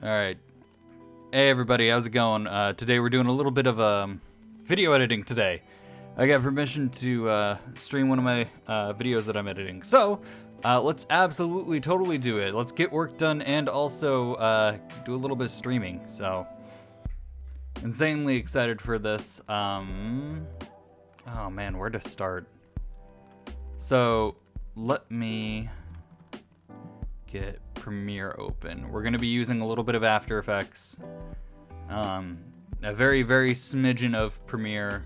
Alright. Hey everybody, how's it going? Today we're doing a little bit of video editing today. I got permission to stream one of my videos that I'm editing. So, let's absolutely totally do it. Let's get work done and also do a little bit of streaming. So, insanely excited for this. Oh man, where to start? So, let me get Premiere open. We're going to be using a little bit of After Effects. A very, very smidgen of Premiere.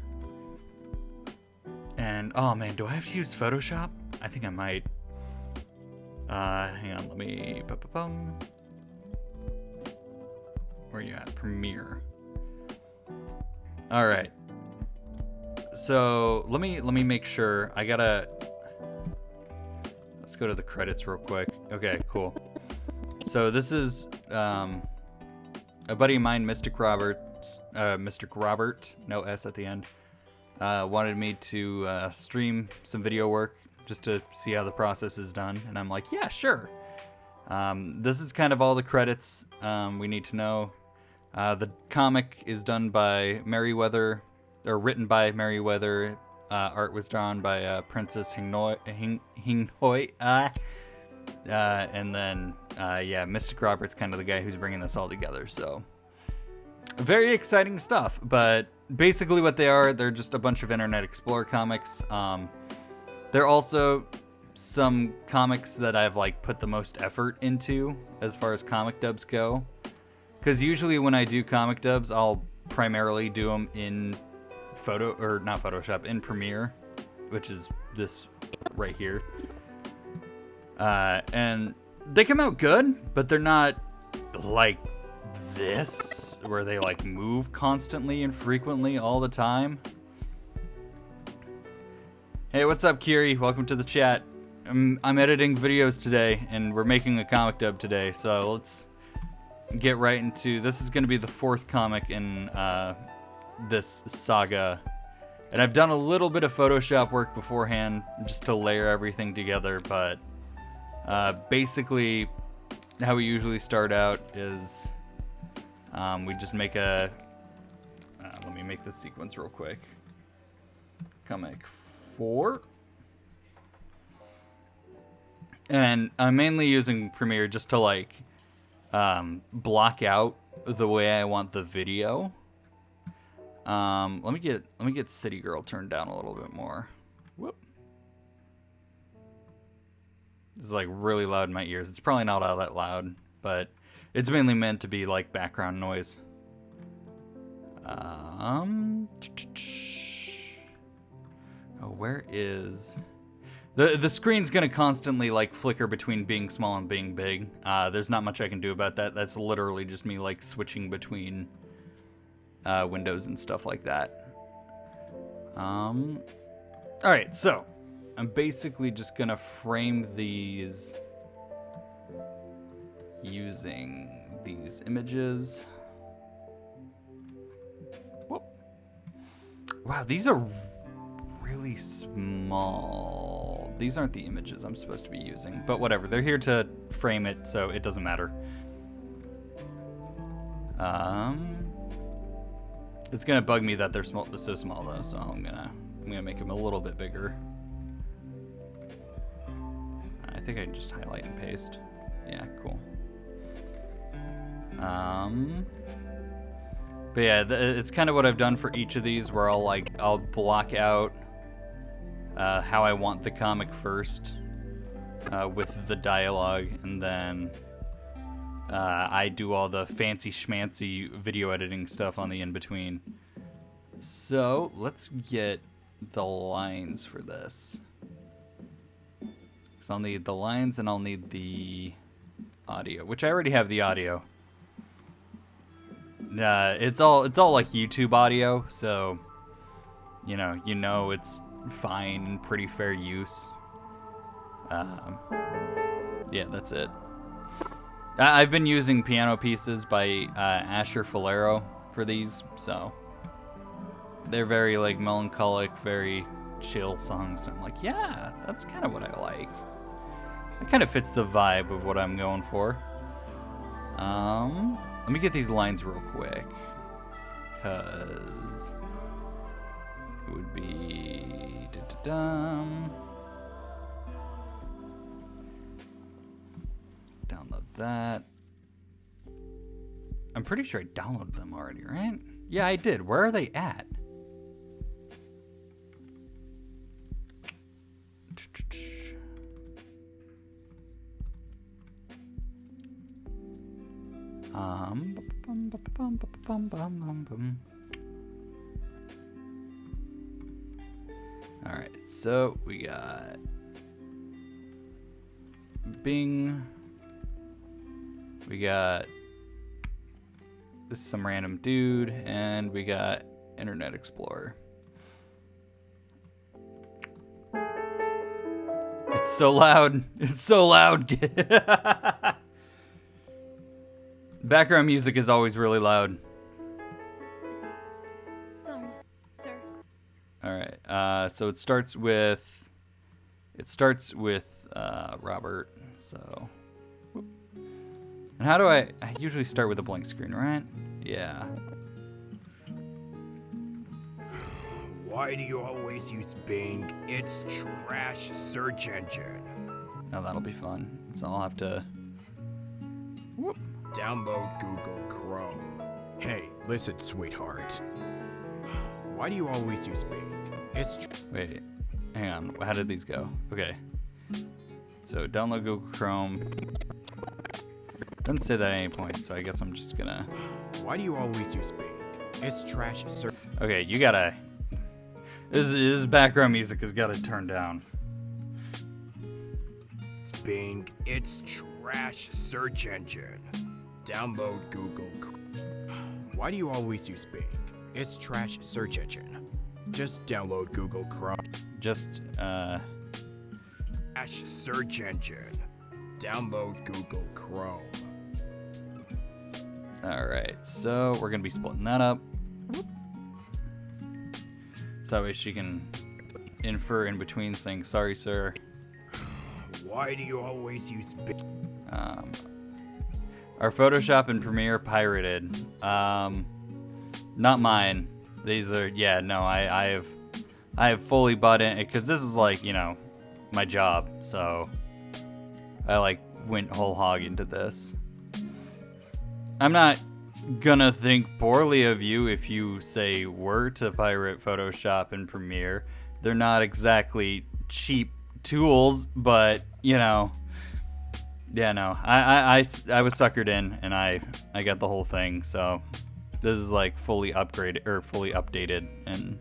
And, oh man, do I have to use Photoshop? I think I might. Hang on, let me... Where are you at? Premiere. Alright. So, let me make sure. I gotta... Let's go to the credits real quick. Okay, cool. So this is a buddy of mine, Mystic Robert, no S at the end, wanted me to stream some video work just to see how the process is done, and I'm like, yeah, sure. This is kind of all the credits we need to know. The comic is done by Merryweather, or written by Merryweather. Art was drawn by Princess Hinghoi. And then, yeah, Mystic Robert's kind of the guy who's bringing this all together, so. Very exciting stuff, but basically what they are, they're just a bunch of Internet Explorer comics. They're also some comics that I've, like, put the most effort into as far as comic dubs go. Because usually when I do comic dubs, I'll primarily do them in not Photoshop, in Premiere, which is this right here. And they come out good, but they're not like this, where they like move constantly and frequently all the time. Hey, what's up, Kiri? Welcome to the chat. I'm editing videos today, and we're making a comic dub today, so let's get right into... This is going to be the fourth comic in this saga. And I've done a little bit of Photoshop work beforehand, just to layer everything together, but... basically, how we usually start out is we just make a... let me make this sequence real quick. Comic 4. And I'm mainly using Premiere just to, like, block out the way I want the video. Let me get City Girl turned down a little bit more. Whoop. It's like really loud in my ears. It's probably not all that loud, but it's mainly meant to be like background noise. Oh, where is... The screen's gonna constantly like flicker between being small and being big. There's not much I can do about that. That's literally just me like switching between windows and stuff like that. Alright, so I'm basically just gonna frame these using these images. Whoop. Wow, these are really small. These aren't the images I'm supposed to be using, but whatever. They're here to frame it, so it doesn't matter. It's gonna bug me that they're so small though, so I'm gonna make them a little bit bigger. I think I just highlight and paste. Yeah, cool. But yeah, it's kind of what I've done for each of these, where I'll block out how I want the comic first with the dialogue, and then I do all the fancy schmancy video editing stuff on the in-between. So let's get the lines for this. So I'll need the lines and I'll need the audio, which I already have the audio. It's all like YouTube audio, so you know it's fine, pretty fair use. Yeah, that's it. I've been using piano pieces by Asher Falero for these, so they're very like melancholic, very chill songs. I'm like, yeah, that's kind of what I like. It kind of fits the vibe of what I'm going for. Let me get these lines real quick, cause it would be download that. I'm pretty sure I downloaded them already, right? Yeah, I did. Where are they at? All right, so we got Bing. We got some random dude, and we got Internet Explorer. It's so loud. It's so loud. Background music is always really loud. Sorry, sir. All right. So it starts with Robert. So, whoop. And how do I usually start with a blank screen, right? Yeah. Why do you always use Bing? It's trash search engine. Now that'll be fun. So I'll have to. Whoop. Download Google Chrome. Hey, listen, sweetheart. Why do you always use Bing? Wait, hang on. How did these go? Okay. So download Google Chrome. Doesn't say that at any point, so I guess I'm just gonna. Why do you always use Bing? It's trash search. Okay, you gotta. This background music has gotta turn down. Bing, it's trash search engine. Download Google. Why do you always use Bing? It's trash search engine. Just download Google Chrome. Just Trash search engine. Download Google Chrome. All right, so we're gonna be splitting that up. So that way she can infer in between saying sorry, sir. Why do you always use Bing? Our Photoshop and Premiere pirated. Not mine. These are I have fully bought in because this is like, you know, my job. So I like went whole hog into this. I'm not gonna think poorly of you if you say were to pirate Photoshop and Premiere. They're not exactly cheap tools, but you know. Yeah, no, I was suckered in, and I got the whole thing. So this is like fully upgraded or fully updated and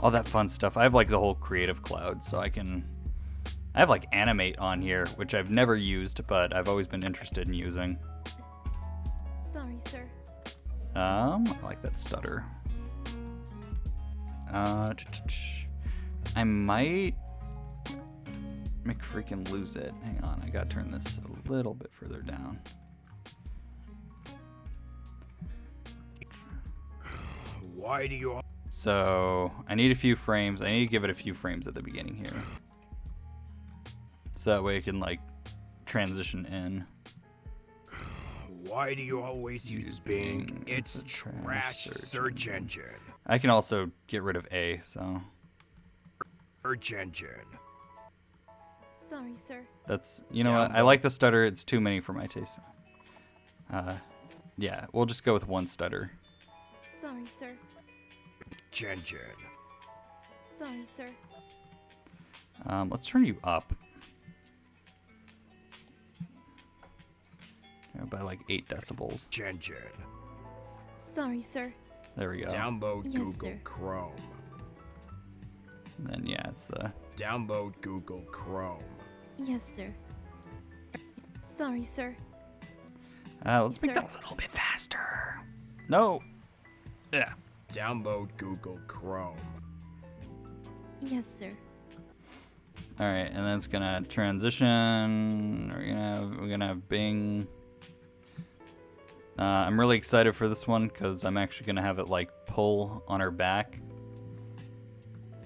all that fun stuff. I have like the whole Creative Cloud, so I have like Animate on here, which I've never used, but I've always been interested in using. Sorry, sir. I like that stutter. I might freaking lose it. Hang on, I gotta turn this a little bit further down. Why do you? So I need a few frames. I need to give it a few frames at the beginning here, so that way it can like transition in. Why do you always use Bing? It's trash search engine. I can also get rid of A. So search engine. Sorry, sir. That's, you know what, I like the stutter. It's too many for my taste. Yeah, we'll just go with one stutter. Sorry, sir. Engine. Sorry, sir. Let's turn you up. By like 8 decibels. Engine. Sorry, sir. There we go. Download Yes, Google sir. Chrome. And then yeah, it's the Download Google Chrome. Yes, sir. Sorry, sir. let's make Sir. that a little bit faster. No. Yeah. Download Google Chrome. Yes, sir. All right, and then it's gonna transition. We're gonna have Bing. I'm really excited for this one because I'm actually gonna have it like pull on her back.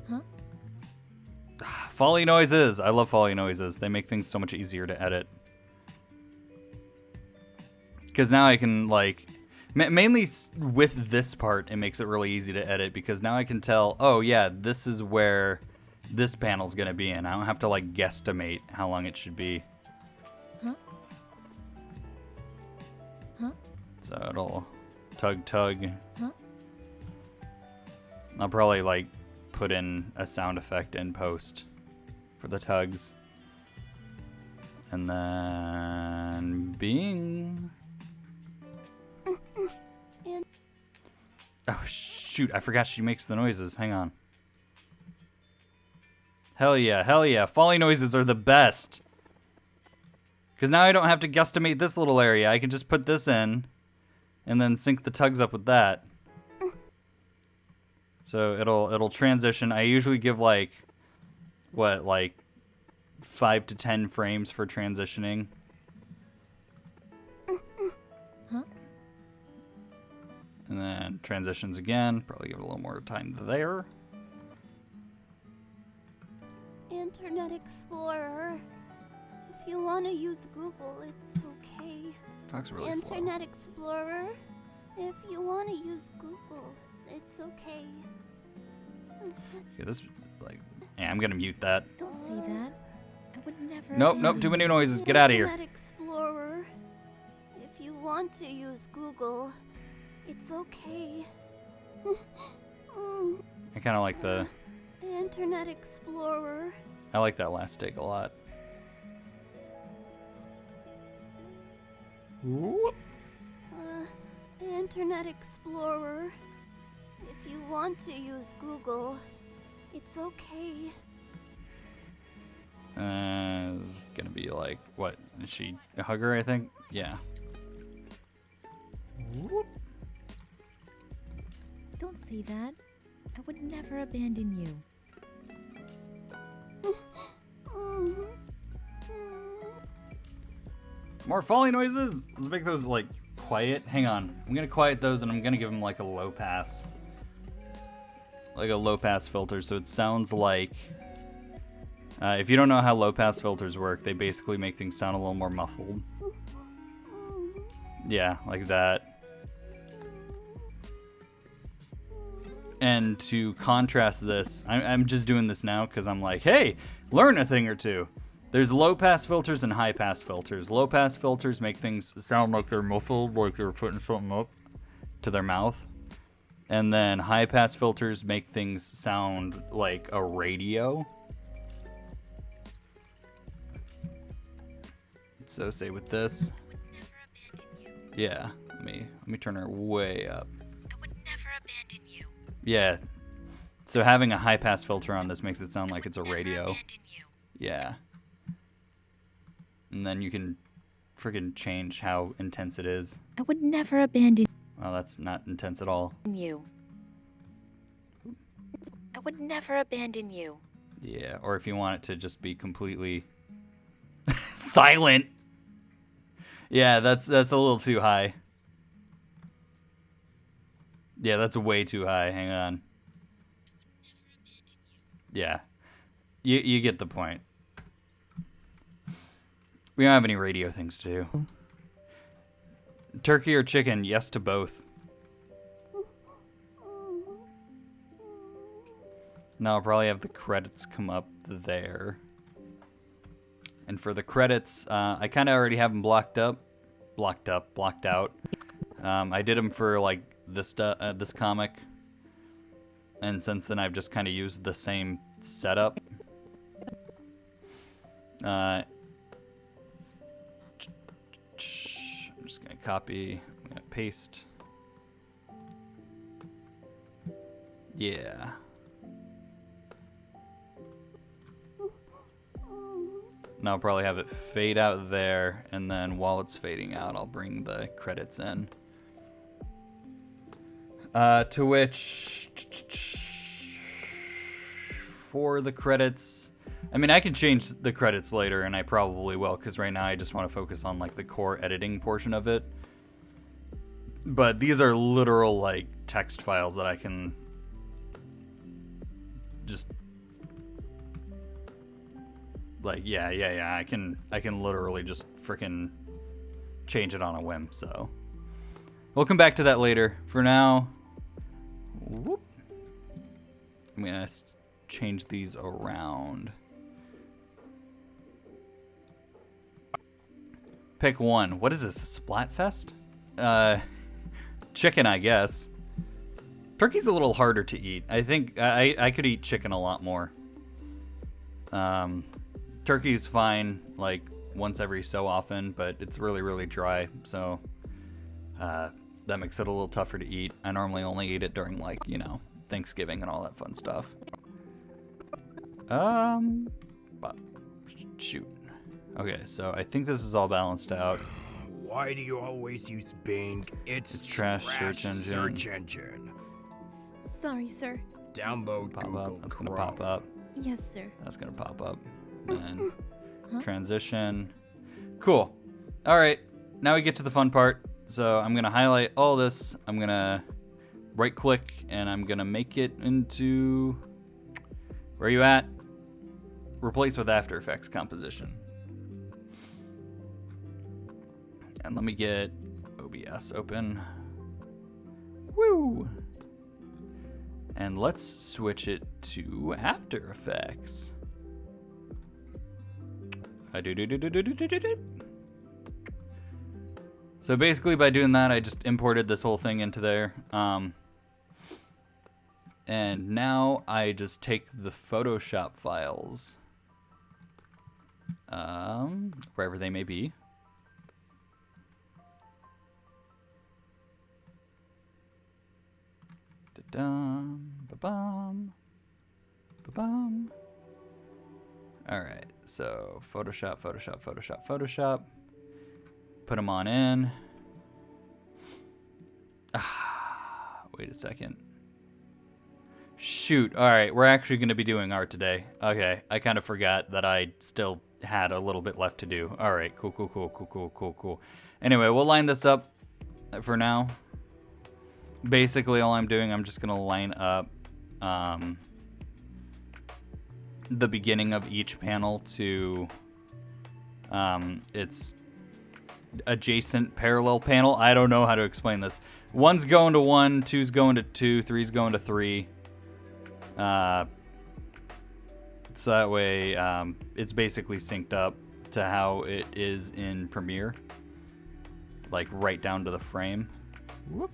Huh? Foley noises. I love Foley noises. They make things so much easier to edit. because now I can like mainly with this part it makes it really easy to edit because now I can tell, oh yeah, this is where this panel's gonna be in. I don't have to like guesstimate how long it should be. Huh? Huh? So it'll tug. Huh? I'll probably like put in a sound effect in post for the tugs. And then Bing. And Oh shoot, I forgot she makes the noises. Hang on. Hell yeah. Foley noises are the best. Because now I don't have to guesstimate this little area. I can just put this in and then sync the tugs up with that. So it'll transition. I usually give like 5 to 10 frames for transitioning. Huh? And then transitions again. Probably give it a little more time there. Internet Explorer. If you want to use Google, it's okay. Talks really slow. Internet Explorer. If you want to use Google, it's okay. Okay, this like, yeah, I'm gonna mute that. Don't say that. I would never. Nope, too many noises. Get out of here. Internet Explorer. If you want to use Google, it's okay. I kind of like the. Internet Explorer. I like that last take a lot. Whoop. Internet Explorer. If you want to use Google, it's okay. It's gonna be like, what? Is she a hugger, I think? Yeah. Whoop. Don't say that. I would never abandon you. More Foley noises? Let's make those like quiet. Hang on. I'm gonna quiet those and I'm gonna give them like a low pass. Like a low pass filter so it sounds like if you don't know how low pass filters work, they basically make things sound a little more muffled. Yeah, like that. And to contrast this, I'm just doing this now because I'm like, hey, learn a thing or two. There's low pass filters and high pass filters. Low pass filters make things sound like they're muffled, like they're putting something up to their mouth. And then high pass filters make things sound like a radio. So say with this. Yeah, let me turn her way up. I would never abandon you. Yeah. So having a high pass filter on this makes it sound like it's a radio. Yeah. And then you can friggin' change how intense it is. I would never abandon Well, that's not intense at all. you. I would never abandon you. Yeah, or if you want it to just be completely silent. Yeah, that's a little too high. Yeah, that's way too high. Hang on. Yeah. You get the point. We don't have any radio things to do. Turkey or chicken? Yes to both. Now I'll probably have the credits come up there. And for the credits, I kind of already have them blocked out. I did them for like this comic, and since then I've just kind of used the same setup. I'm just gonna copy, I'm gonna paste. Yeah. Now I'll probably have it fade out there, and then while it's fading out, I'll bring the credits in. To which, for the credits, I mean, I can change the credits later, and I probably will, because right now I just want to focus on like the core editing portion of it. But these are literal like text files that I can just like, yeah, I can literally just frickin' change it on a whim. So we'll come back to that later. For now, whoop, I'm gonna change these around. Pick one. What is this? A Splatfest? Chicken, I guess. Turkey's a little harder to eat. I think I could eat chicken a lot more. Turkey's fine, like once every so often, but it's really, really dry. So that makes it a little tougher to eat. I normally only eat it during, like, you know, Thanksgiving and all that fun stuff. But shoot. Okay, so I think this is all balanced out. Why do you always use Bing? It's trash search engine. Sorry, sir. Download Pop Google up. That's gonna Chrome. pop up. Yes, sir. That's gonna pop up. And Huh? transition. Cool. All right. Now we get to the fun part. So I'm gonna highlight all this. I'm gonna right click and I'm gonna make it into, where are you at? Replace with After Effects composition. And let me get OBS open. Woo! And let's switch it to After Effects. So basically by doing that, I just imported this whole thing into there. And now I just take the Photoshop files, wherever they may be. Da-dum, ba-bum, ba-bum. All right, so Photoshop, Photoshop, Photoshop, Photoshop. Put them on in. Wait a second. Shoot. All right, we're actually going to be doing art today. Okay, I kind of forgot that I still had a little bit left to do. All right, cool, cool, cool, cool, cool, cool, cool. Anyway, we'll line this up for now. Basically, all I'm doing, I'm just going to line up the beginning of each panel to its adjacent parallel panel. I don't know how to explain this. One's going to 1, 2's going to 2, 3's going to 3. So that way it's basically synced up to how it is in Premiere. Like right down to the frame. Whoop.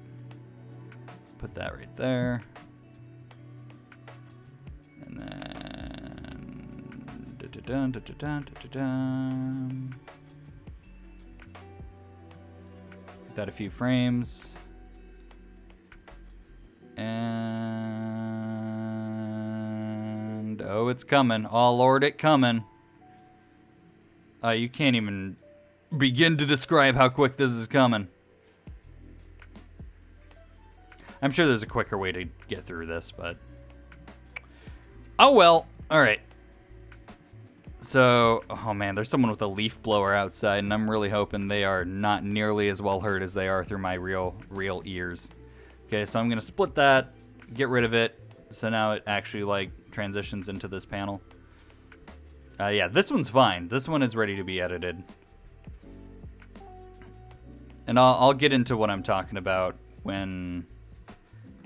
Put that right there. And then give that a few frames. And oh, it's coming. Oh Lord, it coming. You can't even begin to describe how quick this is coming. I'm sure there's a quicker way to get through this, but oh well. All right. So, oh man, there's someone with a leaf blower outside, and I'm really hoping they are not nearly as well heard as they are through my real ears. Okay, so I'm gonna split that, get rid of it, so now it actually like transitions into this panel. Yeah, this one's fine. This one is ready to be edited, and I'll get into what I'm talking about when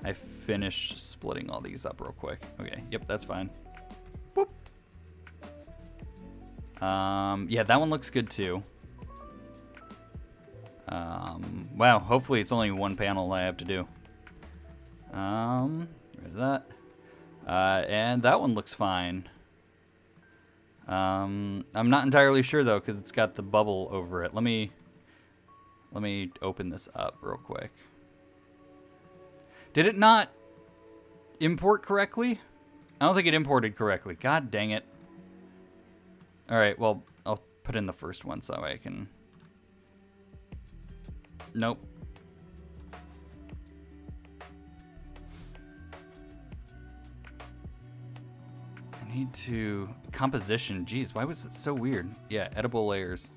I finish splitting all these up real quick. Okay, yep, that's fine. Boop. Yeah, that one looks good too. Wow, hopefully it's only one panel I have to do. Rid of that. And that one looks fine. I'm not entirely sure though, because it's got the bubble over it. Let me open this up real quick. Did it not import correctly? I don't think it imported correctly. God dang it. Alright, well, I'll put in the first one so I can... Nope. I need to... Composition. Jeez, why was it so weird? Yeah, edible layers.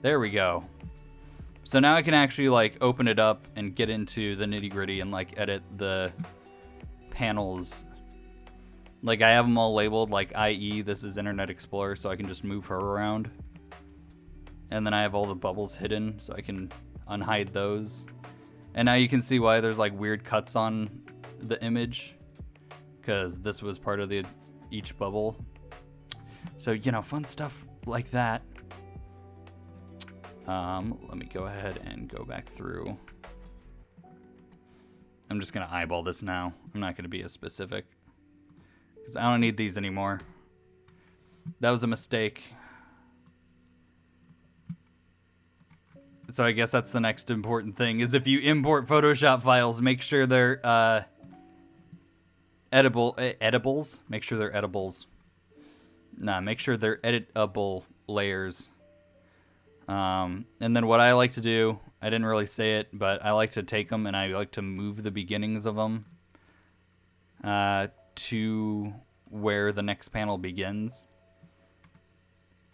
There we go. So now I can actually like open it up and get into the nitty gritty and like edit the panels. Like I have them all labeled like IE, this is Internet Explorer, so I can just move her around And then I have all the bubbles hidden, so I can unhide those. And now you can see why there's like weird cuts on the image, because this was part of each bubble. So, you know, fun stuff like that. Let me go ahead and go back through. I'm just gonna eyeball this now. I'm not gonna be as specific, because I don't need these anymore. That was a mistake. So I guess that's the next important thing, is if you import Photoshop files, make sure they're edibles. Make sure they're edibles. Nah, make sure they're editable layers. And then what I like to do, I didn't really say it, but I like to take them and I like to move the beginnings of them to where the next panel begins.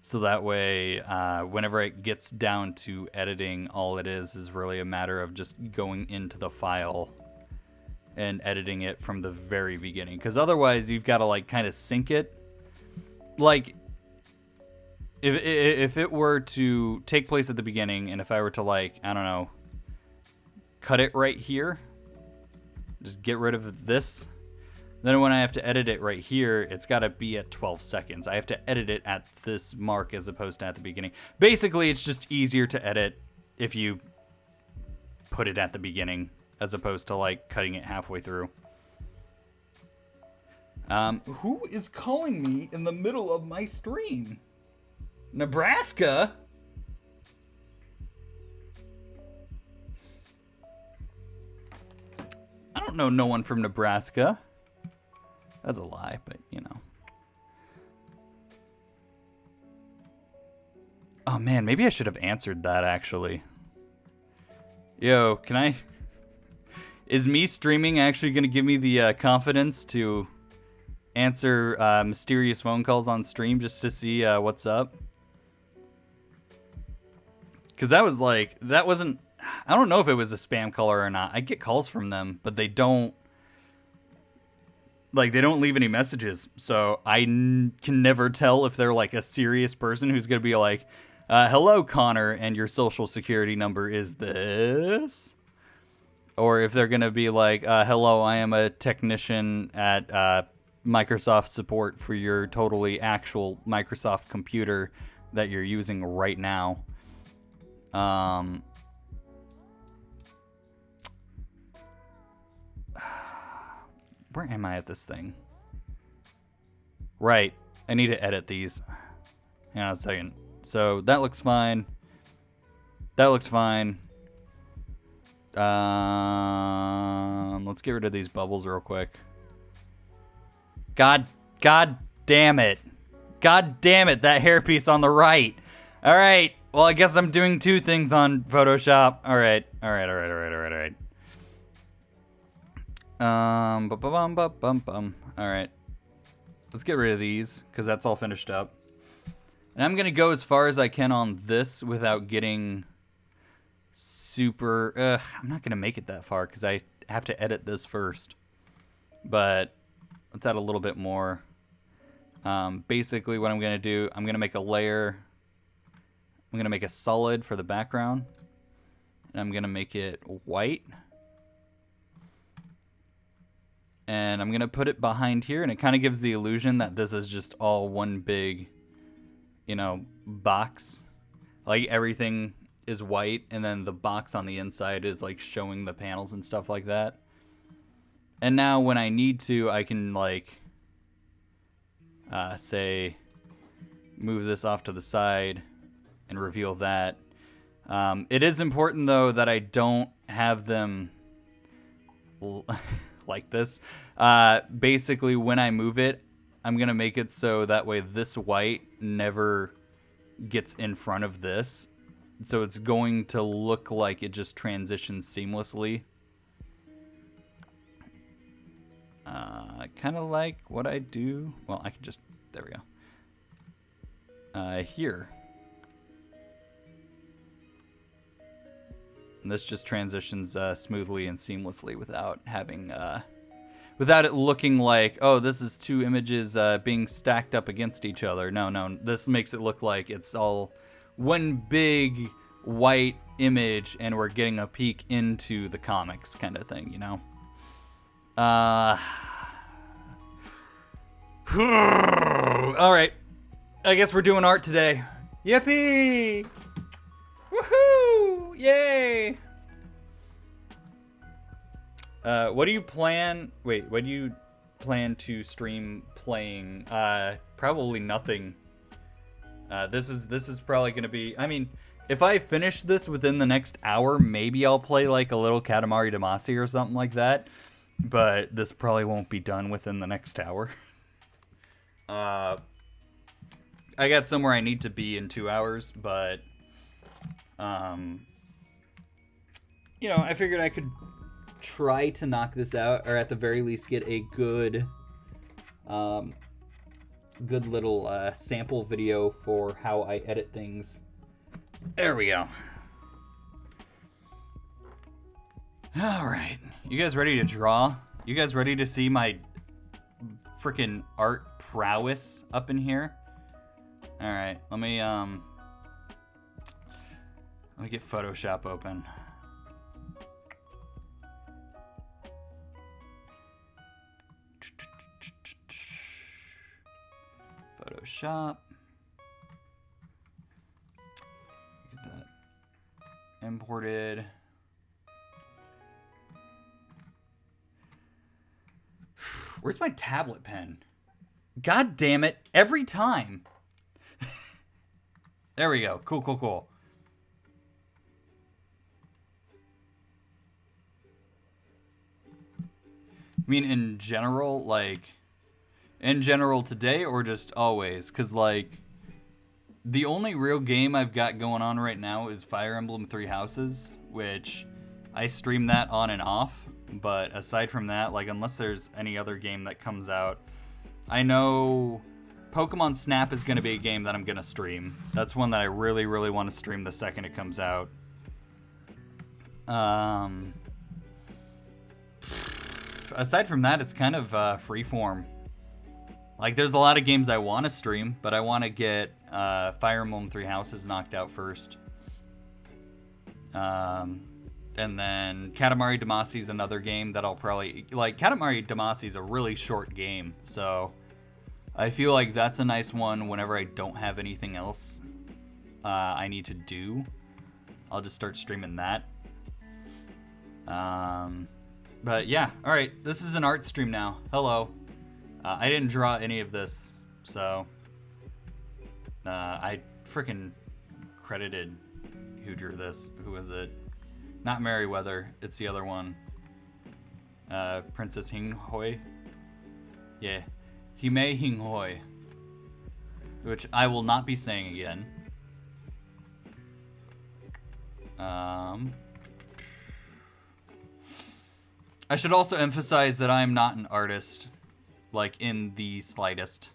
So that way, whenever it gets down to editing, all it is really a matter of just going into the file and editing it from the very beginning. Because otherwise, you've got to like kind of sync it. Like, if it were to take place at the beginning, and if I were to, like, I don't know, cut it right here, just get rid of this, then when I have to edit it right here, it's got to be at 12 seconds. I have to edit it at this mark as opposed to at the beginning. Basically, it's just easier to edit if you put it at the beginning as opposed to, like, cutting it halfway through. Who is calling me in the middle of my stream? Nebraska? I don't know no one from Nebraska. That's a lie, but you know. Oh man, maybe I should have answered that actually. Yo, can I... Is me streaming actually going to give me the confidence to answer mysterious phone calls on stream just to see what's up? Because that was like, that wasn't, I don't know if it was a spam caller or not. I get calls from them, but they don't, like, they don't leave any messages. So I can never tell if they're like a serious person who's going to be like, hello, Connor, and your social security number is this. Or if they're going to be like, hello, I am a technician at Microsoft support for your totally actual Microsoft computer that you're using right now. Where am I at this thing? Right. I need to edit these. Hang on a second. So that looks fine. That looks fine. Let's get rid of these bubbles real quick. God damn it. God damn it, that hairpiece on the right. All right. Well, I guess I'm doing two things on Photoshop. All right. All right. Let's get rid of these because that's all finished up. And I'm going to go as far as I can on this without getting super... I'm not going to make it that far because I have to edit this first. But let's add a little bit more. Basically, what I'm going to do, I'm going to make a layer... I'm going to make a solid for the background. And I'm going to make it white. And I'm going to put it behind here. And it kind of gives the illusion that this is just all one big, you know, box. Like everything is white. And then the box on the inside is like showing the panels and stuff like that. And now when I need to, I can like, say, move this off to the side and reveal that. It is important though that I don't have them like this. Basically when I move it, I'm gonna make it so that way this white never gets in front of this. So it's going to look like it just transitions seamlessly. Kind of like what I do. Well, I can just, there we go. Here. And this just transitions smoothly and seamlessly without having, without it looking like, oh, this is two images being stacked up against each other. No, this makes it look like it's all one big white image and we're getting a peek into the comics kind of thing, you know? Alright. I guess we're doing art today. Yippee! Woohoo! Yay! What do you plan to stream playing? Probably nothing. This is probably gonna be, I mean, if I finish this within the next hour, maybe I'll play like a little Katamari Damacy or something like that. But this probably won't be done within the next hour. I got somewhere I need to be in 2 hours, but you know, I figured I could try to knock this out, or at the very least get a good good little sample video for how I edit things. There we go. All right, you guys ready to draw? You guys ready to see my freaking art prowess up in here? All right, let me get Photoshop open. Photoshop. Get that imported. Where's my tablet pen? God damn it, every time. There we go. Cool, cool, cool. I mean, in general, like, in general today or just always? Because, like, the only real game I've got going on right now is Fire Emblem Three Houses, which I stream that on and off. But aside from that, like, unless there's any other game that comes out, I know Pokemon Snap is going to be a game that I'm going to stream. That's one that I really, really want to stream the second it comes out. Aside from that, it's kind of freeform. Like, there's a lot of games I want to stream, but I want to get Fire Emblem Three Houses knocked out first. And then Katamari Damacy is another game that I'll probably... Like, Katamari Damacy is a really short game, so I feel like that's a nice one whenever I don't have anything else I need to do. I'll just start streaming that. But yeah, alright, this is an art stream now. Hello. I didn't draw any of this, so I freaking credited who drew this. Who was it? Not Merryweather, it's the other one. Princess Hinghoi? Yeah. Hime Hinghoi. Which I will not be saying again. I should also emphasize that I am not an artist, like, in the slightest.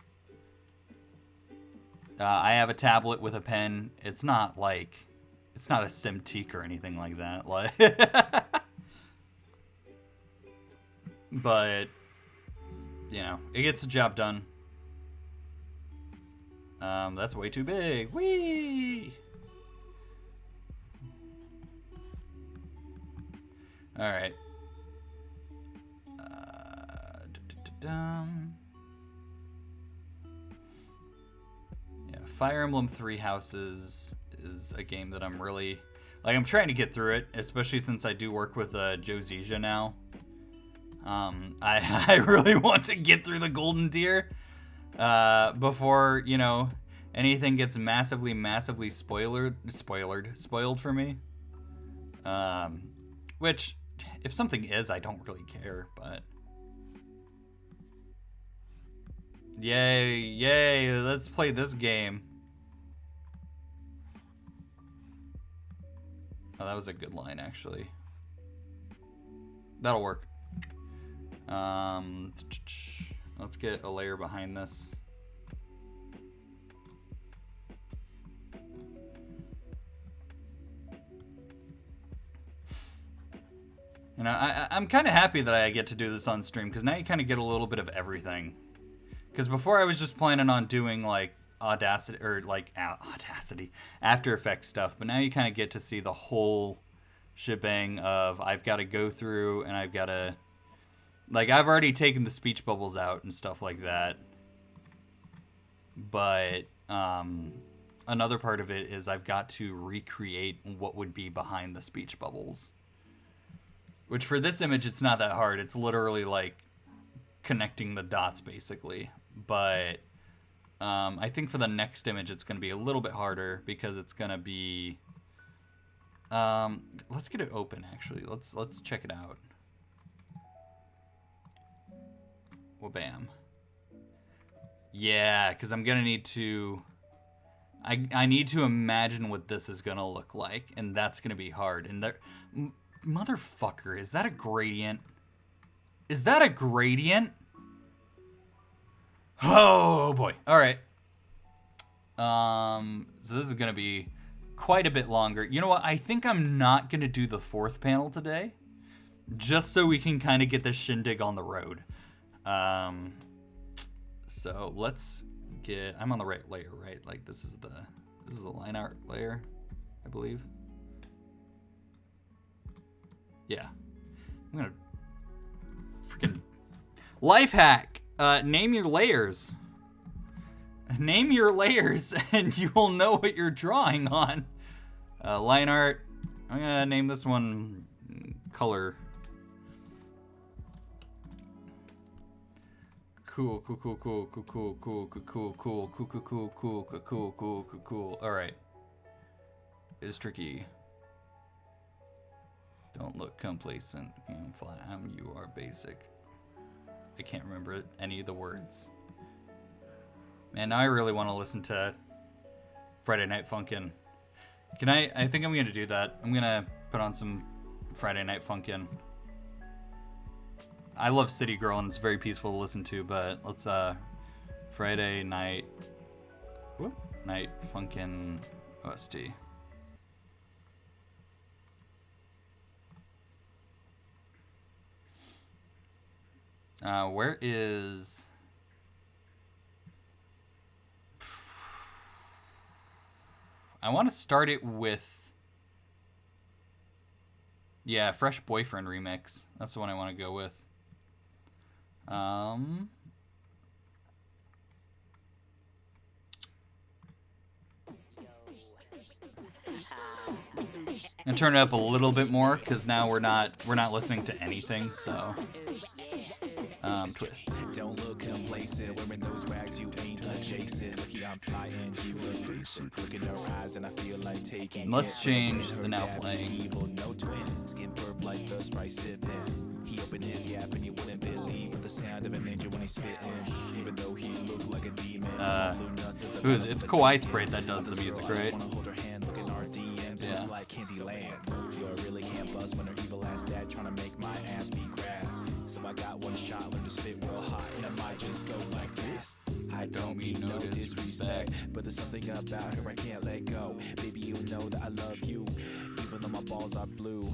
I have a tablet with a pen. It's not like... It's not a Simtique or anything like that. Like, but, you know, it gets the job done. That's way too big. Whee! Alright. Yeah, Fire Emblem Three Houses is a game that I'm really, like, I'm trying to get through it, especially since I do work with Josija now. I really want to get through the golden tier before, you know, anything gets massively spoiled for me. Which, if something is, I don't really care, but yay, let's play this game. Oh, that was a good line, actually. That'll work. Let's get a layer behind this. You know, I'm kind of happy that I get to do this on stream, because now you kind of get a little bit of everything. Because before I was just planning on doing, like, Audacity, or like Audacity, After Effects stuff, but now you kind of get to see the whole shebang of I've got to go through and I've got to, like, I've already taken the speech bubbles out and stuff like that, but another part of it is I've got to recreate what would be behind the speech bubbles, which for this image it's not that hard. It's literally like connecting the dots basically, but I think for the next image it's going to be a little bit harder because it's going to be let's get it open actually. Let's check it out. Well, bam. Yeah, because I'm going to need to I need to imagine what this is going to look like, and that's going to be hard. And there motherfucker, is that a gradient? Is that a gradient? Oh boy. All right. So this is going to be quite a bit longer. You know what? I think I'm not going to do the fourth panel today, just so we can kind of get this shindig on the road. So let's get, I'm on the right layer, right? Like this is the line art layer, I believe. Yeah. I'm going to freaking life hack. Name your layers. Name your layers and you will know what you're drawing on. Line art. I'm gonna name this one color. Cool. All right. It's tricky. Don't look complacent. You are basic. I can't remember any of the words. Man, now I really want to listen to Friday Night Funkin'. I think I'm going to do that. I'm going to put on some Friday Night Funkin'. I love City Girl and it's very peaceful to listen to, but let's, Friday Night Funkin' OST. Where is... I want to start it with... Yeah, Fresh Boyfriend Remix. That's the one I want to go with. And turn it up a little bit more because now we're not listening to anything, so twist. Don't look complacent, wearing those rags you ain't adjacent. Lucky I'm flying, you look basic. Look in her eyes and I feel like taking. Let's change the now playing. Evil, no twin, skin burp like the Sprite sipping. He opened his yap and you wouldn't believe the sound of an angel when he's spitting. Even though he looked like a demon. It's Kawaii Sprite that does the music, right? Yeah. It's like Candyland. You really can't bust when her evil ass dad trying to make my ass be grass. So I got one shot, learn to spit real hot, and I might just go like this. I don't mean no disrespect, but there's something about her I can't let go. Baby, you know that I love you, even though my balls are blue.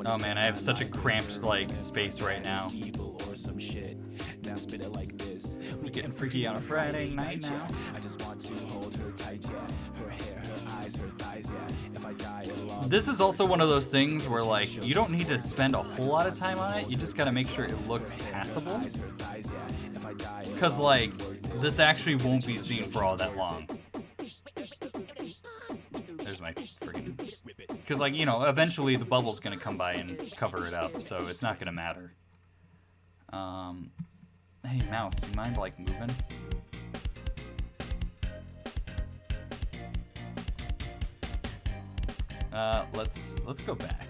Oh man, I have such a cramped like space right now. Evil or some shit. Now spit it like this. We getting freaky on a Friday night now. I just want to hold her tight, yeah. Her hair, her eyes, her thighs, yeah. If I die alone. This is also one of those things where like you don't need to spend a whole lot of time on it. You just gotta make sure it looks passable. Cause like this actually won't be seen for all that long. There's my freaking. Because like, you know, eventually the bubble's gonna come by and cover it up, so it's not gonna matter. Hey mouse, you mind like moving? Let's go back.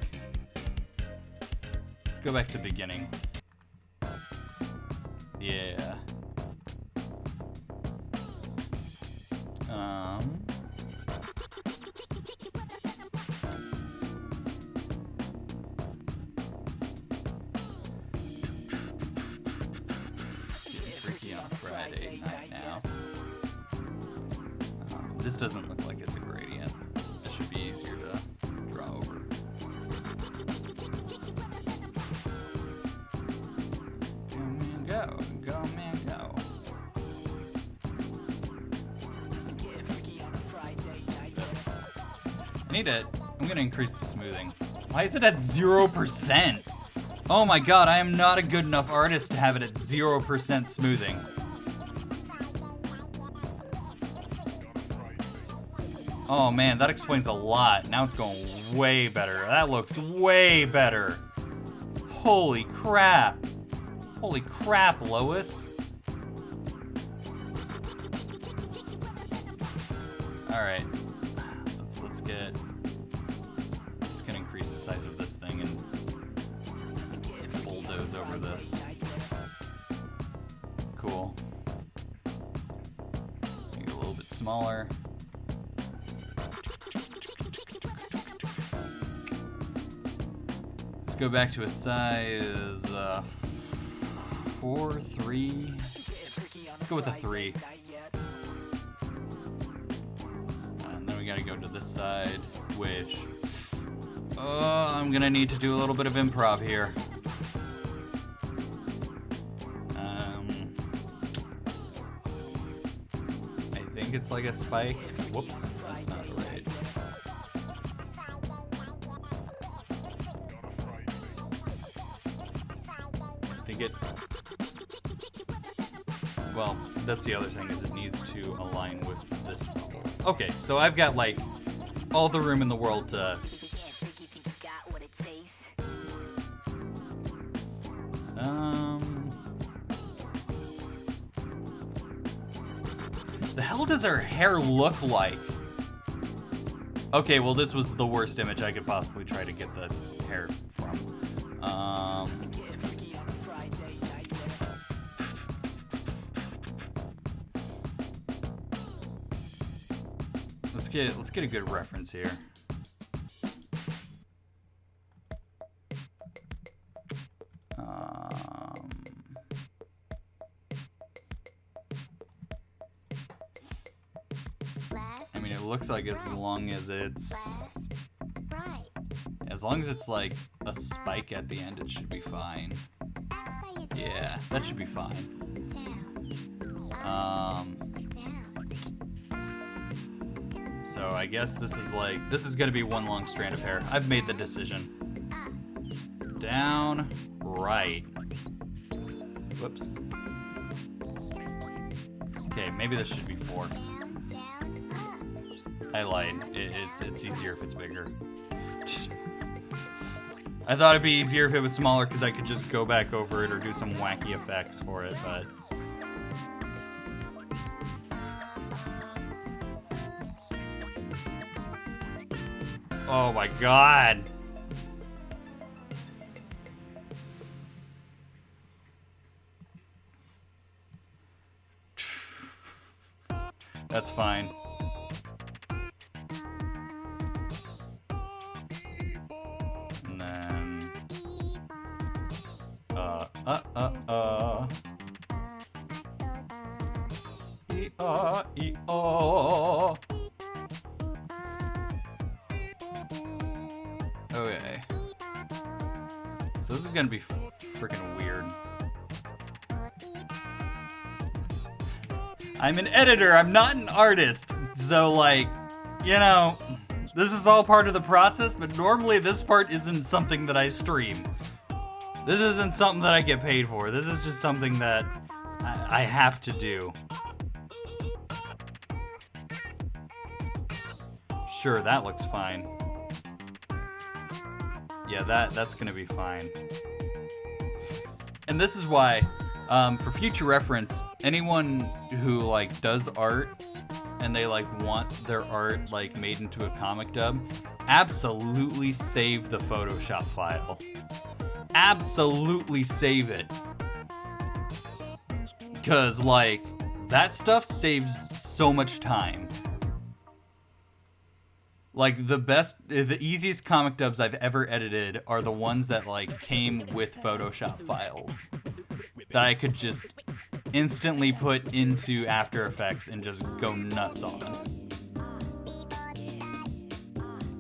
Let's go back to beginning. Yeah. Freaky on Friday night now. This doesn't look like it's a gradient. It should be easier to draw over. Go man go, go man go. made it. I'm gonna increase the smoothing. Why is it at 0%? Oh my god, I am not a good enough artist to have it at 0% smoothing. Oh man, that explains a lot. Now it's going way better. That looks way better. Holy crap. Holy crap, Lois. Alright. Let's get... I'm just gonna increase the size of this thing and bulldoze over this. Cool. Make it a little bit smaller. Let's go back to a size 4, 3. Let's go with a 3. And then we gotta go to this side, which I'm gonna need to do a little bit of improv here. I think it's like a spike. Whoops, that's not right. Well, that's the other thing, is it needs to align with this bubble. Okay, so I've got like all the room in the world to... The hell does her hair look like? Okay, well this was the worst image I could possibly try to get the hair from. Let's get a good reference here. I mean, it looks like as long as it's like a spike at the end, it should be fine. Yeah, that should be fine. So I guess this is gonna be one long strand of hair. I've made the decision. Down, right. Whoops. Okay, maybe this should be 4. I lied. It's easier if it's bigger. I thought it'd be easier if it was smaller because I could just go back over it or do some wacky effects for it, but... Oh my god! That's fine. And then... E-O. Okay. So this is gonna be freaking weird. I'm an editor, I'm not an artist. So like, you know, this is all part of the process, but normally this part isn't something that I stream. This isn't something that I get paid for. This is just something that I have to do. Sure, that looks fine. Yeah, that's gonna be fine. And this is why, for future reference, anyone who like does art and they like want their art like made into a comic dub, absolutely save the Photoshop file. Absolutely save it. Because like, that stuff saves so much time. Like the easiest comic dubs I've ever edited are the ones that like came with Photoshop files that I could just instantly put into After Effects and just go nuts on.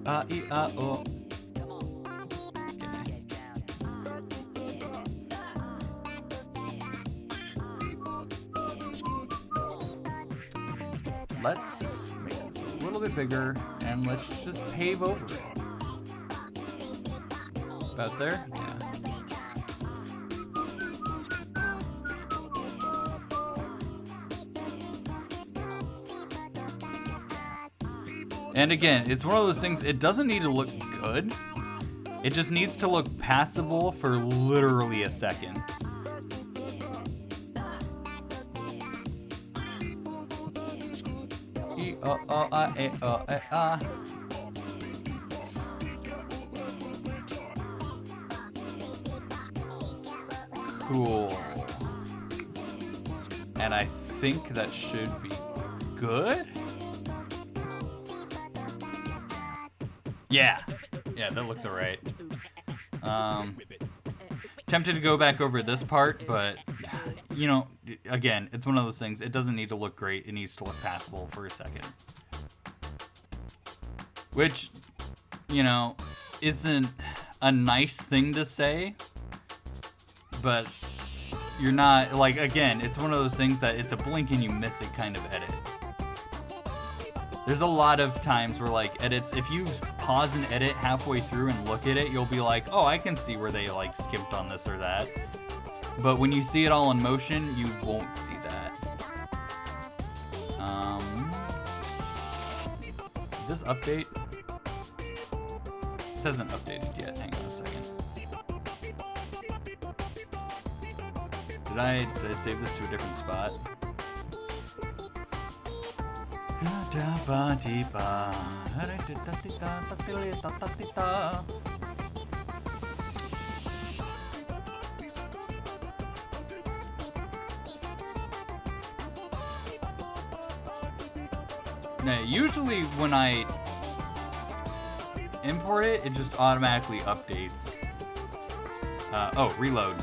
Oh. Let's make this a little little bit bigger, and let's just pave over it. About there? Yeah. And again, it's one of those things, it doesn't need to look good. It just needs to look passable for literally a second. E-O-O-I-A-O-A-ah. Cool. And I think that should be good. Yeah. Yeah, that looks alright. Tempted to go back over this part, but, you know, again, it's one of those things. It doesn't need to look great. It needs to look passable for a second. Which, you know, isn't a nice thing to say, but you're not, like, again, it's one of those things that it's a blink and you miss it kind of edit. There's a lot of times where, like, edits, if you pause an edit halfway through and look at it, you'll be like, oh, I can see where they, like, skipped on this or that. But when you see it all in motion, you won't see that. This update? This hasn't updated yet. Hang on a second. Did I save this to a different spot? Now, usually when I import it, it just automatically updates. Oh, reload.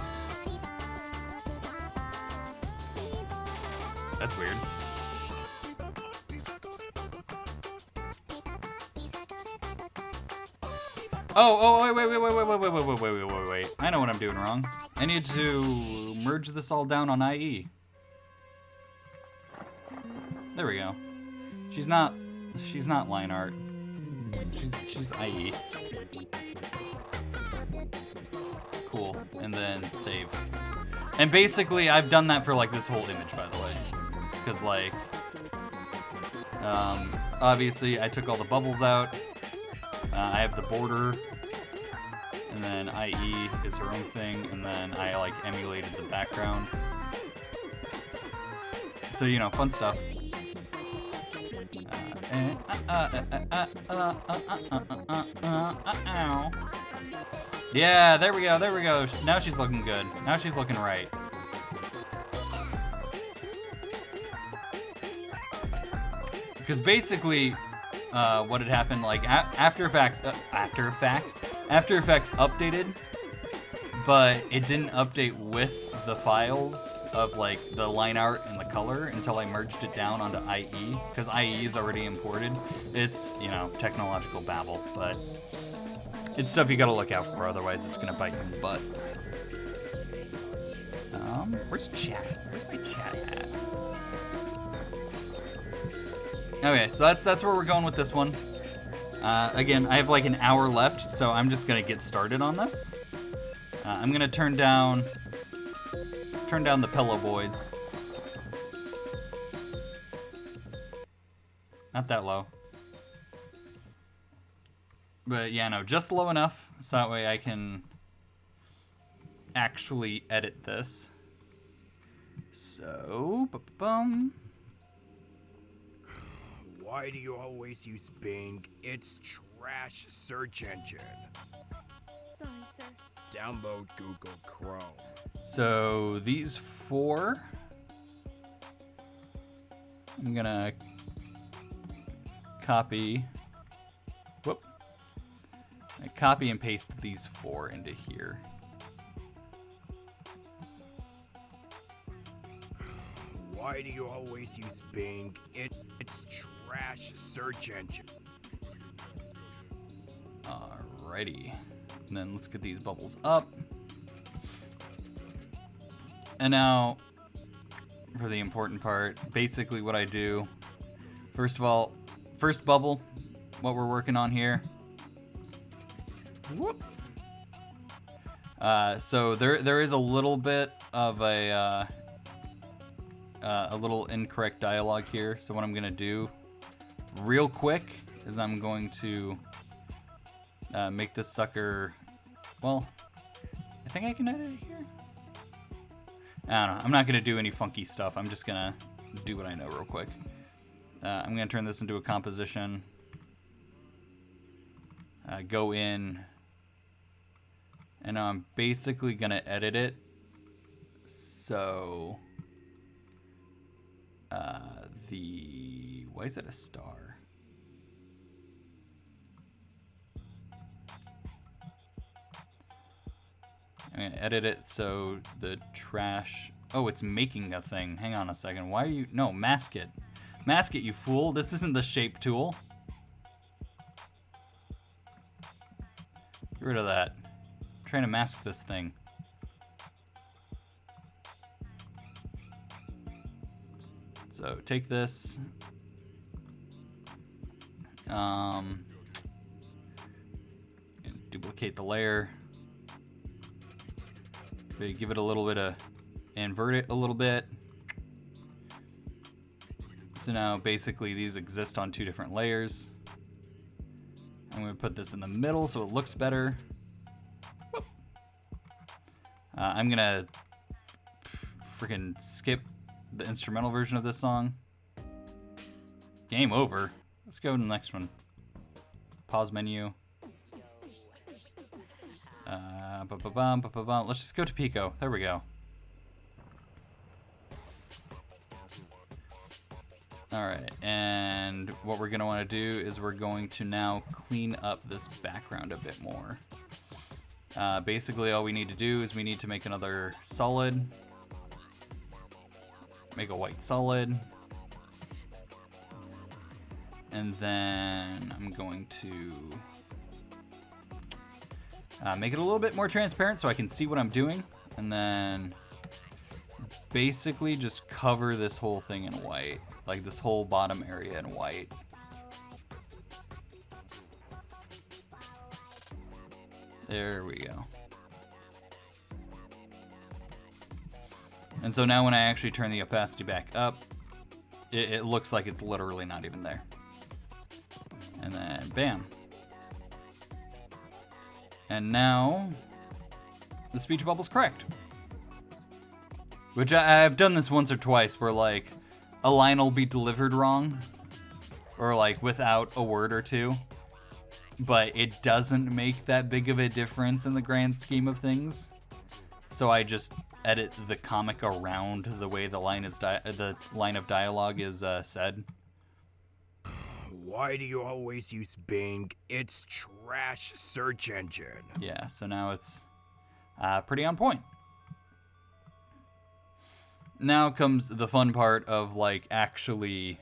That's weird. Oh, wait. I know what I'm doing wrong. I need to merge this all down on IE. There we go. She's not line art. She's IE. Cool. And then save. And basically, I've done that for like this whole image, by the way. Because like, obviously I took all the bubbles out. I have the border, and then IE is her own thing, and then I like emulated the background. So, you know, fun stuff. Yeah, there we go. Now she's looking good. Now she's looking right. Because basically, what had happened, like After Effects updated, but it didn't update with the files of like the line art and the color until I merged it down onto IE, because IE is already imported. It's, you know, technological babble, but it's stuff you gotta look out for, otherwise it's gonna bite you in the butt. Where's chat? Where's my chat at? Okay, so that's where we're going with this one. Again, I have like an hour left, so I'm just gonna get started on this. I'm gonna turn down the Pillow Boys. Not that low. But yeah, no, just low enough so that way I can actually edit this. So, Why do you always use Bing? It's trash search engine. Sorry, sir. Download Google Chrome. So these four, I'm gonna copy and paste these four into here. Why do you always use Bing? It's trash search engine. Alrighty. And then let's get these bubbles up. And now, for the important part, basically what I do, first first bubble, what we're working on here. Whoop. So there is a little bit of a little incorrect dialogue here. So what I'm gonna do real quick is I'm going to make this sucker, well, I think I can edit it here. I don't know. I'm not gonna do any funky stuff. I'm just gonna do what I know real quick. I'm gonna turn this into a composition. Go in, and now I'm basically gonna edit it. So why is it a star? I'm gonna edit it so the trash, oh, it's making a thing. Hang on a second. Why are you, no, mask it. Mask it, you fool. This isn't the shape tool. Get rid of that. I'm trying to mask this thing. So take this. And duplicate the layer. Give it a little bit of, invert it a little bit. So now basically these exist on two different layers. I'm going to put this in the middle so it looks better. I'm going to freaking skip the instrumental version of this song. Game over. Let's go to the next one. Pause menu. Let's just go to Pico. There we go. Alright, and what we're going to want to do is we're going to now clean up this background a bit more. Basically all we need to do is we need to make another solid. Make a white solid. And then I'm going to make it a little bit more transparent so I can see what I'm doing. And then basically just cover this whole thing in white. Like this whole bottom area in white. There we go. And so now when I actually turn the opacity back up, it looks like it's literally not even there. And then bam. And now the speech bubble's correct. Which I've done this once or twice where like a line will be delivered wrong or like without a word or two, but it doesn't make that big of a difference in the grand scheme of things. So I just edit the comic around the way the line is the line of dialogue is said. Why do you always use Bing? It's trash search engine. Yeah, so now it's pretty on point. Now comes the fun part of like actually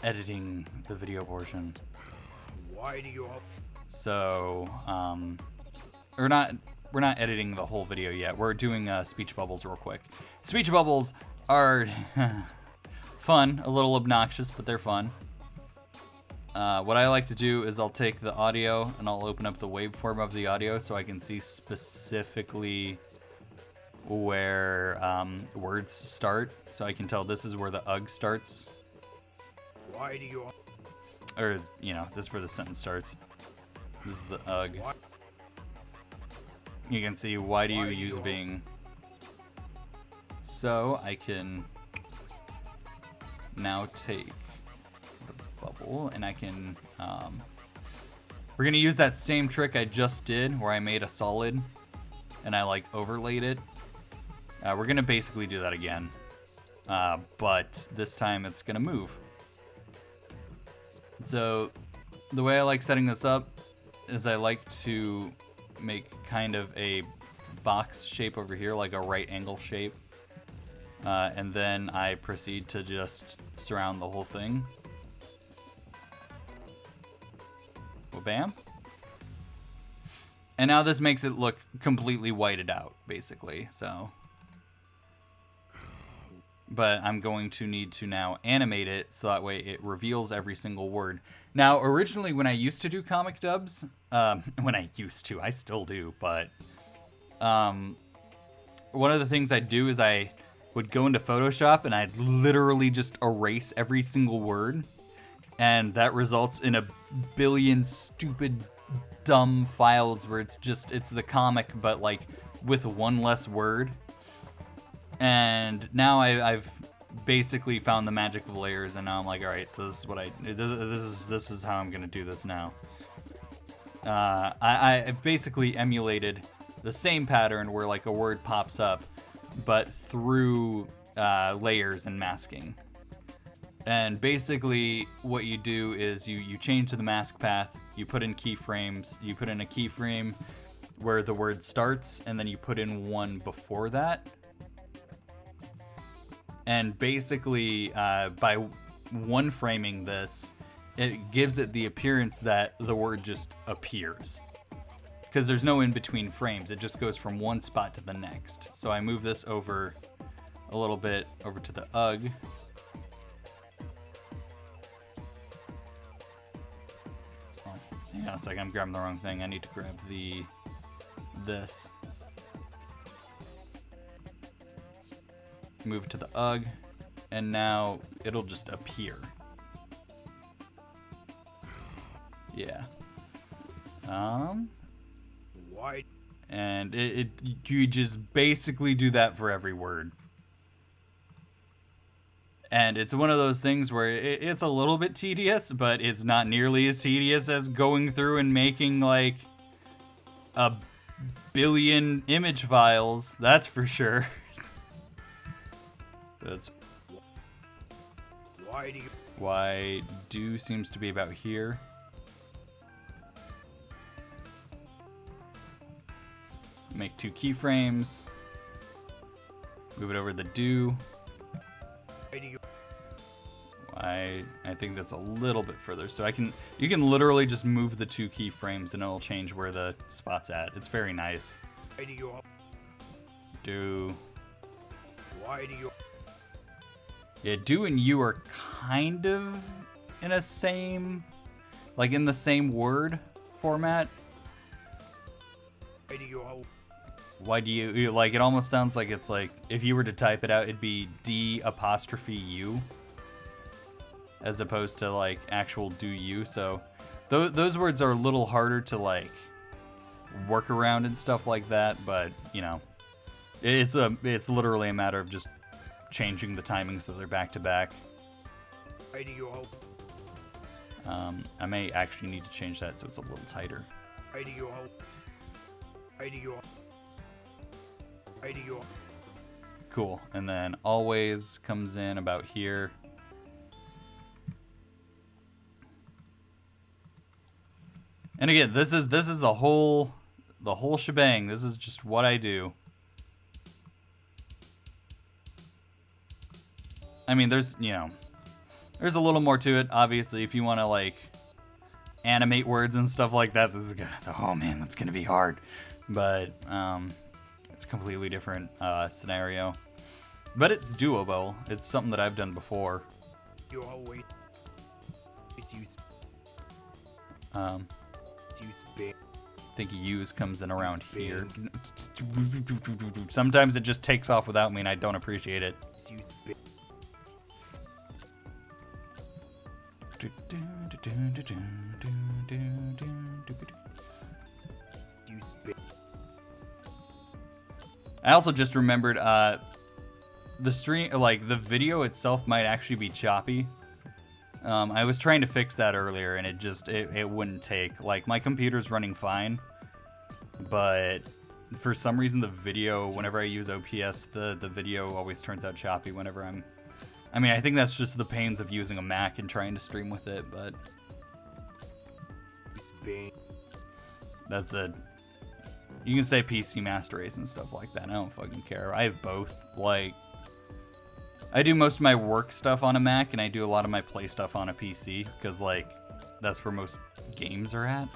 editing the video portion. Why do you all... So we're not editing the whole video yet. We're doing speech bubbles real quick. Speech bubbles are fun, a little obnoxious, but they're fun. What I like to do is I'll take the audio and I'll open up the waveform of the audio so I can see specifically where words start. So I can tell this is where the UG starts. Why do you all... Or, you know, this is where the sentence starts. This is the UG. What? You can see why do you use Bing. So I can now take the bubble and I can we're gonna use that same trick I just did where I made a solid and I like overlaid it. We're gonna basically do that again, but this time it's gonna move. So the way I like setting this up is I like to make kind of a box shape over here, like a right angle shape. And then I proceed to just surround the whole thing. Well, bam. And now this makes it look completely whited out, basically. So but I'm going to need to now animate it so that way it reveals every single word. Now, originally when I used to do comic dubs, I still do, but one of the things I'd do is I would go into Photoshop and I'd literally just erase every single word, and that results in a billion stupid, dumb files where it's the comic, but like with one less word. And now I've basically found the magic of layers, and now I'm like, all right, so this is what this is how I'm gonna do this now. I basically emulated the same pattern where like a word pops up, but through layers and masking. And basically what you do is you change to the mask path, you put in keyframes, you put in a keyframe where the word starts, and then you put in one before that. And basically, by one framing this, it gives it the appearance that the word just appears. Because there's no in-between frames, it just goes from one spot to the next. So I move this over a little bit, over to the UG. Oh, hang on a second, I'm grabbing the wrong thing. I need to grab this. Move it to the UG, and now it'll just appear. Yeah. Why? And you just basically do that for every word. And it's one of those things where it's a little bit tedious, but it's not nearly as tedious as going through and making like a billion image files, that's for sure. That's why do seems to be about here. Make 2 keyframes. Move it over to the do. I think that's a little bit further. So you can literally just move the 2 keyframes and it'll change where the spot's at. It's very nice. Do. Yeah, do and you are kind of in the same word format. Why do you like it? Almost sounds like it's like if you were to type it out, it'd be D''U as opposed to like actual do you. So those words are a little harder to like work around and stuff like that. But you know, it's literally a matter of just changing the timing so they're back to back. I may actually need to change that so it's a little tighter. Cool. And then always comes in about here. And again, this is the whole shebang. This is just what I do. I mean, there's a little more to it. Obviously, if you want to like animate words and stuff like that, oh man, that's gonna be hard. But it's a completely different scenario. But it's doable. It's something that I've done before. You always use. I think use comes in around here. Sometimes it just takes off without me, and I don't appreciate it. I also just remembered the stream, like the video itself might actually be choppy. I was trying to fix that earlier and it wouldn't take. Like my computer's running fine, but for some reason the video, whenever I use OPS, the video always turns out choppy whenever I mean, I think that's just the pains of using a Mac and trying to stream with it, but that's it. You can say PC Master Race and stuff like that. I don't fucking care. I have both. Like, I do most of my work stuff on a Mac, and I do a lot of my play stuff on a PC, because, like, that's where most games are at,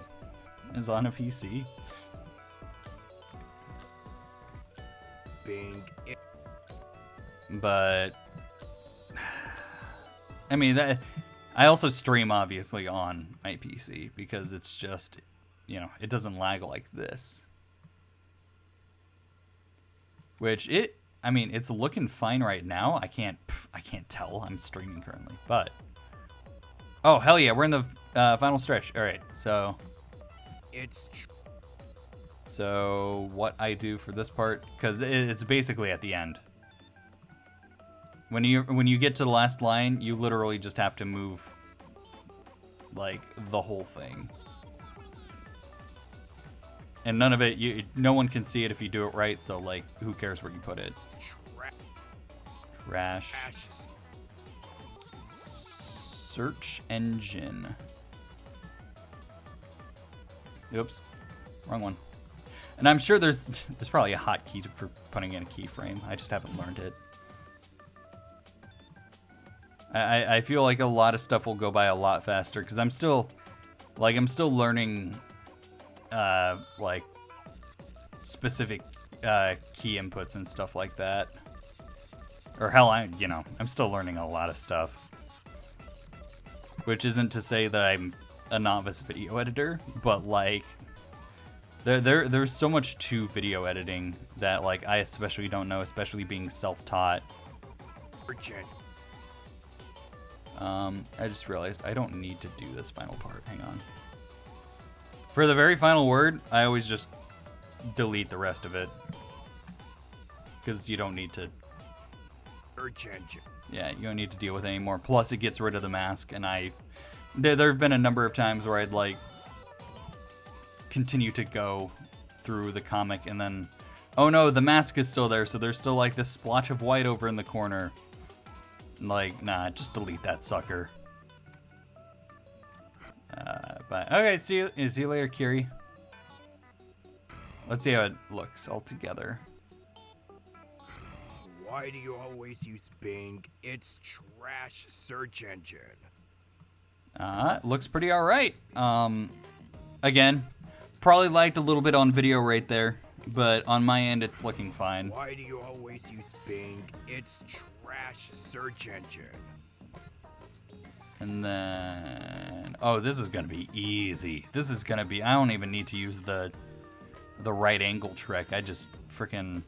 is on a PC. Bing. But I mean, that I also stream obviously on my PC because it's just, you know, it doesn't lag like this. Which I mean, it's looking fine right now. I can't tell. I'm streaming currently, but oh hell yeah, we're in the final stretch. All right, so what I do for this part, because it's basically at the end. When you get to the last line, you literally just have to move like the whole thing. And none of it, no one can see it if you do it right, so like, who cares where you put it? Trash. Search engine. Oops, wrong one. And I'm sure there's probably a hotkey for putting in a keyframe. I just haven't learned it. I feel like a lot of stuff will go by a lot faster because I'm still learning like specific key inputs and stuff like that. Or hell, I'm still learning a lot of stuff. Which isn't to say that I'm a novice video editor, but like there's so much to video editing that like I especially don't know, especially being self-taught. I just realized I don't need to do this final part. Hang on. For the very final word, I always just delete the rest of it. Because you don't need to... Yeah, you don't need to deal with it anymore. Plus, it gets rid of the mask, and there have been a number of times where I'd, like, continue to go through the comic, and then... Oh no, the mask is still there, so there's still, like, this splotch of white over in the corner. Like, nah, just delete that sucker. But okay, see you later, Kiri. Let's see how it looks all together. Why do you always use Bing? It's trash search engine. Looks pretty alright. Again, probably lagged a little bit on video right there, but on my end it's looking fine. Why do you always use Bing? It's trash search engine. And then, oh, this is gonna be easy. This is gonna be, I don't even need to use the right angle trick. I just freaking,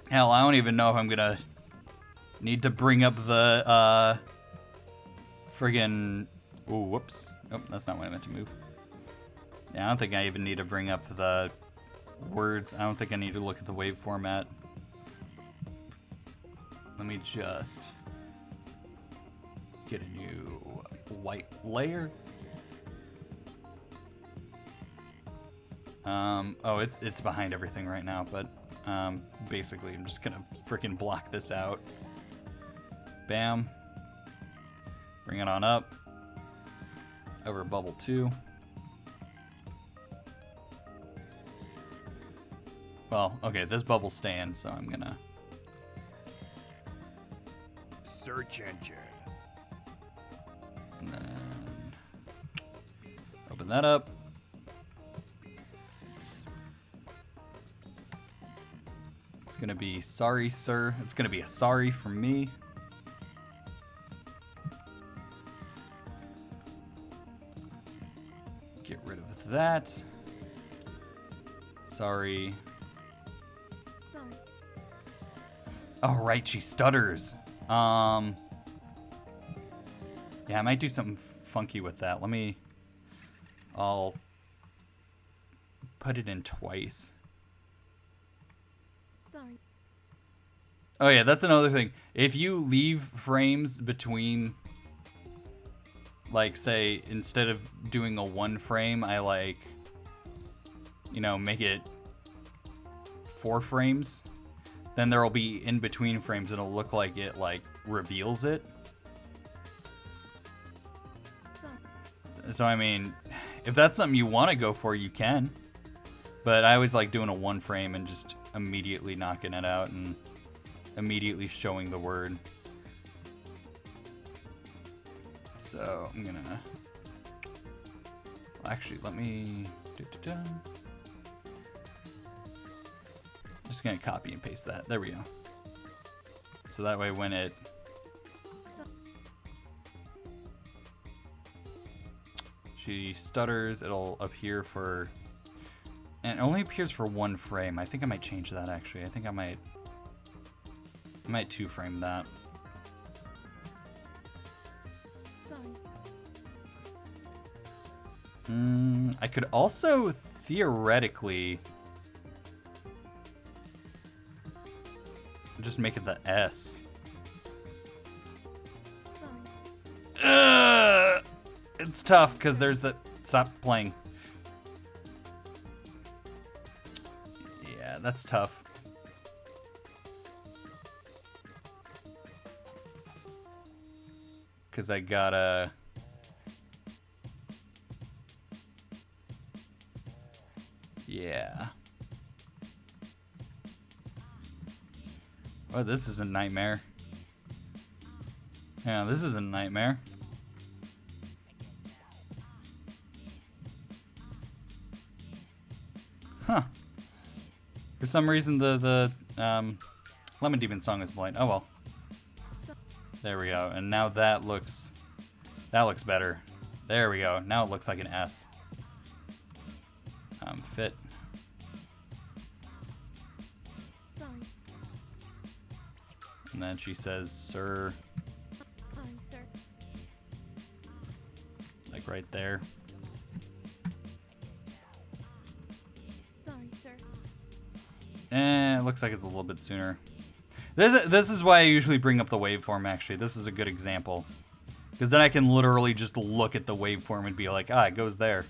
hell, I don't even know if I'm gonna need to bring up the friggin', ooh, whoops. Nope, that's not what I meant to move. Yeah, I don't think I even need to bring up the words. I don't think I need to look at the wave format. Let me just get a new white layer. Oh, it's behind everything right now, but basically I'm just gonna freaking block this out. Bam. Bring it on up. Over bubble 2. Well, okay, this bubble's staying, so I'm gonna... Search engine. And then open that up. It's gonna be sorry, sir. It's gonna be a sorry from me. Get rid of that. Sorry. Sorry. Oh, right, she stutters. Yeah, I might do something funky with that. I'll put it in twice. Sorry. Oh yeah, that's another thing. If you leave frames between, like, say, instead of doing a 1 frame, I like, make it 4 frames, then there will be in between frames. It'll look like it, like, reveals it. So, I mean, if that's something you want to go for, you can. But I always like doing a 1 frame and just immediately knocking it out and immediately showing the word. So, I'm gonna... Well, actually, let me... Just gonna copy and paste that. There we go. So that way when it she stutters, it'll appear for... And it only appears for 1 frame. I think I might change that, actually. I think I might 2-frame that. I could also theoretically just make it the S. It's tough because there's the... Stop playing. Yeah, that's tough. Because I gotta... Yeah. Oh, this is a nightmare. Yeah, this is a nightmare. Huh. For some reason, the Lemon Demon song is blank. Oh well. There we go. And now that looks better. There we go. Now it looks like an S. Fit. And then she says, "Sir." Sir. Like right there. Sorry, sir. It looks like it's a little bit sooner. This is why I usually bring up the waveform, actually. This is a good example. Because then I can literally just look at the waveform and be like, ah, it goes there.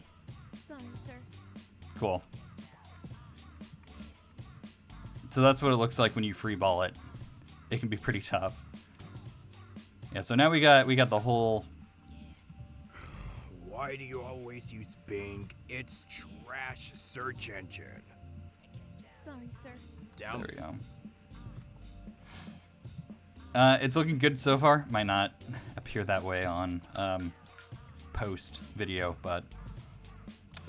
Sorry, sir. Cool. So that's what it looks like when you free ball it. It can be pretty tough. Yeah, so now we got the whole... Why do you always use Bing? It's trash search engine. Sorry, sir. Down. There we go. It's looking good so far. Might not appear that way on post video, but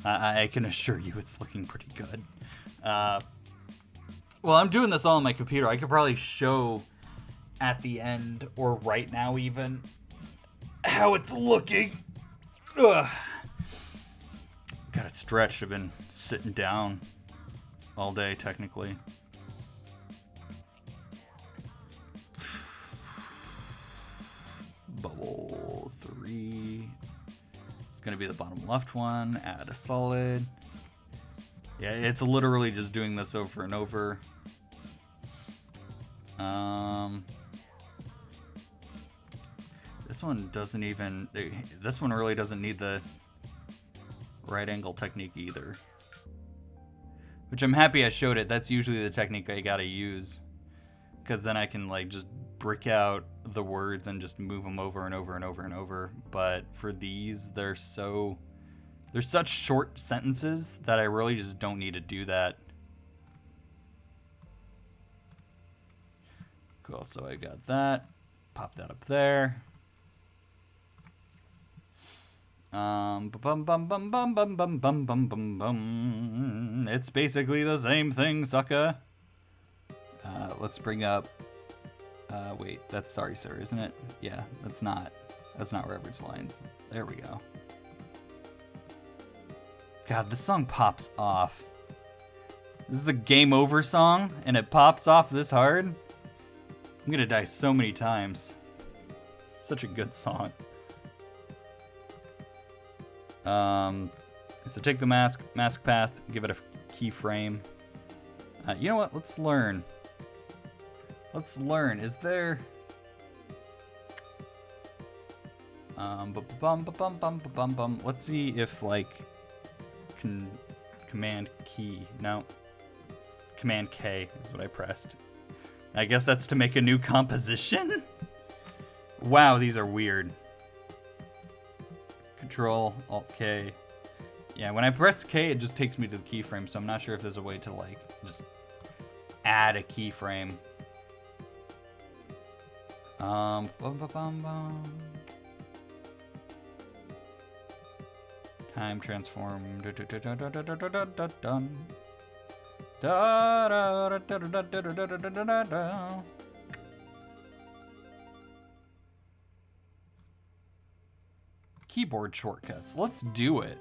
I can assure you it's looking pretty good. Well, I'm doing this all on my computer. I could probably show at the end, or right now even, how it's looking. Ugh. Got it stretched. I've been sitting down all day, technically. Bubble 3. It's gonna be the bottom left one. Add a solid. Yeah, it's literally just doing this over and over. This one doesn't even... This one really doesn't need the right angle technique either. Which I'm happy I showed it. That's usually the technique I gotta use. Because then I can like just brick out the words and just move them over and over and over and over. But for these, they're such short sentences that I really just don't need to do that. Cool, so I got that. Pop that up there. It's basically the same thing, sucker. Let's bring up... wait, that's Sorry Sir, isn't it? Yeah, that's not Reverend's lines. There we go. God, this song pops off. This is the Game Over song, and it pops off this hard. I'm gonna die so many times. Such a good song. So take the mask path, give it a keyframe. You know what? Let's learn. Is there... Let's see if, like, Command key. No. Command K is what I pressed. I guess that's to make a new composition? Wow, these are weird. Control, Alt K. Yeah, when I press K, it just takes me to the keyframe, so I'm not sure if there's a way to, like, just add a keyframe. Time transform. keyboard shortcuts. Let's do it.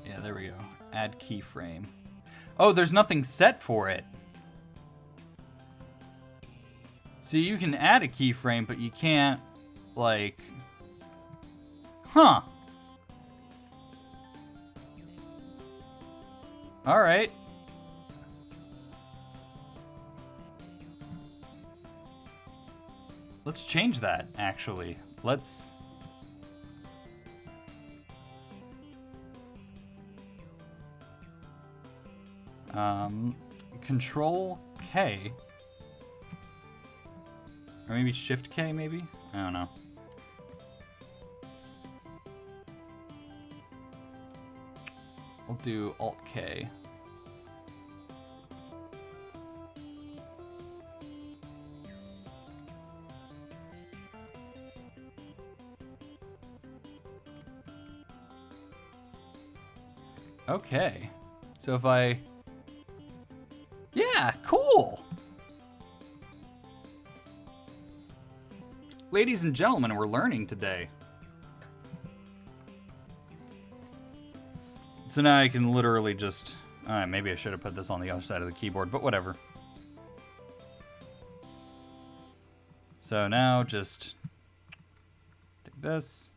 Yeah, there we go. Add keyframe. Oh, there's nothing set for it. So you can add a keyframe, but you can't, like... Huh. Alright. Let's change that, actually. Let's... Control K. Or maybe Shift K, maybe? I don't know. We'll do Alt K. Okay. So if I... Yeah, cool! Ladies and gentlemen, we're learning today. So now I can literally just... maybe I should have put this on the other side of the keyboard, but whatever. So now just take this,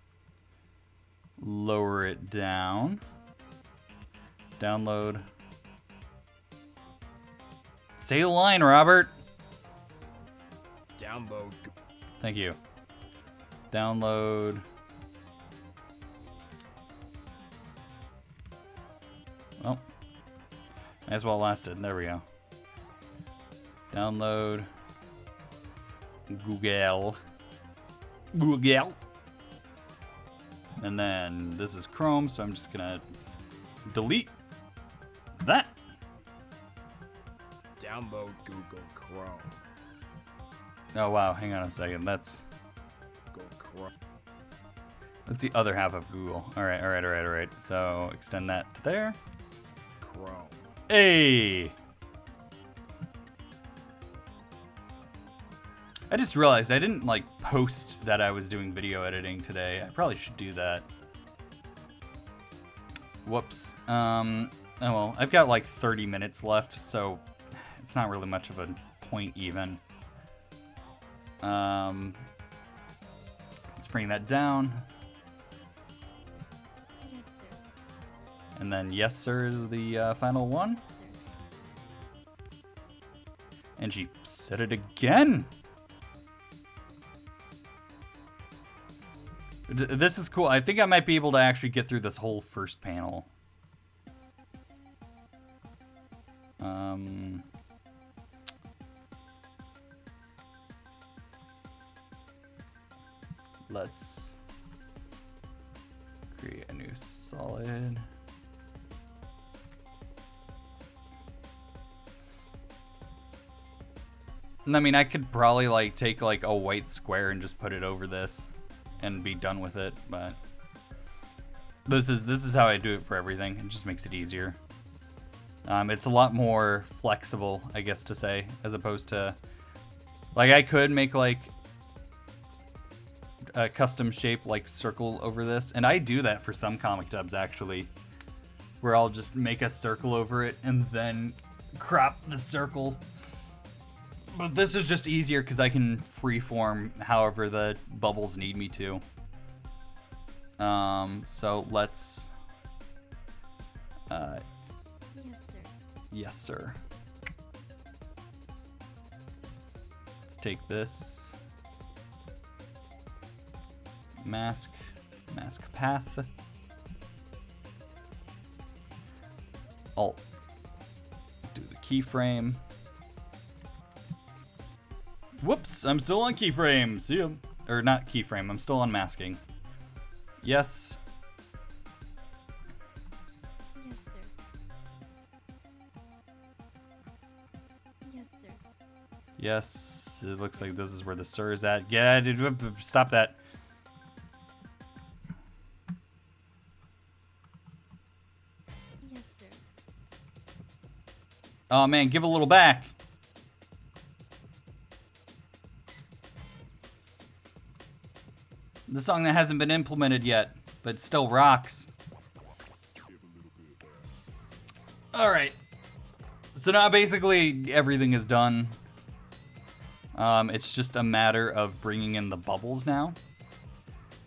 lower it down, download. Say the line, Robert. Download. Thank you. Download. Well, might as well lasted. There we go. Download. Google. And then this is Chrome, so I'm just gonna delete that. Download Google Chrome. Oh wow, hang on a second. That's Google Chrome. the other half of Google. Alright. So extend that to there. Chrome. Hey! I just realized I didn't like post that I was doing video editing today. I probably should do that. Whoops. Oh well, I've got like 30 minutes left, so it's not really much of a point even. Let's bring that down. Yes, sir. And then yes, sir is the final one. And she said it again. This is cool. I think I might be able to actually get through this whole first panel. Let's create a new solid. And I mean, I could probably like take like a white square and just put it over this and be done with it, but this is how I do it for everything. It just makes it easier. It's a lot more flexible, I guess to say, as opposed to like I could make like a custom shape like circle over this, and I do that for some comic dubs actually, where I'll just make a circle over it and then crop the circle. But this is just easier because I can freeform however the bubbles need me to. So let's... Yes, sir. yes, sir. Let's take this. Mask path. Alt. Do the keyframe. Whoops, I'm still on keyframe. See ya. Or not keyframe, I'm still on masking. Yes. Yes, sir. Yes, sir. Yes. It looks like this is where the sir is at. Yeah, stop that. Yes, sir. Oh man, give a little back. The song that hasn't been implemented yet, but still rocks. Alright. So now basically everything is done. It's just a matter of bringing in the bubbles now.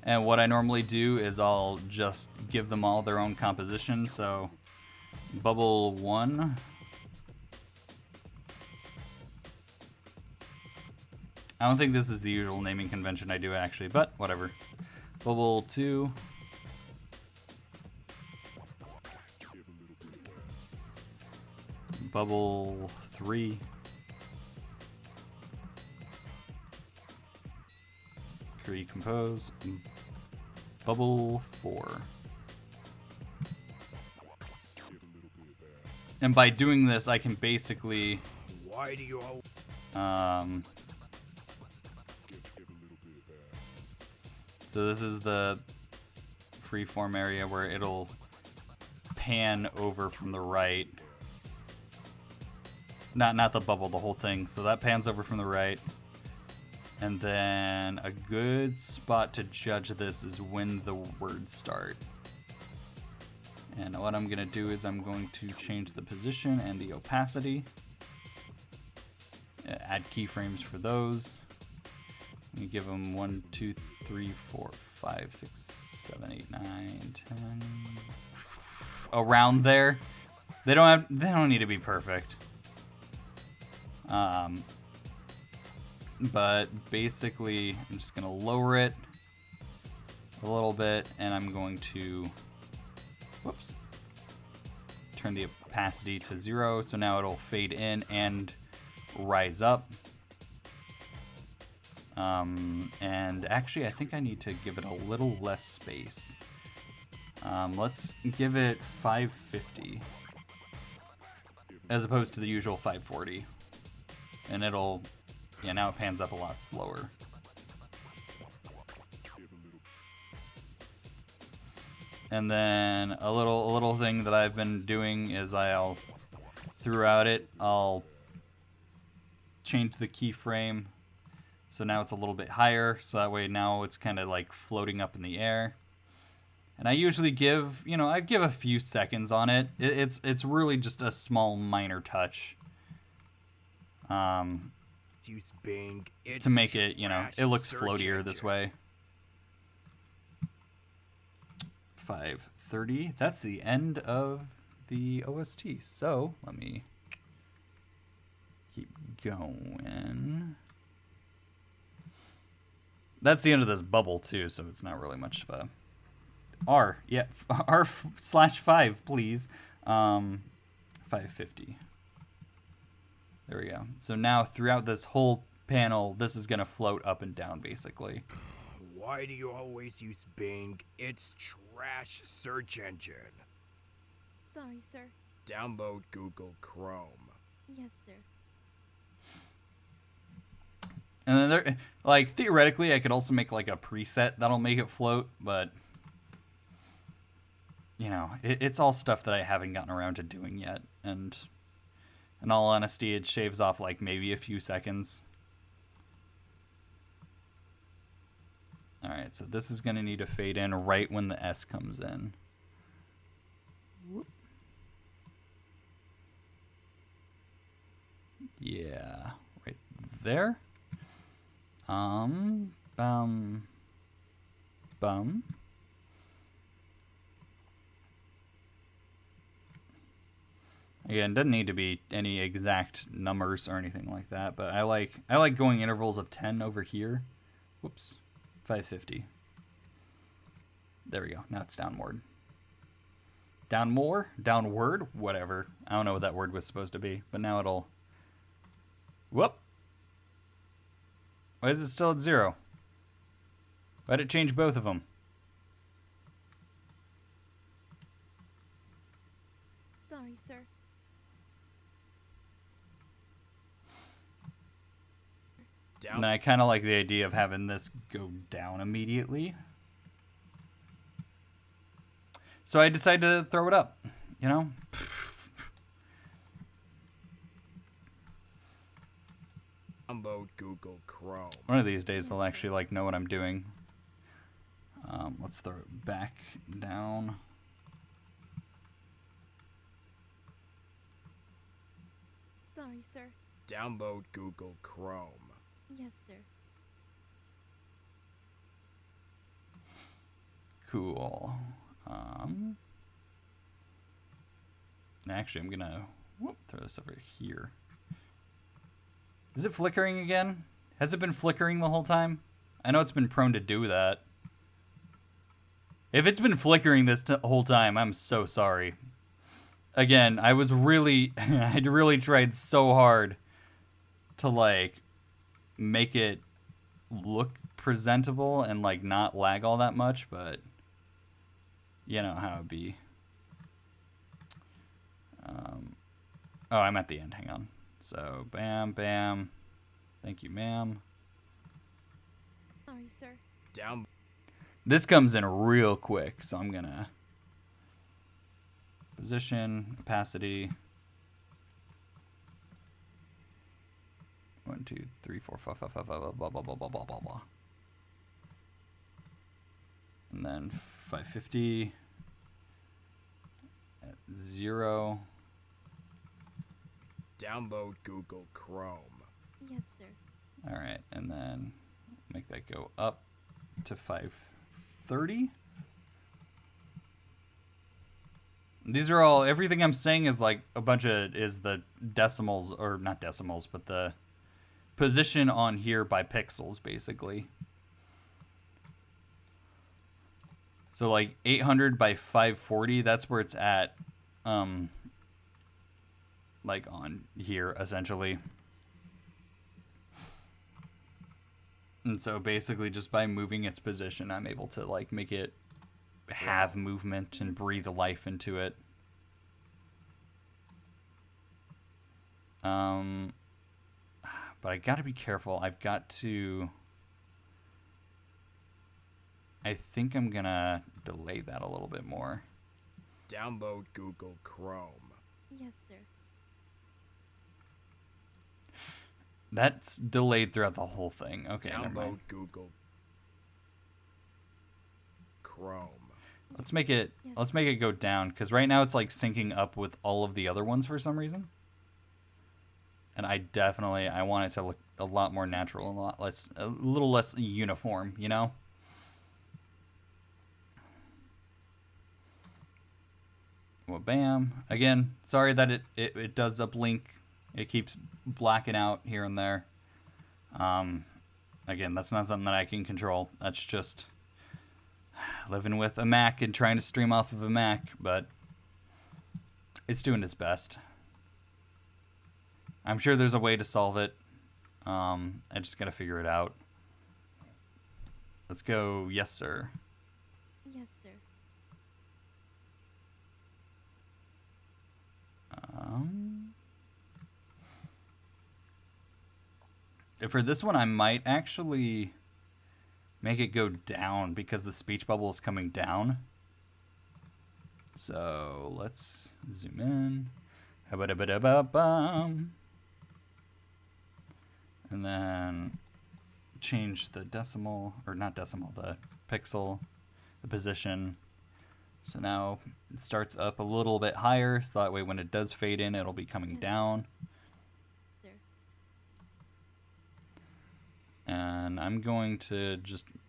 And what I normally do is I'll just give them all their own composition. So bubble 1. I don't think this is the usual naming convention I do actually, but whatever. Bubble 2. Bubble 3. Recompose. Bubble 4. And by doing this, I can basically... Why do you all... So this is the freeform area where it'll pan over from the right. Not the bubble, the whole thing. So that pans over from the right. And then a good spot to judge this is when the words start. And what I'm gonna do is I'm going to change the position and the opacity. Add keyframes for those. We give them 1, 2, 3, 4, 5, 6, 7, 8, 9, 10. Around there. They don't need to be perfect. But basically I'm just gonna lower it a little bit, and I'm going to turn the opacity to 0, so now it'll fade in and rise up. And actually I think I need to give it a little less space. Let's give it 550 as opposed to the usual 540, and it'll, yeah, now it pans up a lot slower. And then a little thing that I've been doing is throughout it, I'll change the keyframe. So now it's a little bit higher, so that way now it's kind of like floating up in the air. And I usually give, I give a few seconds on it. It's really just a small minor touch. To make it, it looks floatier this way. 5:30. That's the end of the OST. So let me keep going. That's the end of this bubble too, so it's not really much of a R. Yeah, R/5, please. 550. There we go. So now throughout this whole panel, this is gonna float up and down basically. Why do you always use Bing? It's trash search engine. Sorry, sir. Download Google Chrome. Yes, sir. And then there, like, theoretically, I could also make like a preset that'll make it float, but it's all stuff that I haven't gotten around to doing yet. And in all honesty, it shaves off like maybe a few seconds. All right, so this is gonna need to fade in right when the S comes in. Whoop. Yeah, right there. Bum. Again, it doesn't need to be any exact numbers or anything like that, but I like going intervals of 10 over here. Whoops. 550. There we go. Now it's downward. Downward? Whatever. I don't know what that word was supposed to be, but now it'll... Whoop. Why is it still at 0? Why did it change both of them? Sorry, sir. Down. And I kind of like the idea of having this go down immediately. So I decided to throw it up, Download Google Chrome. One of these days they'll actually like know what I'm doing. Let's throw it back down. Sorry, sir. Download Google Chrome. Yes, sir. Cool. Actually, I'm gonna throw this over here. Is it flickering again? Has it been flickering the whole time? I know it's been prone to do that. If it's been flickering this whole time, I'm so sorry. Again, I was really, I really tried so hard to like make it look presentable and like not lag all that much, but you know how it be. Oh, I'm at the end. Hang on. So, bam, bam. Thank you, ma'am. Sorry, sir. Down. This comes in real quick, so I'm gonna position, opacity. 1, 2, 3, 4, 5, 5, 5, 5, blah, blah, blah, blah, blah, blah, blah. And then 550 at 0. Download Google Chrome. Yes, sir. All right, and then make that go up to 530. These are all, everything I'm saying is like a bunch of, is the decimals, or not decimals, but the position on here by pixels, basically. So like 800 by 540, that's where it's at, like on here, essentially. And so basically just by moving its position, I'm able to like make it have movement and breathe life into it. But I gotta be careful. I've got to, I think I'm gonna delay that a little bit more. Download Google Chrome. Yes, sir. That's delayed throughout the whole thing. Okay, never Download mind. Google Chrome. Let's make it go down, because right now it's like syncing up with all of the other ones for some reason. And I want it to look a lot more natural and a little less uniform, you know? Well, bam. Again, sorry that it does uplink. It keeps blacking out here and there. Again, that's not something that I can control. That's just living with a Mac and trying to stream off of a Mac, but it's doing its best. I'm sure there's a way to solve it. I just gotta figure it out. Let's go, yes, sir. Yes, sir. For this one, I might actually make it go down because the speech bubble is coming down. So let's zoom in. And then change the decimal, or not decimal, the pixel, the position. So now it starts up a little bit higher, so that way when it does fade in, it'll be coming down. Sir. And I'm going to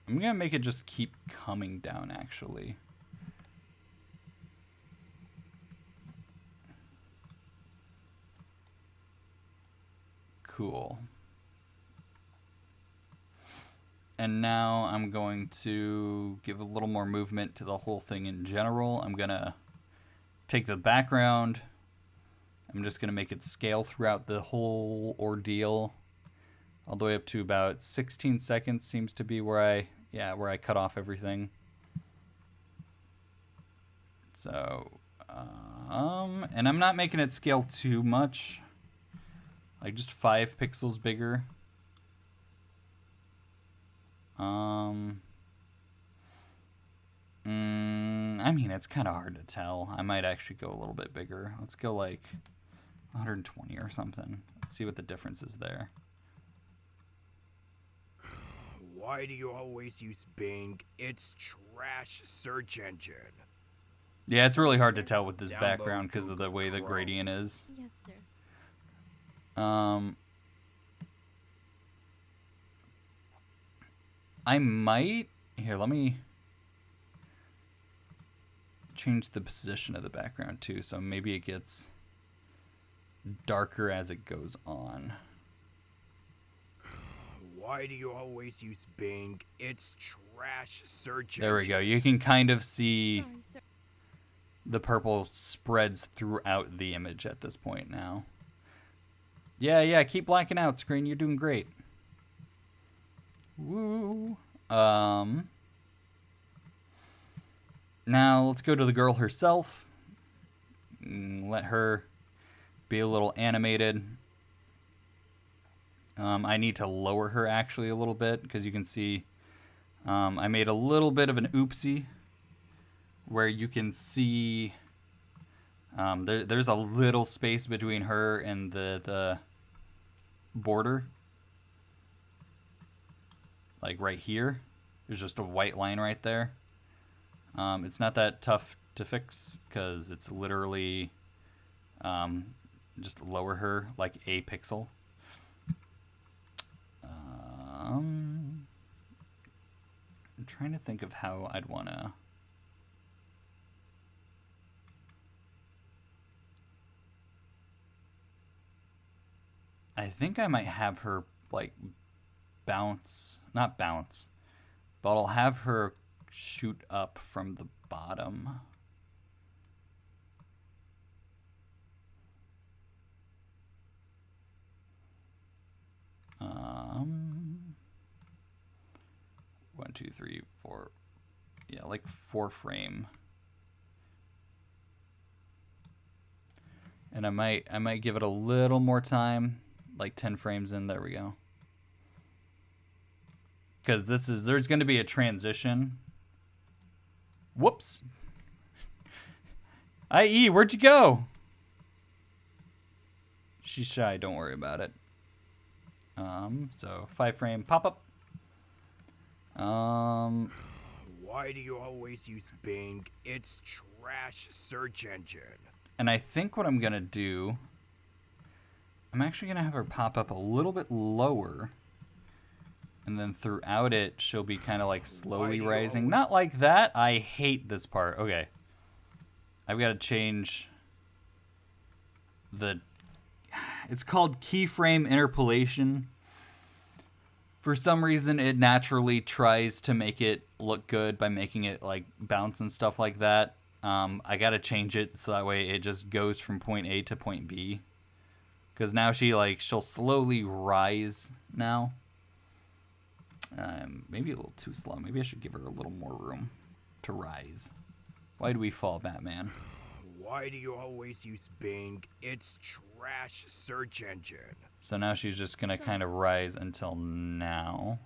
make it just keep coming down, actually. Cool. And now I'm going to give a little more movement to the whole thing in general. I'm going to take the background. I'm just going to make it scale throughout the whole ordeal. All the way up to about 16 seconds seems to be where I cut off everything. So, and I'm not making it scale too much. Like just 5 pixels bigger. I mean, it's kind of hard to tell. I might actually go a little bit bigger. Let's go like 120 or something. Let's see what the difference is there. Why do you always use Bing? It's trash search engine. Yeah, it's really hard to tell with this Download background because of the way the Google gradient is. Yes, sir. I might... Here, let me change the position of the background too, so maybe it gets darker as it goes on. Why do you always use Bing? It's trash search There we engine. go. You can kind of see Sorry, sir. the purple spreads throughout the image at this point now. Yeah, keep blacking out, screen. You're doing great. Woo. Now let's go to the girl herself. Let her be a little animated. I need to lower her actually a little bit because you can see I made a little bit of an oopsie where you can see there's a little space between her and the border. Like right here. There's just a white line right there. It's not that tough to fix because it's literally just lower her like a pixel. I'm trying to think of how I'd want to... I think I might have her like bounce, not bounce, but I'll have her shoot up from the bottom. One, two, three, four. Yeah, like 4 frame. And I might give it a little more time, like 10 frames in. There we go. Because there's going to be a transition. Whoops. IE, where'd you go? She's shy, don't worry about it. So 5 frame pop up. Why do you always use Bing? It's trash search engine. And I think what I'm gonna do, I'm actually gonna have her pop up a little bit lower, and then throughout it she'll be kind of like slowly rising. Not like that. I hate this part. Okay, I've got to change the... It's called keyframe interpolation. For some reason, it naturally tries to make it look good by making it like bounce and stuff like that. I gotta change it so that way it just goes from point A to point B. Because now she'll slowly rise now. Maybe a little too slow. Maybe I should give her a little more room to rise. Why do we fall, Batman? Why do you always use Bing? It's trash search engine. So now she's just gonna kind of rise until now.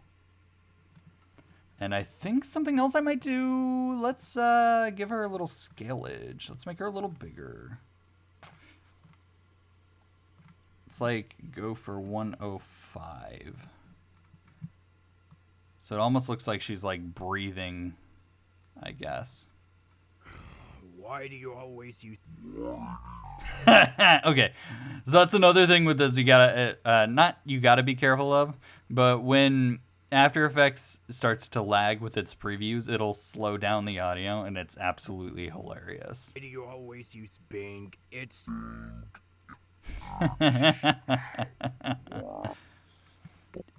And I think something else I might do, let's give her a little scalage. Let's make her a little bigger. Let's like go for 105. So it almost looks like she's like breathing, I guess. Why do you always use... Okay, so that's another thing with this you gotta be careful of, but when After Effects starts to lag with its previews, it'll slow down the audio, and it's absolutely hilarious. Why do you always use Bing? It's...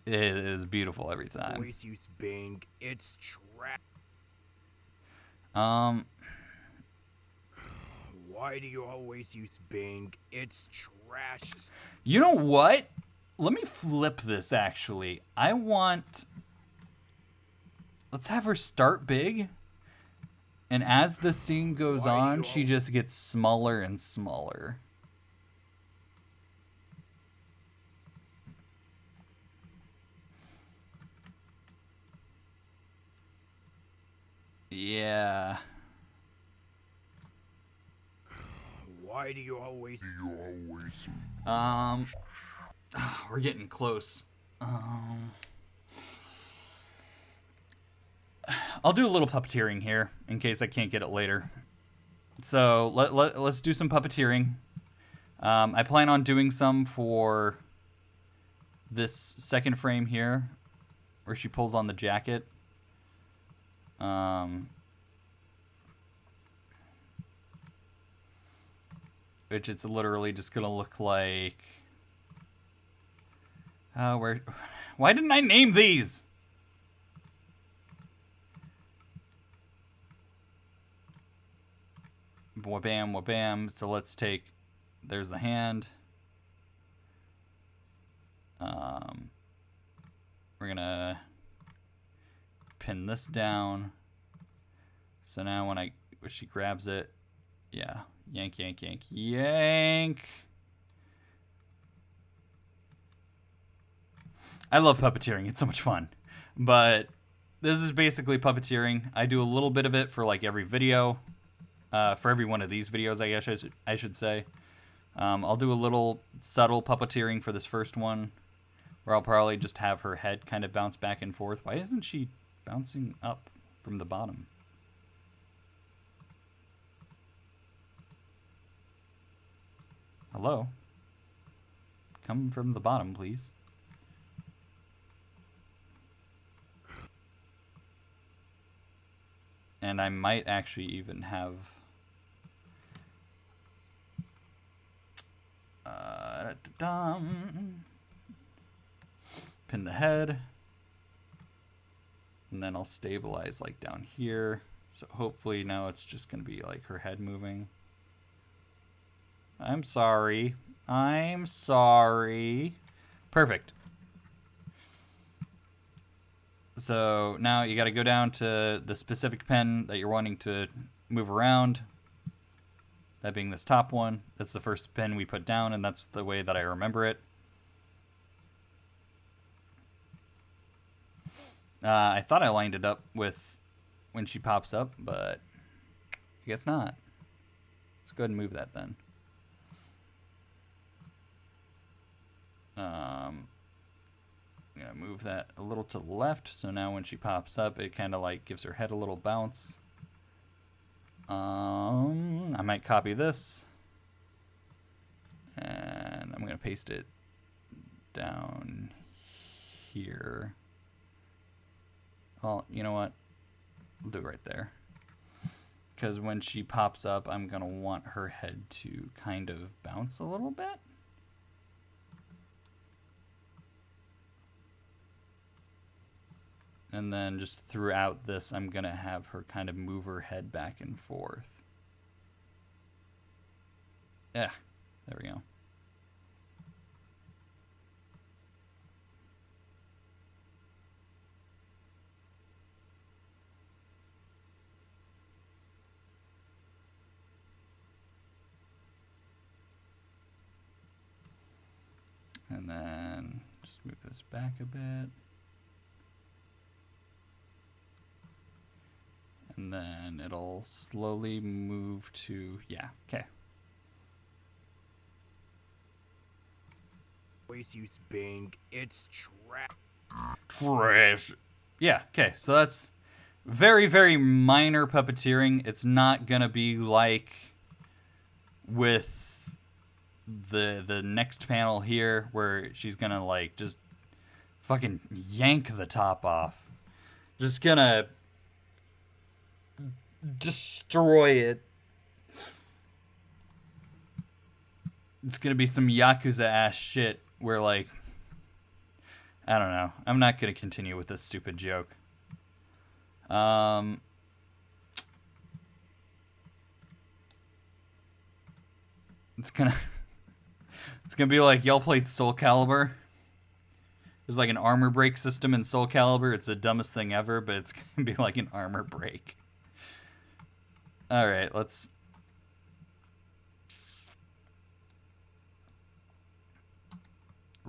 It is beautiful every time. Always use Bing. It's trash. Why do you always use Bing? It's trash. You know what? Let me flip this, actually. Let's have her start big. And as the scene goes on, she just gets smaller and smaller. Yeah. Why do you always... We're getting close. I'll do a little puppeteering here in case I can't get it later. So let's do some puppeteering. I plan on doing some for this second frame here, where she pulls on the jacket. Which it's literally just gonna look like. Why didn't I name these? Wabam, wabam. So let's take. There's the hand. We're gonna pin this down. So now when she grabs it, yeah, yank, yank, yank, yank. I love puppeteering. It's so much fun. But this is basically puppeteering. I do a little bit of it for like every video. For every one of these videos, I guess I should say. I'll do a little subtle puppeteering for this first one, where I'll probably just have her head kind of bounce back and forth. Why isn't she bouncing up from the bottom? Hello? Come from the bottom, please. And I might actually even have... pin the head. And then I'll stabilize like down here. So hopefully now it's just going to be like her head moving. I'm sorry. I'm sorry. Perfect. So now you got to go down to the specific pen that you're wanting to move around. That being this top one. That's the first pen we put down, and that's the way that I remember it. I thought I lined it up with when she pops up, but I guess not. Let's go ahead and move that then. I'm gonna move that a little to the left, so now when she pops up, it kind of like gives her head a little bounce. I might copy this, and I'm gonna paste it down here. Well, you know what? I'll do it right there. Because when she pops up, I'm gonna want her head to kind of bounce a little bit. And then just throughout this, I'm going to have her kind of move her head back and forth. Yeah, there we go. And then just move this back a bit. And then it'll slowly move to, yeah, okay. Always use Bing. It's trash. Trash. Yeah, okay, so that's very, very minor puppeteering. It's not gonna be like with the next panel here where she's gonna like just fucking yank the top off. Just gonna destroy it. It's gonna be some Yakuza ass shit where like, I don't know. I'm not gonna continue with this stupid joke. It's gonna be like, y'all played Soul Calibur. There's like an armor break system in Soul Calibur. It's the dumbest thing ever, but it's gonna be like an armor break. Alright, let's...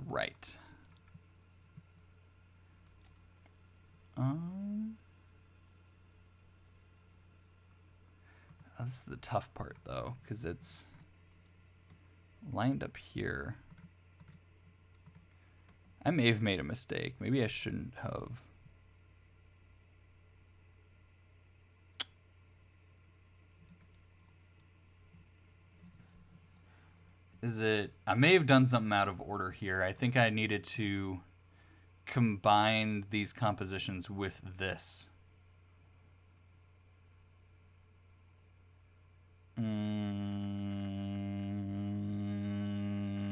Right. This is the tough part, though, because it's lined up here. I may have made a mistake. Maybe I shouldn't have. Is it... I may have done something out of order here. I think I needed to combine these compositions with this.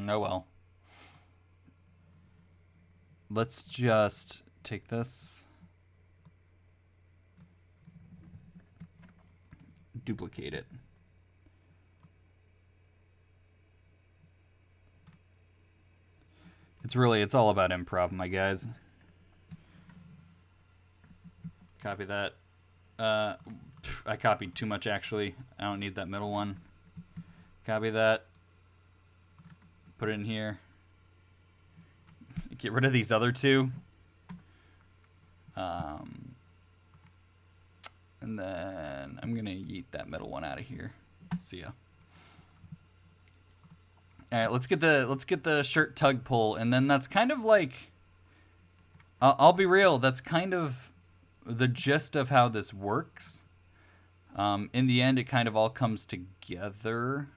Oh well. Let's just take this, duplicate it. It's all about improv, my guys. Copy that. I copied too much, actually. I don't need that middle one. Copy that. Put it in here. Get rid of these other two. And then I'm gonna yeet that middle one out of here. See ya. All right, let's get the shirt tug pull, and then that's kind of like, I'll be real, that's kind of the gist of how this works. In the end, it kind of all comes together.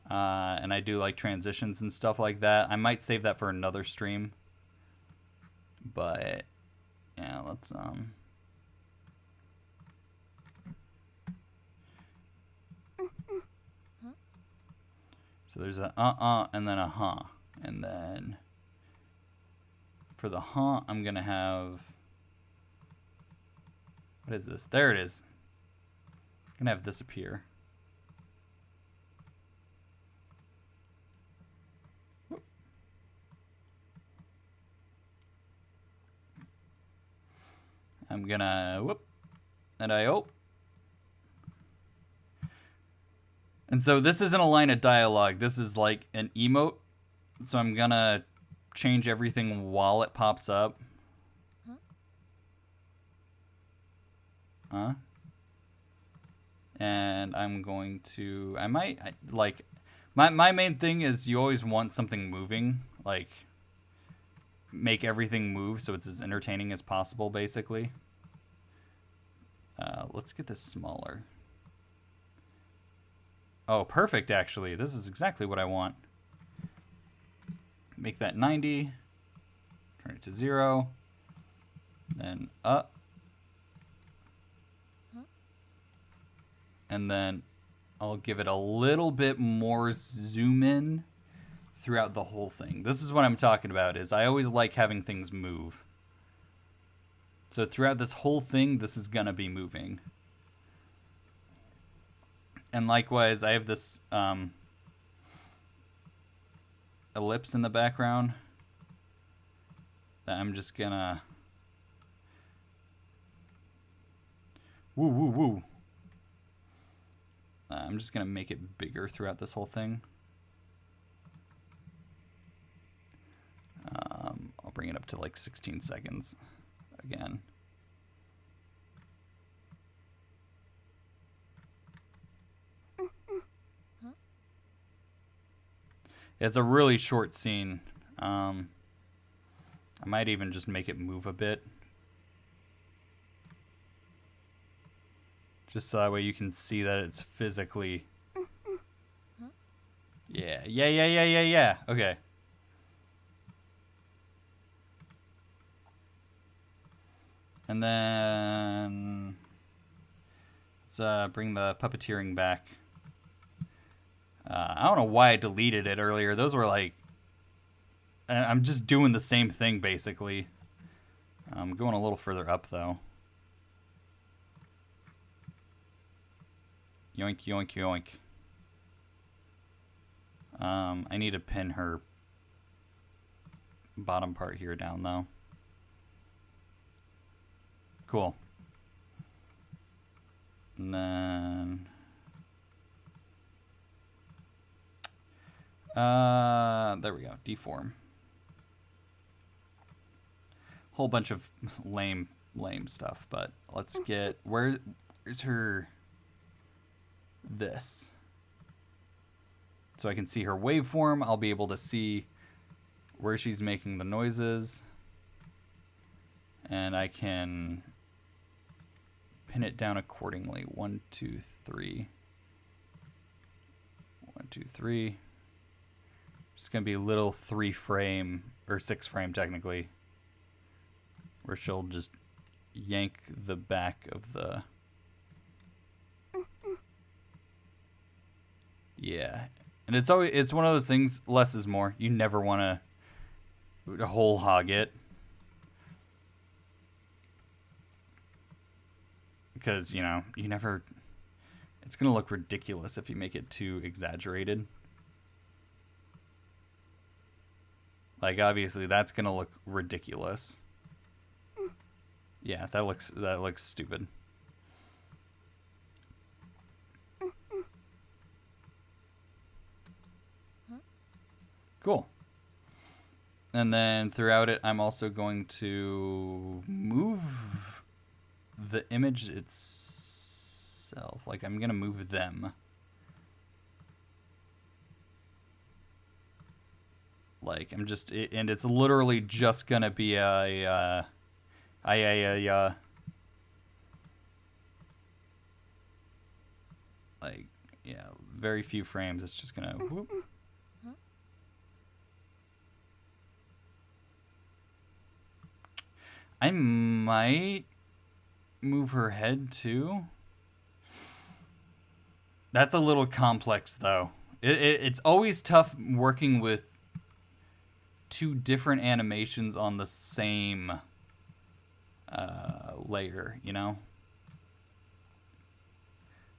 And I do like transitions and stuff like that. I might save that for another stream. But yeah, let's so there's a and then a huh. And then for the huh, I'm gonna have, what is this? There it is. I'm gonna have this appear. I'm gonna whoop, and I hope. And so this isn't a line of dialogue. This is like an emote. So I'm gonna change everything while it pops up. Huh? And I'm going to, like, my main thing is you always want something moving, like make everything move so it's as entertaining as possible, basically. Let's get this smaller. Oh, perfect, actually. This is exactly what I want. Make that 90. Turn it to 0. Then up. And then I'll give it a little bit more zoom in throughout the whole thing. This is what I'm talking about, is I always like having things move. So throughout this whole thing, this is gonna be moving. And likewise, I have this ellipse in the background that I'm just gonna woo woo woo. I'm just gonna make it bigger throughout this whole thing. I'll bring it up to like 16 seconds again. It's a really short scene. I might even just make it move a bit. Just so that way you can see that it's physically... Yeah. Okay. And then... let's bring the puppeteering back. I don't know why I deleted it earlier. Those were like... I'm just doing the same thing, basically. I'm going a little further up, though. Yoink, yoink, yoink. I need to pin her bottom part here down, though. Cool. And then... there we go. Deform. Whole bunch of lame stuff, but let's get... where's her... this. So I can see her waveform. I'll be able to see where she's making the noises. And I can pin it down accordingly. 1, 2, 3. 1, 2, 3. Just gonna be a little 3-frame or 6-frame technically, where she'll just yank the back of the. Yeah, and it's one of those things. Less is more. You never want to whole hog it, because you never. It's gonna look ridiculous if you make it too exaggerated. Like obviously that's gonna look ridiculous. Yeah, that looks stupid. Cool. And then throughout it, I'm also going to move the image itself. Like I'm gonna move them. Like I'm just, and it's literally just gonna be like yeah, very few frames. It's just gonna whoop. I might move her head too. That's a little complex though. It's always tough working with two different animations on the same layer, you know?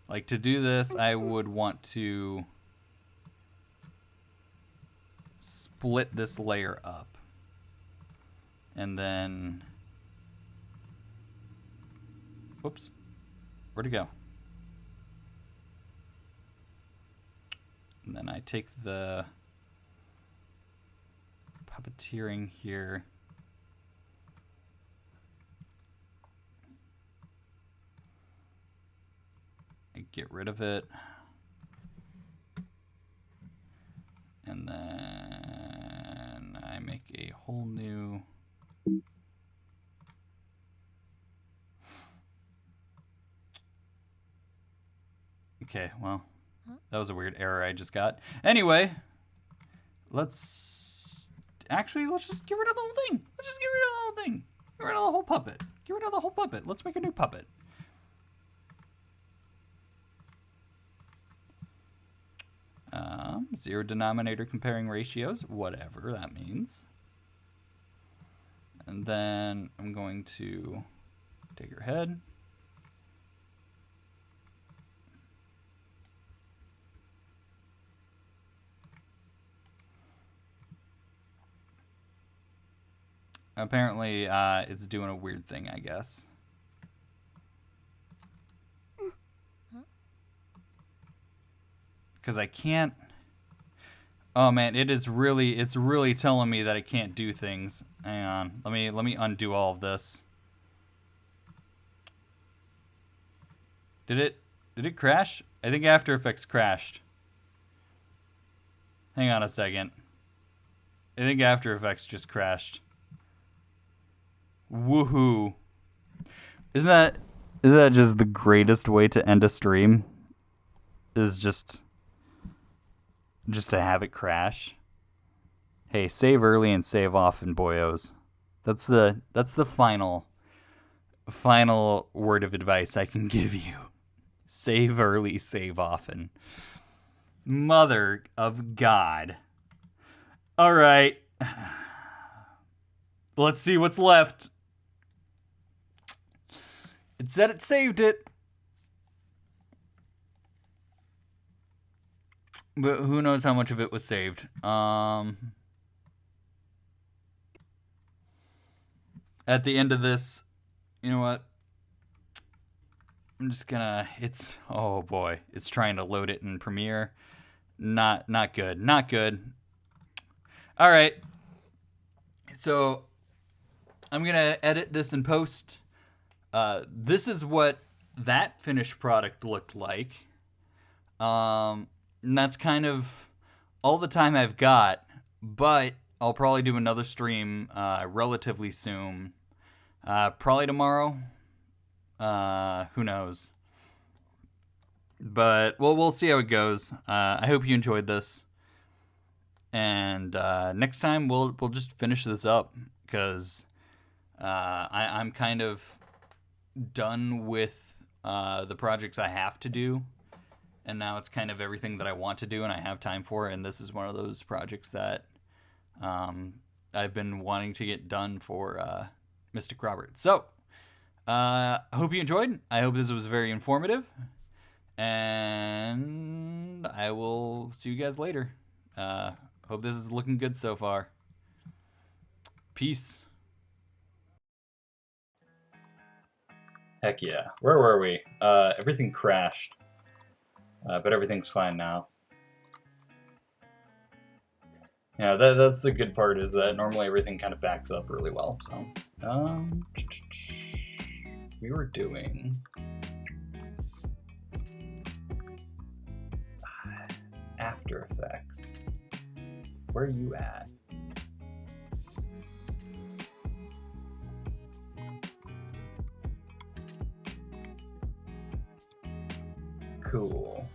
Like to do this, I would want to split this layer up. And then, whoops, where'd it go? And then I take the puppeteering here. I get rid of it. And then I make a whole new. Okay, well, that was a weird error I just got. Anyway, let's just get rid of the whole thing. Let's just get rid of the whole thing. Get rid of the whole puppet. Get rid of the whole puppet. Let's make a new puppet. Zero denominator comparing ratios, whatever that means. And then I'm going to take her head. Apparently, it's doing a weird thing, I guess. Because I can't. Oh man, it's really telling me that I can't do things. Hang on, let me undo all of this. Did it crash? I think After Effects crashed. Hang on a second. I think After Effects just crashed. Woohoo! Isn't that just the greatest way to end a stream? Is just to have it crash. Hey, save early and save often, boyos. That's the final word of advice I can give you. Save early, save often. Mother of God. All right. Let's see what's left. It said it saved it. But who knows how much of it was saved. At the end of this, you know what? I'm just gonna, oh boy. It's trying to load it in Premiere. Not good. Not good. All right. So I'm gonna edit this in post. This is what that finished product looked like. And that's kind of all the time I've got, but I'll probably do another stream relatively soon. Probably tomorrow. Who knows? But we'll see how it goes. I hope you enjoyed this. And next time we'll just finish this up because I'm kind of done with the projects I have to do, and now it's kind of everything that I want to do and I have time for. And this is one of those projects that I've been wanting to get done for Mystic Robert. So I hope you enjoyed. I hope this was very informative, and I will see you guys later. Hope this is looking good so far. Peace. Heck yeah. Where were we? Everything crashed. But everything's fine now. Yeah, that's the good part, is that normally everything kind of backs up really well. So, we were doing After Effects. Where are you at? Cool.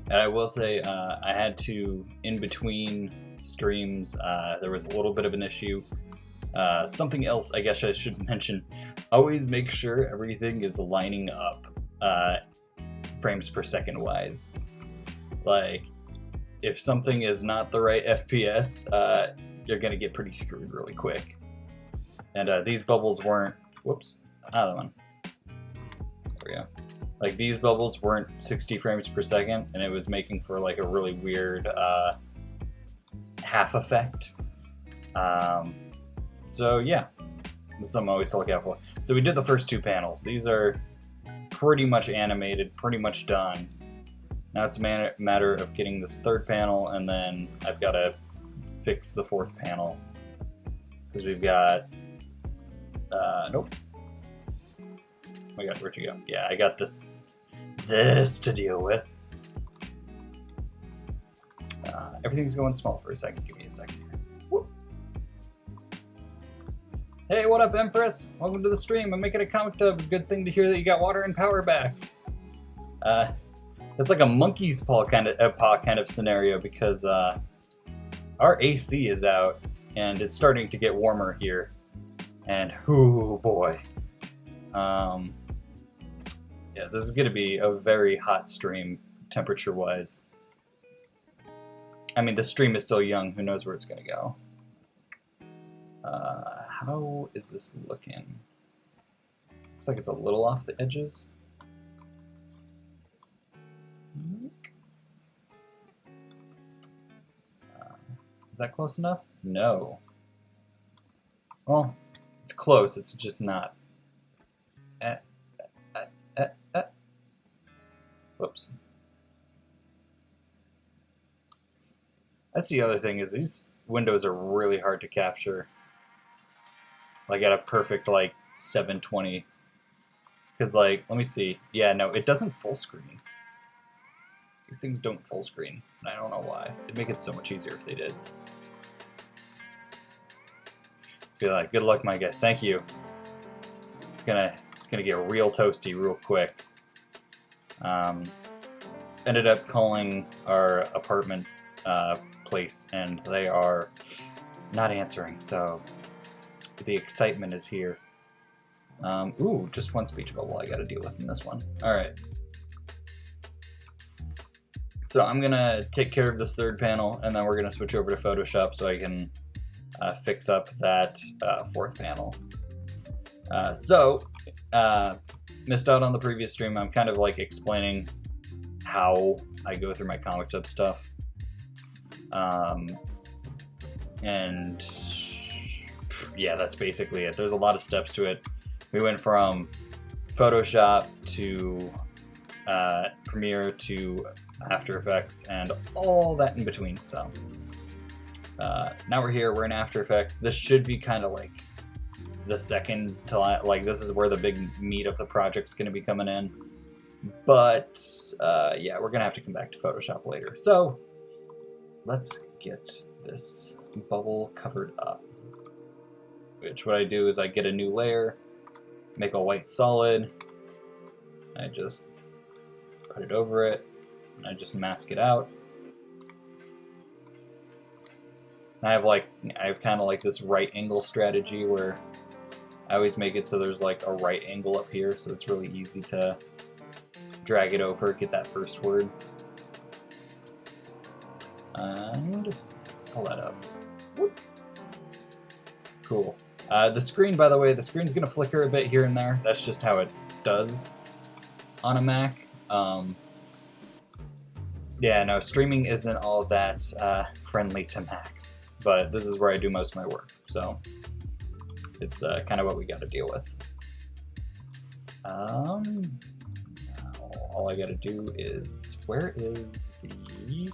And I will say, I had to, in between streams, there was a little bit of an issue. Something else I guess I should mention, always make sure everything is lining up frames per second wise. Like, if something is not the right FPS, you're gonna get pretty screwed really quick. And these bubbles weren't, whoops, another one. There we go. Like, these bubbles weren't 60 frames per second, and it was making for like a really weird half effect. So yeah, that's something always to look out for. So we did the first two panels. These are pretty much animated, pretty much done. Now it's a matter of getting this third panel, and then I've got to fix the fourth panel. Because we've got, nope. Oh my god, where'd you go? Yeah, I got this to deal with. Everything's going small for a second. Give me a second here. Whoop. Hey, what up, Empress? Welcome to the stream. I'm making a comic dub. Good thing to hear that you got water and power back. It's like a monkey's paw kind of scenario, because our AC is out and it's starting to get warmer here. And oh boy. Yeah, this is going to be a very hot stream, temperature-wise. I mean, the stream is still young. Who knows where it's going to go. How is this looking? Looks like it's a little off the edges. Is that close enough? No. Well, it's close. It's just not. Whoops. That's the other thing, is these windows are really hard to capture. Like at a perfect like 720. Because like, let me see. Yeah, no, it doesn't full screen. These things don't full screen, and I don't know why. It'd make it so much easier if they did. Feel like, good luck, my guy. Thank you. It's gonna get real toasty real quick. Ended up calling our apartment place, and they are not answering, so the excitement is here. Ooh, just one speech bubble I gotta deal with in this one. Alright. So I'm gonna take care of this third panel, and then we're gonna switch over to Photoshop so I can fix up that fourth panel. Missed out on the previous stream. I'm kind of like explaining how I go through my comic dub stuff. And yeah, that's basically it. There's a lot of steps to it. We went from Photoshop to Premiere to After Effects and all that in between. So now we're here, we're in After Effects. This should be kind of like the second to like, this is where the big meat of the project's going to be coming in. But yeah, we're going to have to come back to Photoshop later. So let's get this bubble covered up. Which what I do is I get a new layer, make a white solid. I just put it over it, and I just mask it out. I have kind of like this right angle strategy where I always make it so there's like a right angle up here, so it's really easy to drag it over, get that first word. And let's pull that up. Whoop. Cool. The screen, by the way, the screen's gonna flicker a bit here and there. That's just how it does on a Mac. Yeah, no, streaming isn't all that friendly to Macs, but this is where I do most of my work, so it's kind of what we got to deal with. Now all I got to do is, where is the...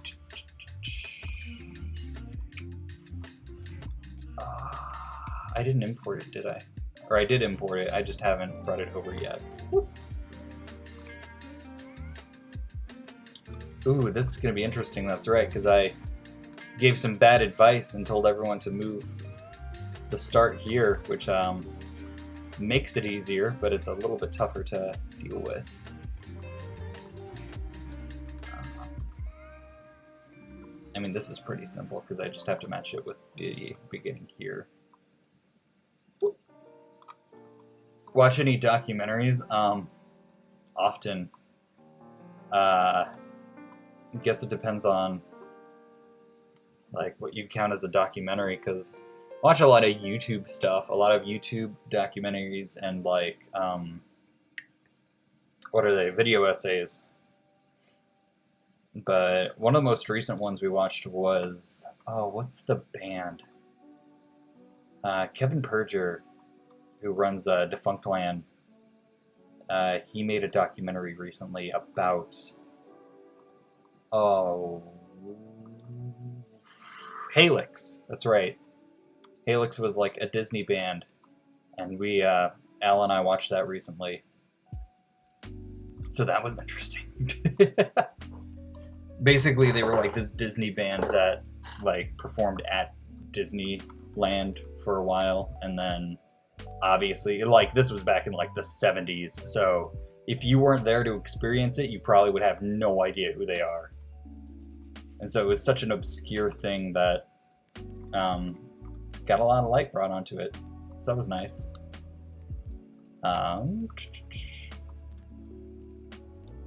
I didn't import it, did I? Or I did import it, I just haven't brought it over yet. Whoop. Ooh, this is going to be interesting, that's right, because I gave some bad advice and told everyone to move the start here, which makes it easier, but it's a little bit tougher to deal with. I mean, this is pretty simple, because I just have to match it with the beginning here. Watch any documentaries? Often. I guess it depends on like what you count as a documentary, because I watch a lot of YouTube stuff, a lot of YouTube documentaries and like what are they, video essays. But one of the most recent ones we watched was, oh, what's the band? Kevin Perger, who runs Defunctland. He made a documentary recently about, oh, Halix. That's right. Halix was like a Disney band, and we, Al and I watched that recently. So that was interesting. Basically, they were like this Disney band that like performed at Disneyland for a while, and then obviously, like, this was back in like the 70s, so if you weren't there to experience it, you probably would have no idea who they are. And so it was such an obscure thing that got a lot of light brought onto it, so that was nice.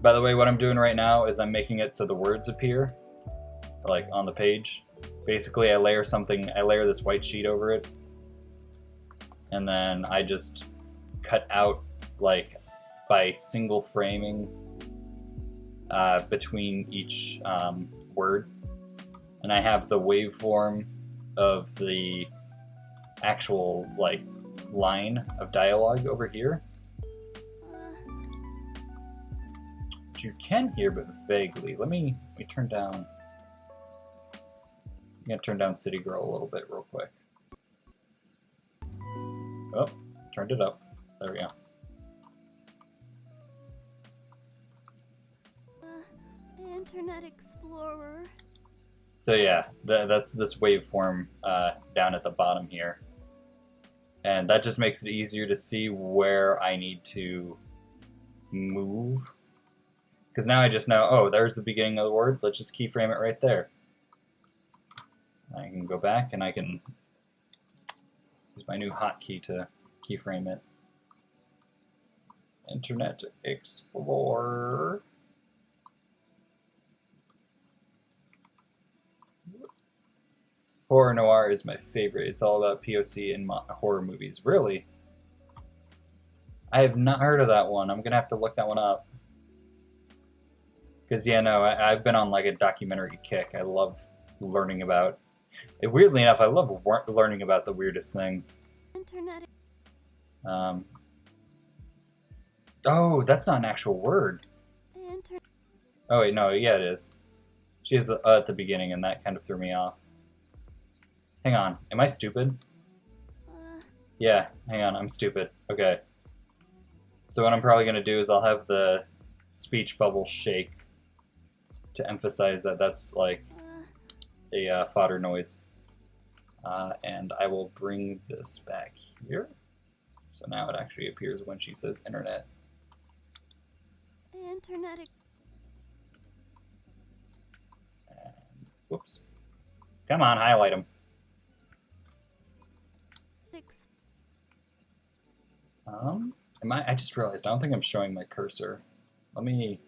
By the way, what I'm doing right now is I'm making it so the words appear, like, on the page. Basically, I layer this white sheet over it, and then I just cut out, like, by single framing between each word. And I have the waveform of the actual, like, line of dialogue over here. You can hear, but vaguely. Let me turn down. I'm gonna turn down City Girl a little bit real quick. Oh, turned it up. There we go. Internet Explorer. So yeah, that's this waveform down at the bottom here, and that just makes it easier to see where I need to move. Because now I just know, oh, there's the beginning of the word. Let's just keyframe it right there. I can go back and I can use my new hotkey to keyframe it. Internet Explorer. Horror noir is my favorite. It's all about POC in horror movies. Really? I have not heard of that one. I'm going to have to look that one up. Because, yeah, no, I've been on, like, a documentary kick. I love learning about... Weirdly enough, I love learning about the weirdest things. Internet. Oh, that's not an actual word. Oh, wait, no, yeah, it is. She has the at the beginning, and that kind of threw me off. Hang on, am I stupid? Yeah, hang on, I'm stupid. Okay. So what I'm probably going to do is I'll have the speech bubble shake to emphasize that that's like a fodder noise. And I will bring this back here. So now it actually appears when she says internet. Internet. Whoops. Come on, highlight them. Ex- I just realized I don't think I'm showing my cursor. Let me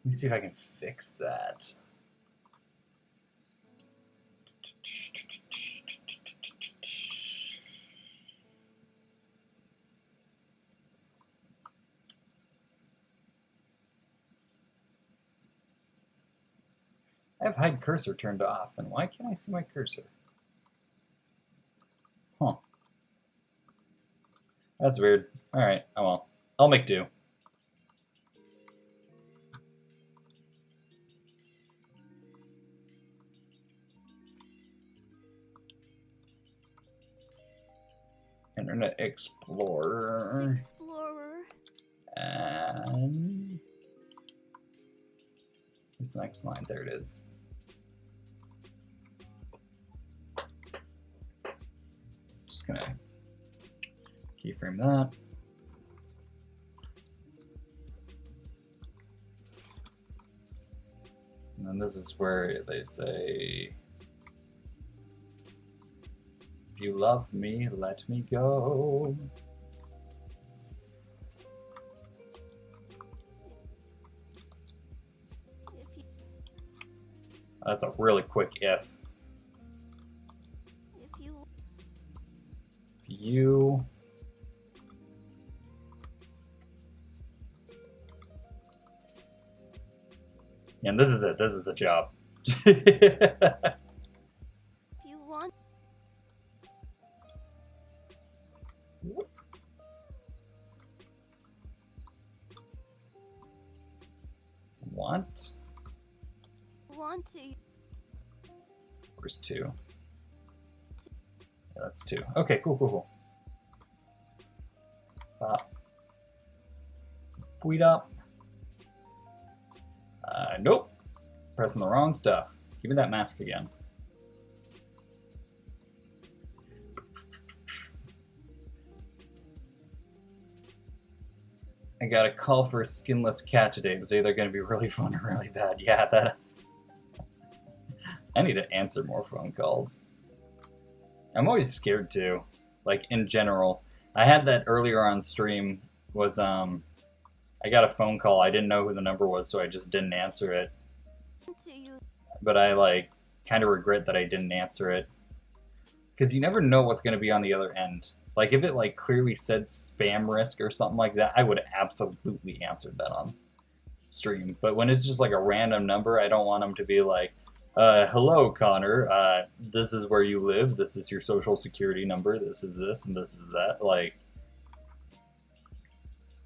see if I can fix that. I have hide cursor turned off, and why can't I see my cursor? Huh. That's weird. Alright, oh well. I'll make do. Internet Explorer. Explorer. And where's the next line? There it is. Just gonna keyframe that. And then this is where they say, if you love me, let me go. If you, That's a really quick if. if you, You and this is it. This is the job. if you want, want to, Where's 2? Yeah, that's 2. Okay, cool. Pop. Tweet up. Nope. Pressing the wrong stuff. Give me that mask again. I got a call for a skinless cat today. It was either going to be really fun or really bad. Yeah, that. I need to answer more phone calls. I'm always scared too. Like in general. I had that earlier on stream. Was I got a phone call. I didn't know who the number was, so I just didn't answer it. to you, But I like kind of regret that I didn't answer it. Because you never know what's going to be on the other end. Like if it like clearly said spam risk or something like that, I would have absolutely answered that on stream. But when it's just like a random number, I don't want them to be like, hello Connor, this is where you live, this is your social security number, this is this and this is that. Like,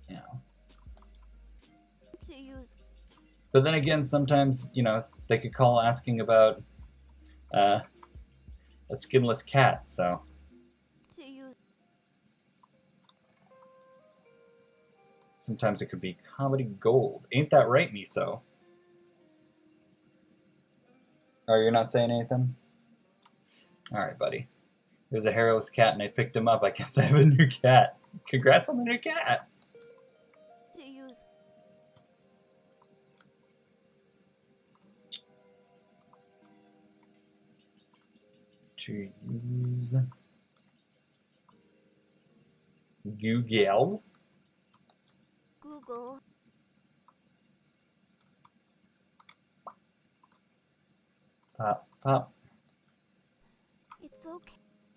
you know. to use, But then again, sometimes, you know, they could call asking about a skinless cat, so. to use, Sometimes it could be comedy gold. Ain't that right, Miso? Oh, you're not saying anything? Alright, buddy. It was a hairless cat and I picked him up. I guess I have a new cat. Congrats on the new cat! to use, To use Google. Google, Pop. it's okay,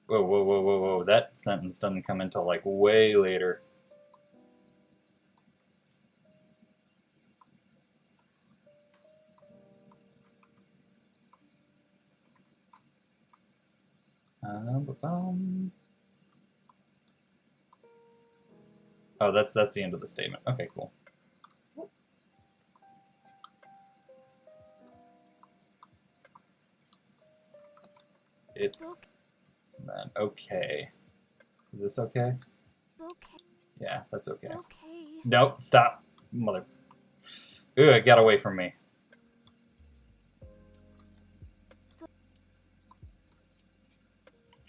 Whoa. That sentence doesn't come until like way later. Oh, that's the end of the statement. Okay, cool. It's okay, then okay. Is this okay? okay, Yeah, that's okay. okay, Nope, stop, mother. Ooh, it got away from me.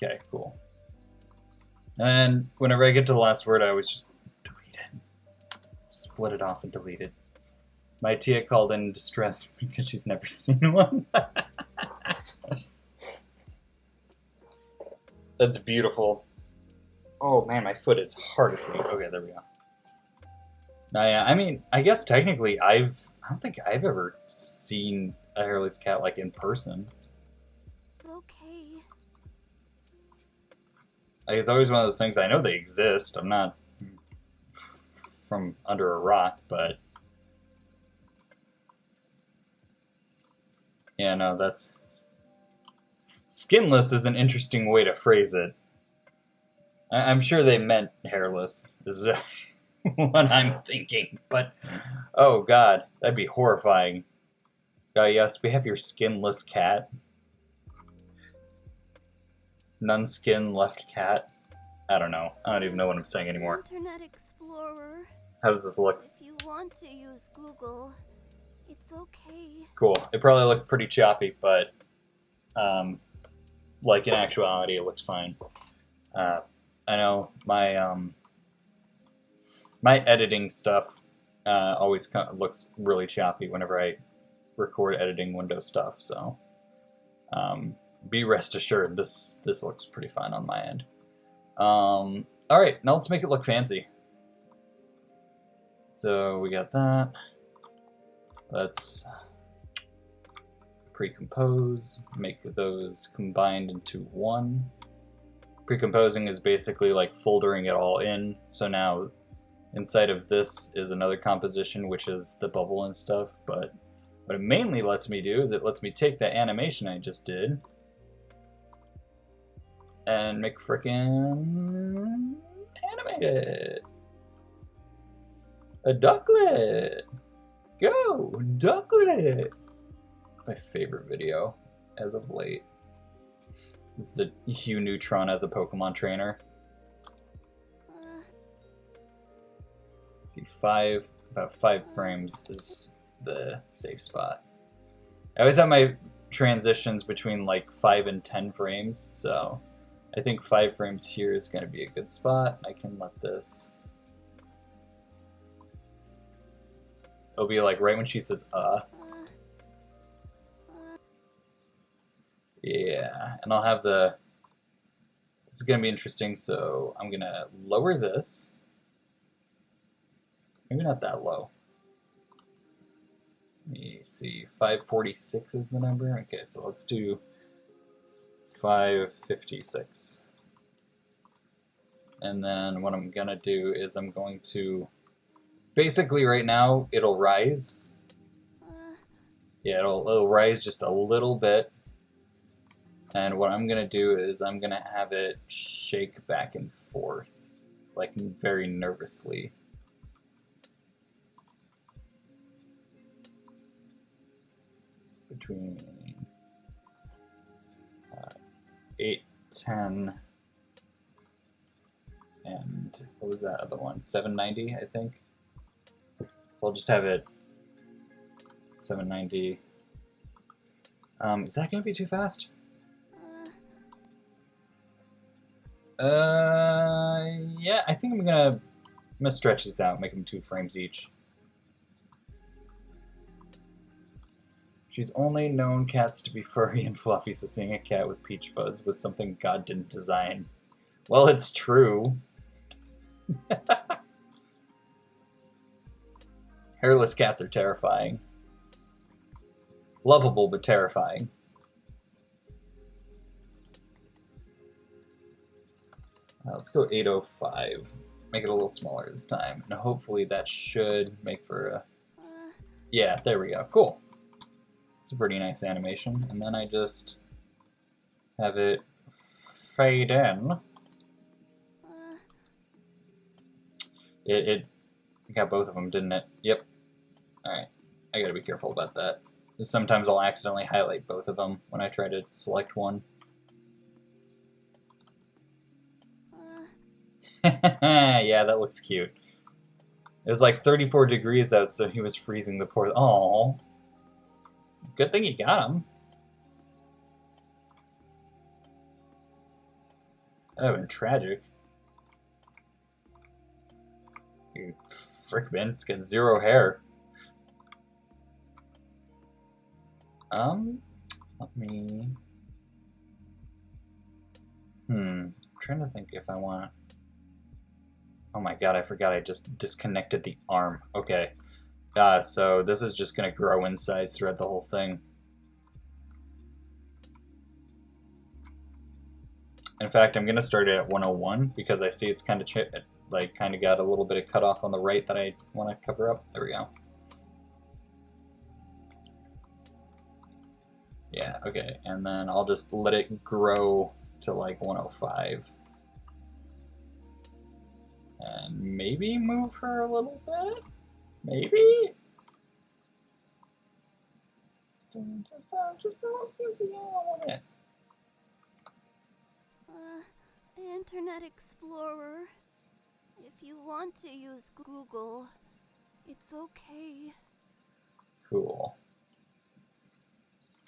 Okay, cool. And whenever I get to the last word, I always just delete it. Split it off and delete it. My tia called in distress because she's never seen one. That's beautiful. Oh man, my foot is hard asleep. Okay, there we go. Yeah, I mean, I guess technically I don't think I've ever seen a hairless cat like in person. Okay. Like, it's always one of those things, I know they exist. I'm not from under a rock, but yeah, no, that's... Skinless is an interesting way to phrase it. I'm sure they meant hairless, is what I'm thinking, but oh god, that'd be horrifying. Yes, we have your skinless cat. None skin left cat. I don't know. I don't even know what I'm saying anymore. Internet Explorer. How does this look? If you want to use Google, it's okay. Cool. It probably looked pretty choppy, but like in actuality, it looks fine. I know my my editing stuff always looks really choppy whenever I record editing Windows stuff. So be rest assured, this looks pretty fine on my end. All right, now let's make it look fancy. So we got that. Let's pre-compose, make those combined into one. Pre-composing is basically like foldering it all in. So now inside of this is another composition, which is the bubble and stuff. But what it mainly lets me do is it lets me take that animation I just did and make frickin' animate it. A ducklet. Go, ducklet. My favorite video as of late is the Hugh Neutron as a Pokemon trainer. See, about five frames is the safe spot. I always have my transitions between like 5 and 10 frames, so I think 5 frames here is going to be a good spot. I can let this... It'll be like right when she says, Yeah, and I'll have the... This is going to be interesting, so I'm going to lower this. Maybe not that low. Let me see, 546 is the number? Okay, so let's do 556. And then what I'm going to do is I'm going to... Basically right now, it'll rise. Yeah, it'll rise just a little bit. And what I'm going to do is I'm going to have it shake back and forth, like very nervously. Between 8, 10, and what was that other one? 790, I think. So I'll just have it 790. Is that going to be too fast? Yeah, I think I'm gonna stretch these out, make them 2 frames each. She's only known cats to be furry and fluffy, so seeing a cat with peach fuzz was something God didn't design. Well, it's true. Hairless cats are terrifying. Lovable, but terrifying. Let's go 805. Make it a little smaller this time. And hopefully that should make for a... Yeah, there we go. Cool. It's a pretty nice animation. And then I just have it fade in. It got both of them, didn't it? Yep. Alright. I gotta be careful about that. Sometimes I'll accidentally highlight both of them when I try to select one. Yeah, that looks cute. It was like 34 degrees out, so he was freezing the poor... Aww. Good thing you got him. That would have been tragic. You frick, man, it's got 0 hair. Let me... I'm trying to think if I want... Oh my god, I forgot I just disconnected the arm. Okay. So this is just going to grow inside throughout the whole thing. In fact, I'm going to start it at 101 because I see it's kind of got a little bit of cutoff on the right that I want to cover up. There we go. Yeah, okay. And then I'll just let it grow to like 105. And maybe move her a little bit? Maybe? Just a little bit. Internet Explorer. If you want to use Google, it's okay. Cool.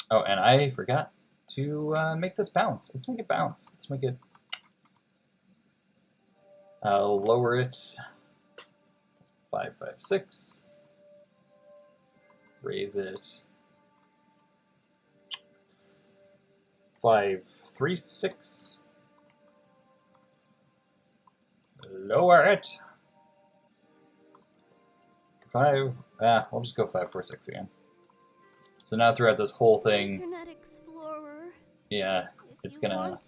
Oh, and I forgot to make this bounce. Let's make it bounce. Let's make it... I'll lower it 556. Raise it 536. Lower it. We'll just go 546 again. So now throughout this whole thing, Internet Explorer. yeah, it's gonna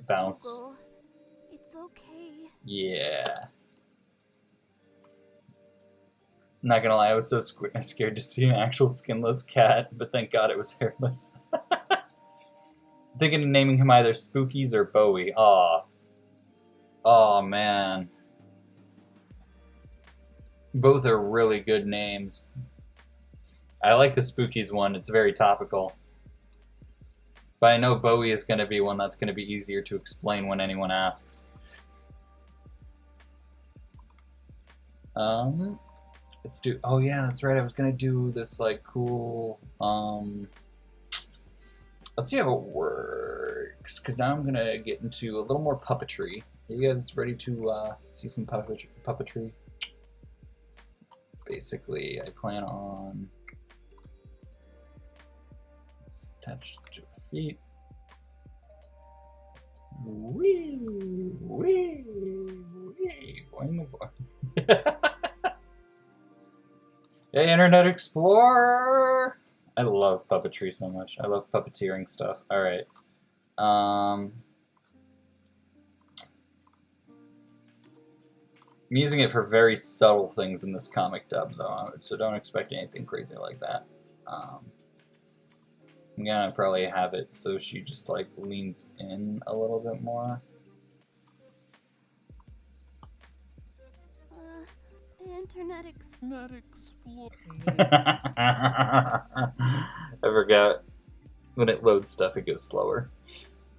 bounce. Google, it's okay. Yeah. Not gonna lie, I was so scared to see an actual skinless cat, but thank God it was hairless. I'm thinking of naming him either Spookies or Bowie. Aw. Oh man. Both are really good names. I like the Spookies one, it's very topical. But I know Bowie is going to be one that's going to be easier to explain when anyone asks. Let's do... Oh yeah, that's right, I was going to do this like cool... Let's see how it works, because now I'm going to get into a little more puppetry. Are you guys ready to see some puppetry? Basically, I plan on... Let's attach to feet. Wee, wee, wee, boing, boing. Hey, Internet Explorer! I love puppetry so much. I love puppeteering stuff. Alright. I'm using it for very subtle things in this comic dub, though, so don't expect anything crazy like that. I'm gonna probably have it so she just like leans in a little bit more. Internet Explorer. I forgot. When it loads stuff, it goes slower.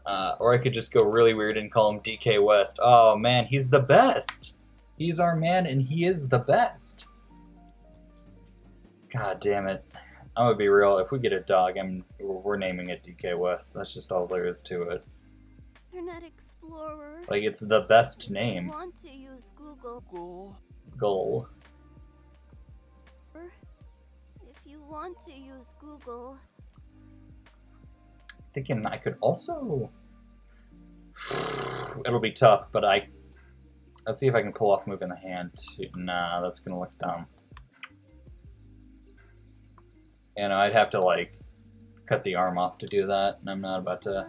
Or I could just go really weird and call him DK West. Oh man, he's the best! He's our man and he is the best! God damn it. I'm gonna be real, if we get a dog, we're naming it DK West. That's just all there is to it. Internet Explorer. Like, it's the best If you name. want to use Google. Goal. If you want to use Google. Thinking I could also... It'll be tough, but let's see if I can pull off moving the hand. Nah, that's gonna look dumb. You know, I'd have to like cut the arm off to do that, and I'm not about to.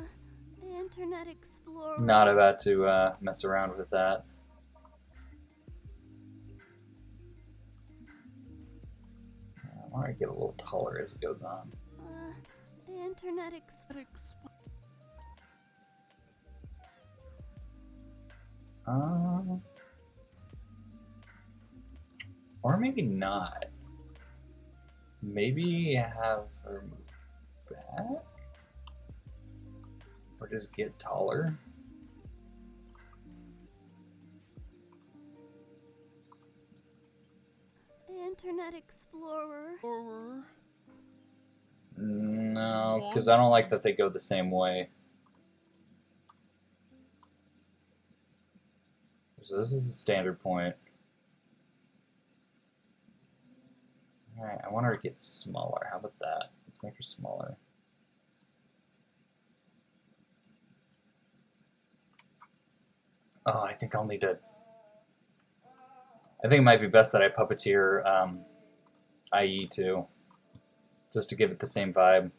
Internet Explorer. Not about to mess around with that. I want to get a little taller as it goes on. Internet Explorer. Or maybe not. Maybe have her move back? Or just get taller? Internet Explorer. No, because I don't like that they go the same way. So this is a standard point. Alright, I want her to get smaller. How about that? Let's make her smaller. Oh, I think I'll need to... I think it might be best that I puppeteer IE too, just to give it the same vibe.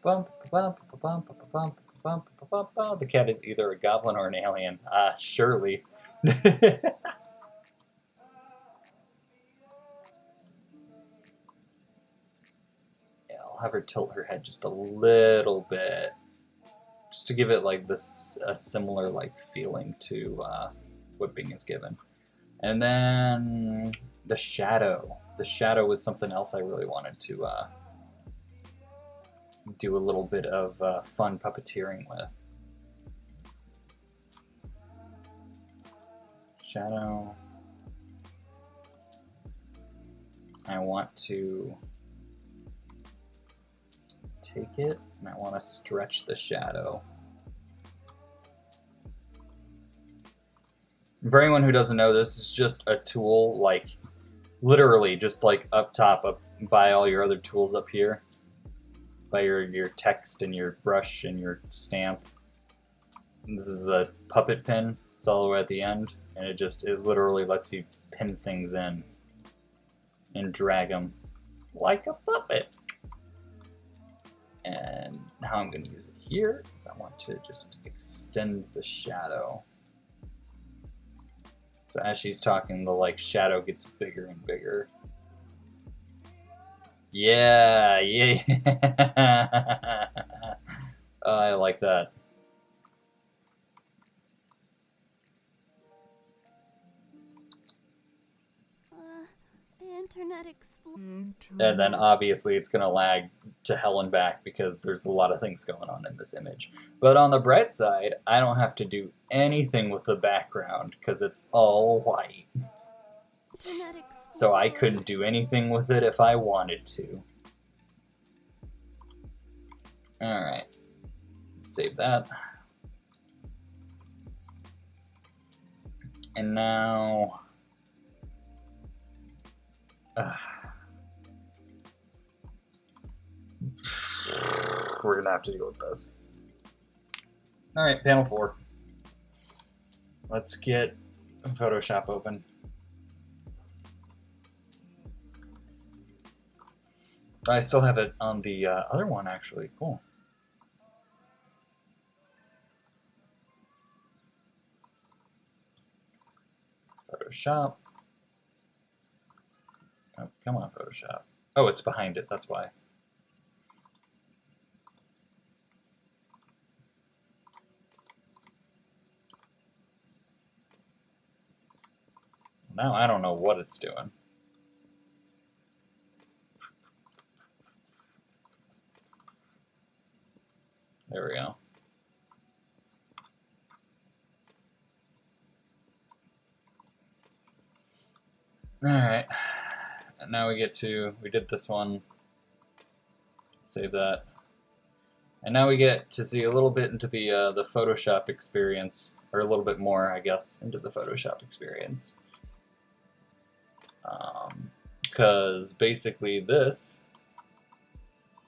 The cat is either a goblin or an alien. Surely. I'll have her tilt her head just a little bit, just to give it like this a similar like feeling to what Bing is given. And then the shadow. The shadow was something else I really wanted to do a little bit of fun puppeteering with. Shadow. I want to take it and I want to stretch the shadow. For anyone who doesn't know, this is just a tool, like literally just like up top, up by all your other tools up here, by your text and your brush and your stamp. And this is the puppet pin. It's all the way at the end, and it literally lets you pin things in and drag them like a puppet. And how I'm going to use it here is I want to just extend the shadow. So as she's talking, the like shadow gets bigger and bigger. Yeah. I like that. Internet Explorer. And then obviously it's going to lag to hell and back because there's a lot of things going on in this image. But on the bright side, I don't have to do anything with the background because it's all white. So I couldn't do anything with it if I wanted to. Alright. Save that. And now... we're gonna have to deal with this. Alright, panel 4. Let's get Photoshop open. I still have it on the other one, actually. Cool. Photoshop. Oh, come on, Photoshop. Oh, it's behind it, that's why. Now I don't know what it's doing. There we go. Alright. And now we did this one. Save that. And now we get to see a little bit into the Photoshop experience, or a little bit more, I guess, into the Photoshop experience. Because basically this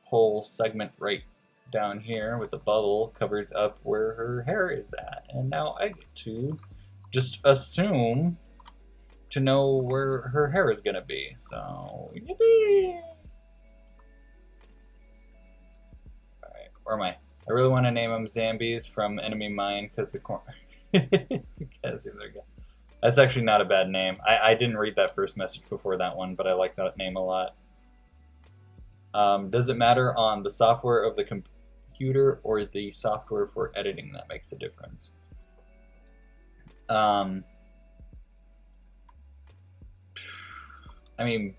whole segment right down here with the bubble covers up where her hair is at. And now I get to just assume to know where her hair is going to be. So, yippee! Alright, where am I? I really want to name them Zambies from Enemy Mine because the corner. Because there we go. That's actually not a bad name. I didn't read that first message before that one, but I like that name a lot. Does it matter on the software of the computer or the software for editing that makes a difference? I mean,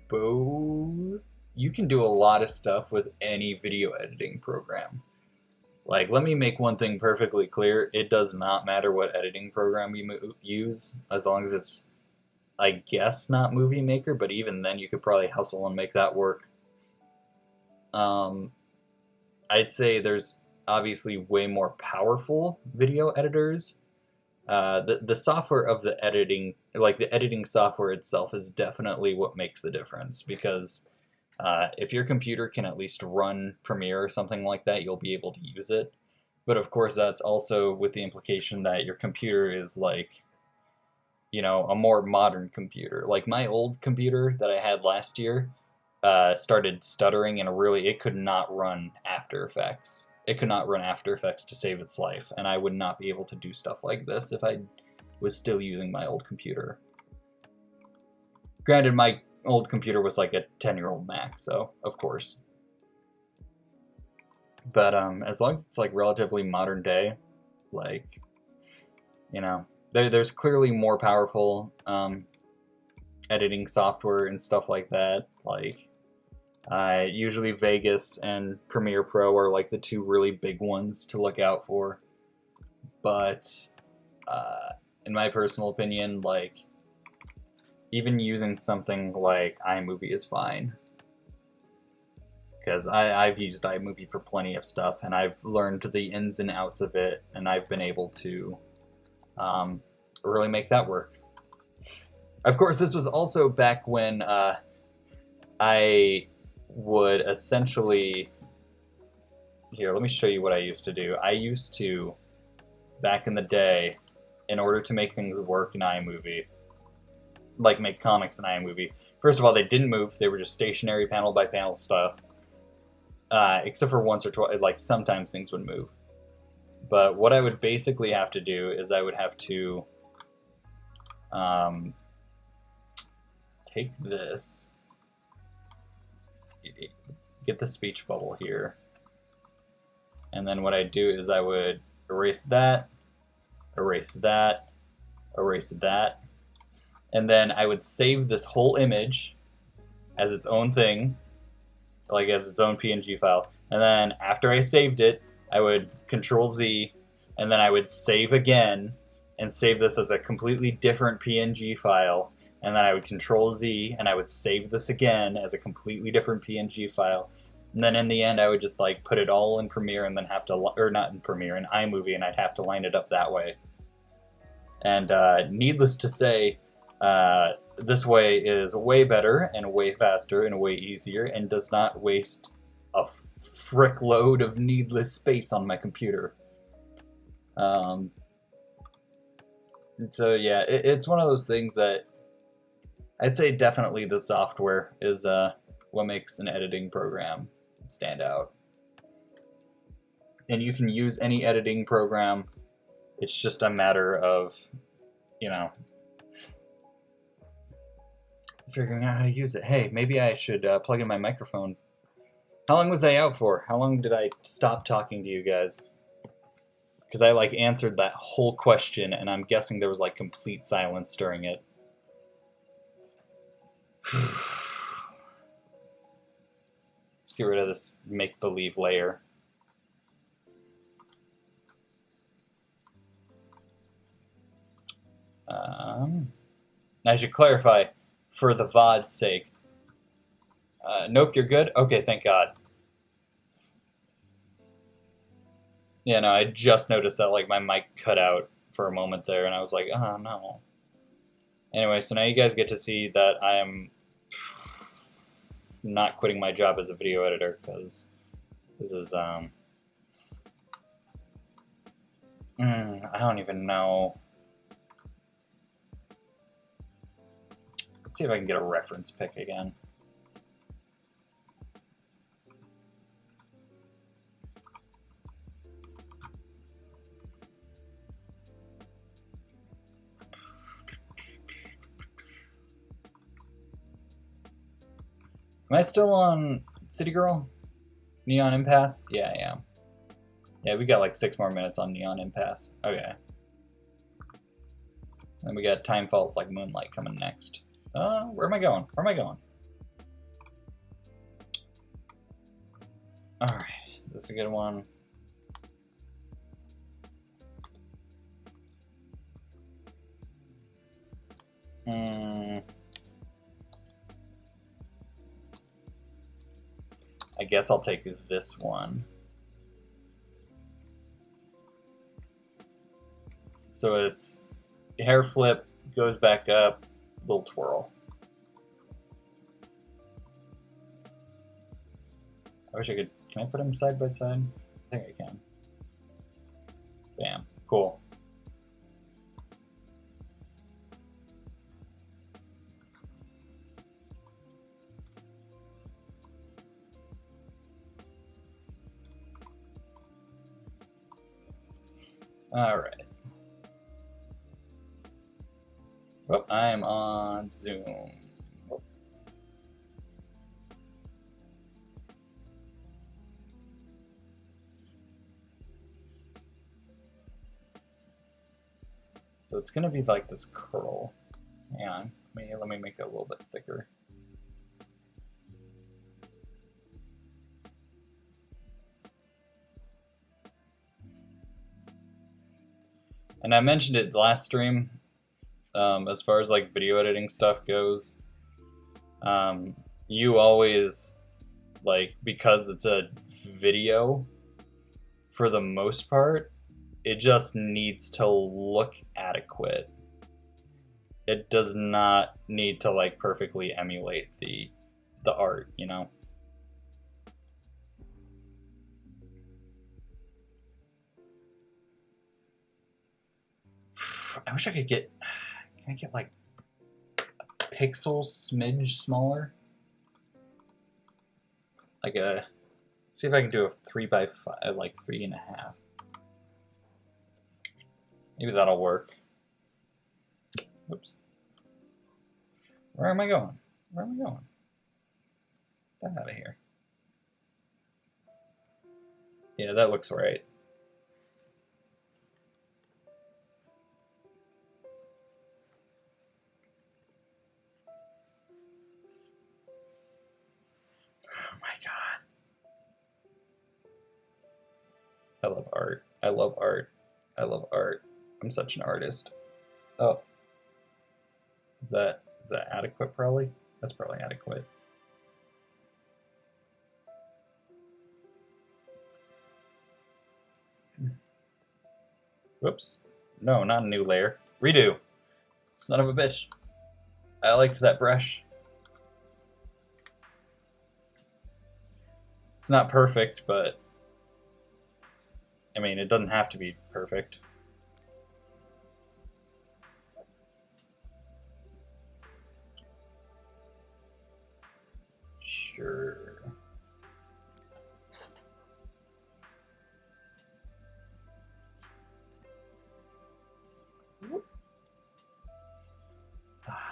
both. You can do a lot of stuff with any video editing program. Like, let me make one thing perfectly clear. It does not matter what editing program you use, as long as it's, I guess, not Movie Maker, but even then you could probably hustle and make that work. I'd say there's obviously way more powerful video editors. the software of the editing, like the editing software itself, is definitely what makes the difference, because if your computer can at least run Premiere or something like that, you'll be able to use it. But of course, that's also with the implication that your computer is like, you know, a more modern computer. Like my old computer that I had last year started stuttering, and it could not run After Effects. It could not run After Effects to save its life, and I would not be able to do stuff like this if I was still using my old computer. Granted, my old computer was like a 10-year-old Mac, so of course. But as long as it's like relatively modern day, like, you know, there's clearly more powerful editing software and stuff like that. Like, usually Vegas and Premiere Pro are like the two really big ones to look out for. But in my personal opinion, like, even using something like iMovie is fine. Because I've used iMovie for plenty of stuff, and I've learned the ins and outs of it, and I've been able to really make that work. Of course, this was also back when I would essentially... Here, let me show you what I used to do. I used to, back in the day, in order to make things work in iMovie, like make comics in iMovie, first of all, they didn't move. They were just stationary panel by panel stuff. Except for once or twice, like sometimes things would move. But what I would basically have to do is I would have to take this, get the speech bubble here, and then what I'd do is I would erase that, erase that, erase that, and then I would save this whole image as its own thing, like as its own PNG file. And then after I saved it, I would Control Z, and then I would save again and save this as a completely different PNG file. And then I would Control Z, and I would save this again as a completely different PNG file. And then in the end, I would just like put it all in Premiere, and then have to, or not in Premiere, in iMovie, and I'd have to line it up that way. And needless to say, this way is way better and way faster and way easier, and does not waste a frick load of needless space on my computer. So yeah, it's one of those things that I'd say definitely the software is what makes an editing program stand out. And you can use any editing program. It's just a matter of, you know, figuring out how to use it. Hey, maybe I should plug in my microphone. How long was I out for? How long did I stop talking to you guys? Because I like answered that whole question, and I'm guessing there was like complete silence during it. Let's get rid of this make-believe layer. I should clarify, for the VOD's sake. Nope, you're good? Okay, thank God. Yeah, no, I just noticed that like my mic cut out for a moment there, and I was like, oh no. Anyway, so now you guys get to see that I am not quitting my job as a video editor, because this is, I don't even know. Let's see if I can get a reference pick again. Am I still on City Girl? Neon Impasse? Yeah, I am. Yeah, we got like 6 more minutes on Neon Impasse. Okay. Then we got Time Faults Like Moonlight coming next. Where am I going? Where am I going? Alright, this is a good one. I guess I'll take this one. So it's hair flip, goes back up, little twirl. I wish I could. Can I put them side by side? I think I can. Bam. Cool. All right. Oh, I am on Zoom. Oh. So it's gonna be like this curl. Hang on, let me make it a little bit thicker. And I mentioned it last stream, as far as like video editing stuff goes. You always, like, because it's a video, for the most part, it just needs to look adequate. It does not need to like perfectly emulate the art, you know? I wish I could get, can I get like a pixel smidge smaller? Like a, let's see if I can do a 3x5, like 3.5. Maybe that'll work. Oops. Where am I going? Where am I going? Get that out of here. Yeah, that looks right. Oh my god. I love art. I love art. I love art. I'm such an artist. Oh. Is that adequate probably? That's probably adequate. Whoops. No, not a new layer. Redo. Son of a bitch. I liked that brush. It's not perfect, but I mean, it doesn't have to be perfect. Sure.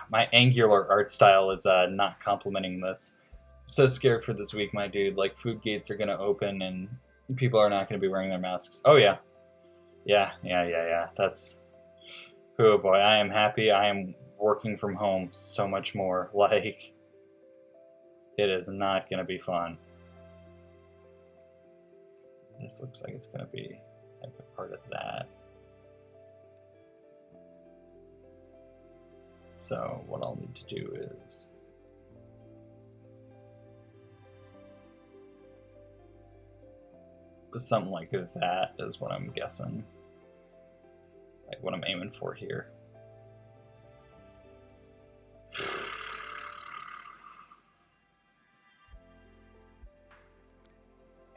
My angular art style is not complimenting this. I'm so scared for this week, my dude. Like, food gates are gonna open and people are not gonna be wearing their masks. Oh yeah. Yeah. That's, oh boy, I am happy. I am working from home so much more. Like, it is not gonna be fun. This looks like it's gonna be like a part of that. So what I'll need to do is something like that is what I'm guessing. Like what I'm aiming for here.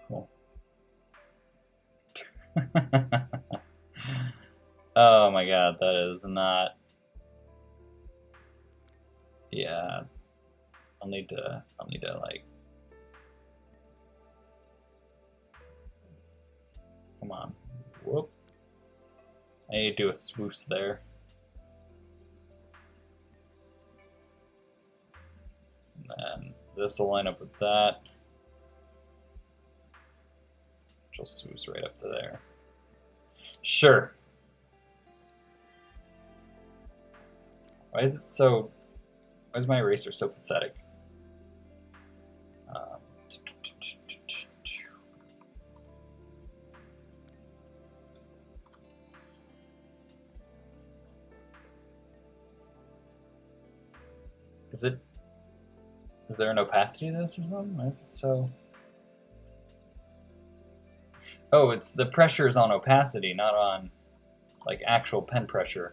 Cool. Oh my god, that is not. Yeah, I'll need to like. Come on. Whoop. I need to do a swoosh there. And then this will line up with that. Which will swoosh right up to there. Sure. Why is it so... Why is my eraser so pathetic? Is there an opacity to this or something? Why is it so... Oh, it's the pressure is on opacity, not on like actual pen pressure.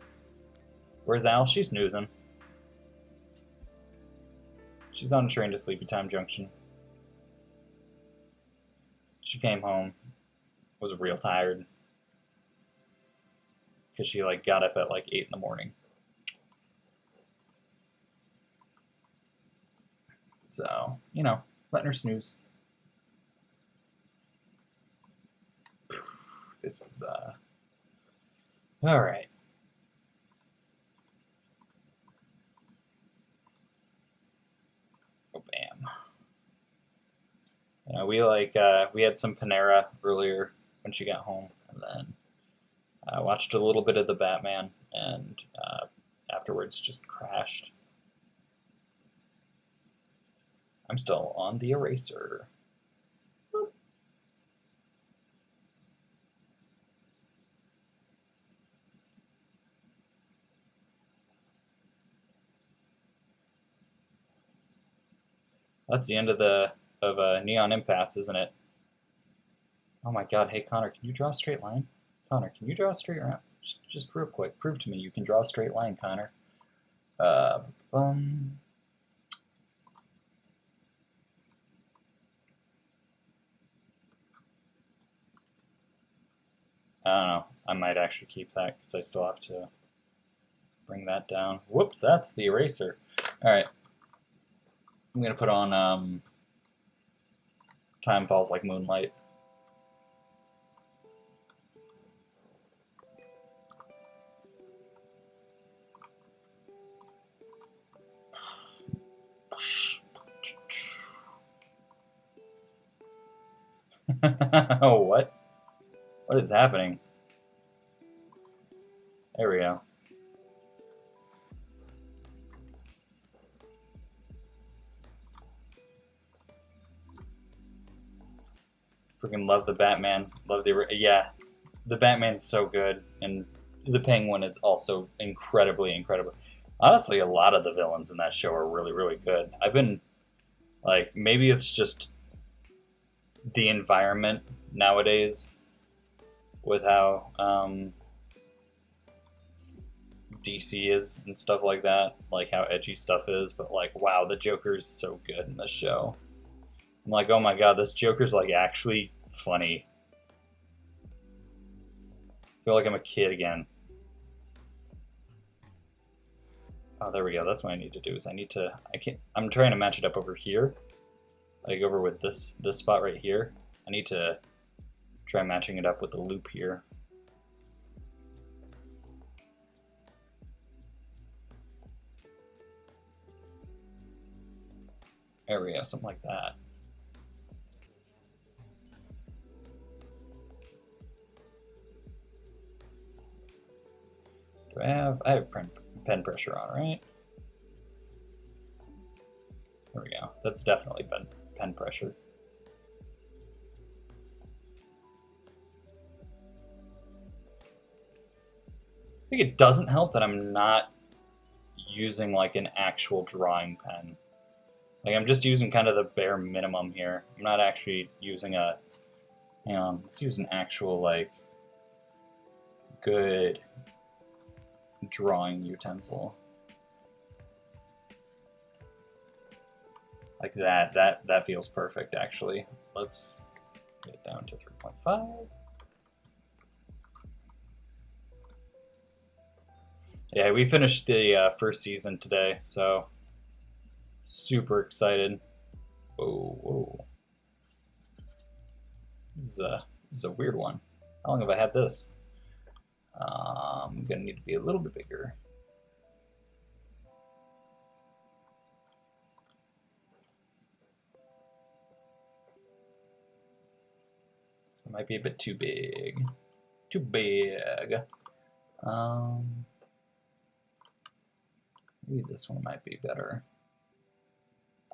Where's Al? She's snoozing. She's on a train to Sleepy Time Junction. She came home, was real tired, because she like got up at like 8 in the morning. So, you know, letting her snooze. This is, alright. Oh, bam. You know, we had some Panera earlier when she got home, and then watched a little bit of the Batman, and afterwards just crashed. I'm still on the eraser. Boop. That's the end of Neon Impasse, isn't it? Oh my God! Hey Connor, can you draw a straight line? Connor, can you draw a straight line? Just real quick, prove to me you can draw a straight line, Connor. I don't know. I might actually keep that because I still have to bring that down. Whoops, that's the eraser. All right. I'm going to put on Time Falls Like Moonlight. Oh, what? What is happening? There we go. Freaking love the Batman. Love yeah, the Batman's so good, and the Penguin is also incredibly. Honestly, a lot of the villains in that show are really, really good. I've been like, maybe it's just the environment nowadays with how DC is and stuff like that, like how edgy stuff is, but like, wow, the Joker's so good in this show. I'm like, oh my God, this Joker's like actually funny. I feel like I'm a kid again. Oh, there we go. That's what I need to do. Is I'm trying to match it up over here, like over with this spot right here. I need to try matching it up with the loop here. There we go, something like that. Do I have pen pressure on, right? There we go. That's definitely pen pressure. I think it doesn't help that I'm not using like an actual drawing pen. Like I'm just using kind of the bare minimum here. I'm not actually using a, let's use an actual like good drawing utensil. Like that feels perfect actually. Let's get it down to 3.5. Yeah, we finished the first season today, so super excited. Whoa. This is a weird one. How long have I had this? I'm gonna need to be a little bit bigger. It might be a bit too big. Too big. Maybe this one might be better.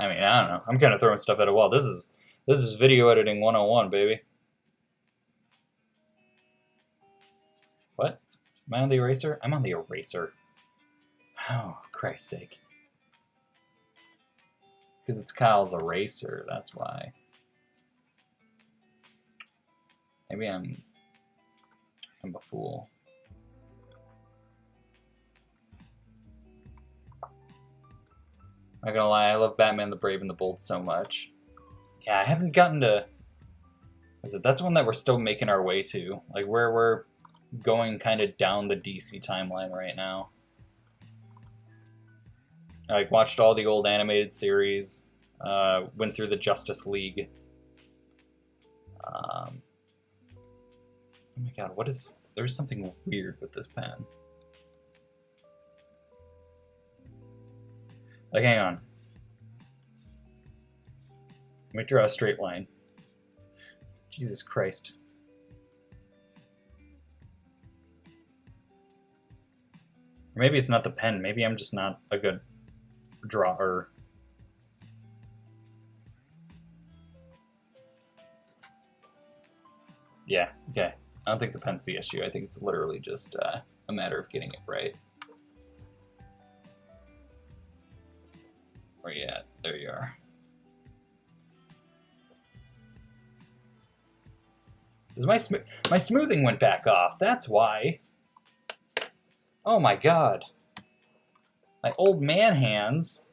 I mean, I don't know. I'm kind of throwing stuff at a wall. This is video editing 101, baby. What? Am I on the eraser? I'm on the eraser. Oh, Christ's sake. Because it's Kyle's eraser, that's why. Maybe I'm a fool. Not gonna lie, I love Batman the Brave and the Bold so much. Yeah, I haven't gotten to... That's one that we're still making our way to. Like, where we're going kind of down the DC timeline right now. I like, watched all the old animated series. Went through the Justice League. Oh my god, what is... There's something weird with this pen. Like, hang on. Let me draw a straight line. Jesus Christ. Or maybe it's not the pen. Maybe I'm just not a good drawer. Yeah, okay. I don't think the pen's the issue. I think it's literally just a matter of getting it right. Where you at? There you are. My smoothing went back off. That's why. Oh my god. My old man hands.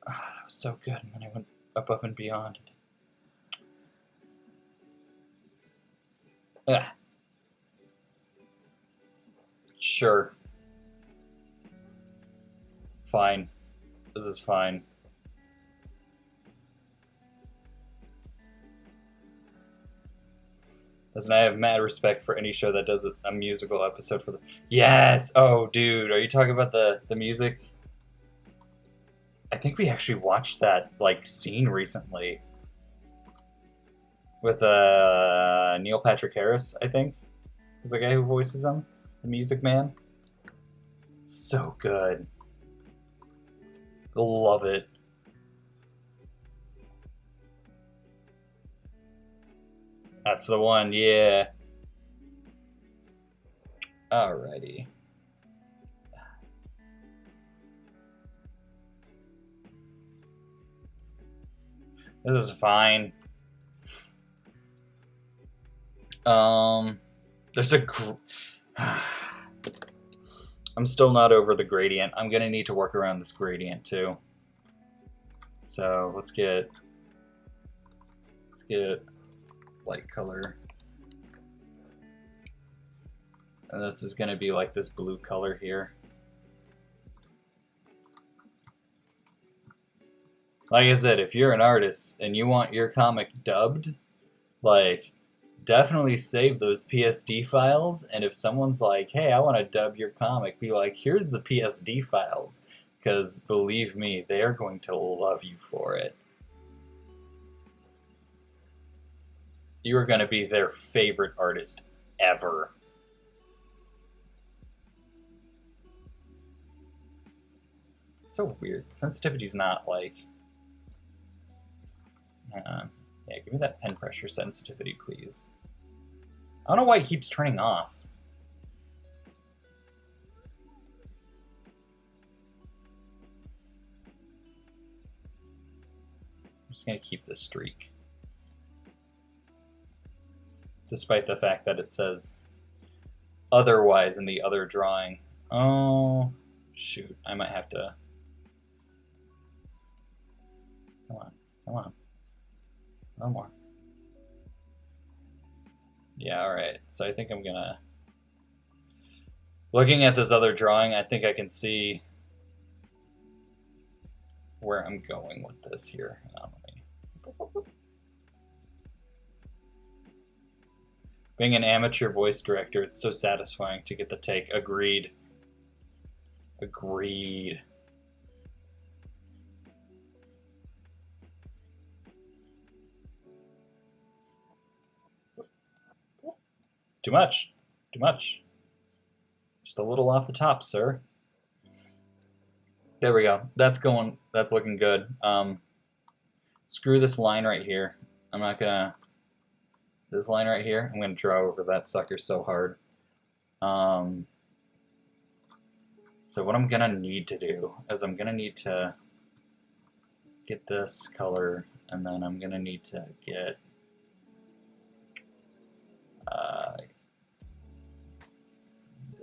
Oh, that was so good, and then I went above and beyond. Ugh. Sure. Fine. This is fine. Listen, I have mad respect for any show that does a musical episode for the... Yes! Oh, dude, are you talking about the music? I think we actually watched that, like, scene recently. With, Neil Patrick Harris, I think. Is the guy who voices him. The Music Man. It's so good. Love it. That's the one, yeah. Alrighty. This is fine. There's a... I'm still not over the gradient. I'm gonna need to work around this gradient too. So let's get light color. And this is gonna be like this blue color here. Like I said, if you're an artist and you want your comic dubbed, like, definitely save those PSD files, and if someone's like, hey, I want to dub your comic, be like, here's the PSD files, because believe me, they are going to love you for it. You are going to be their favorite artist ever. It's so weird. Sensitivity's not like... yeah, give me that pen pressure sensitivity, please. I don't know why it keeps turning off. I'm just going to keep this streak. Despite the fact that it says otherwise in the other drawing. Oh, shoot. I might have to... Come on. Come on. No more. Yeah, alright. So I think I'm gonna... Looking at this other drawing, I think I can see where I'm going with this here. Being an amateur voice director, it's so satisfying to get the take. Agreed. Agreed. Too much. Too much. Just a little off the top, sir. There we go. That's going. That's looking good. Screw this line right here. I'm not gonna... This line right here, I'm gonna draw over that sucker so hard. So what I'm gonna need to do is I'm gonna need to get this color, and then I'm gonna need to get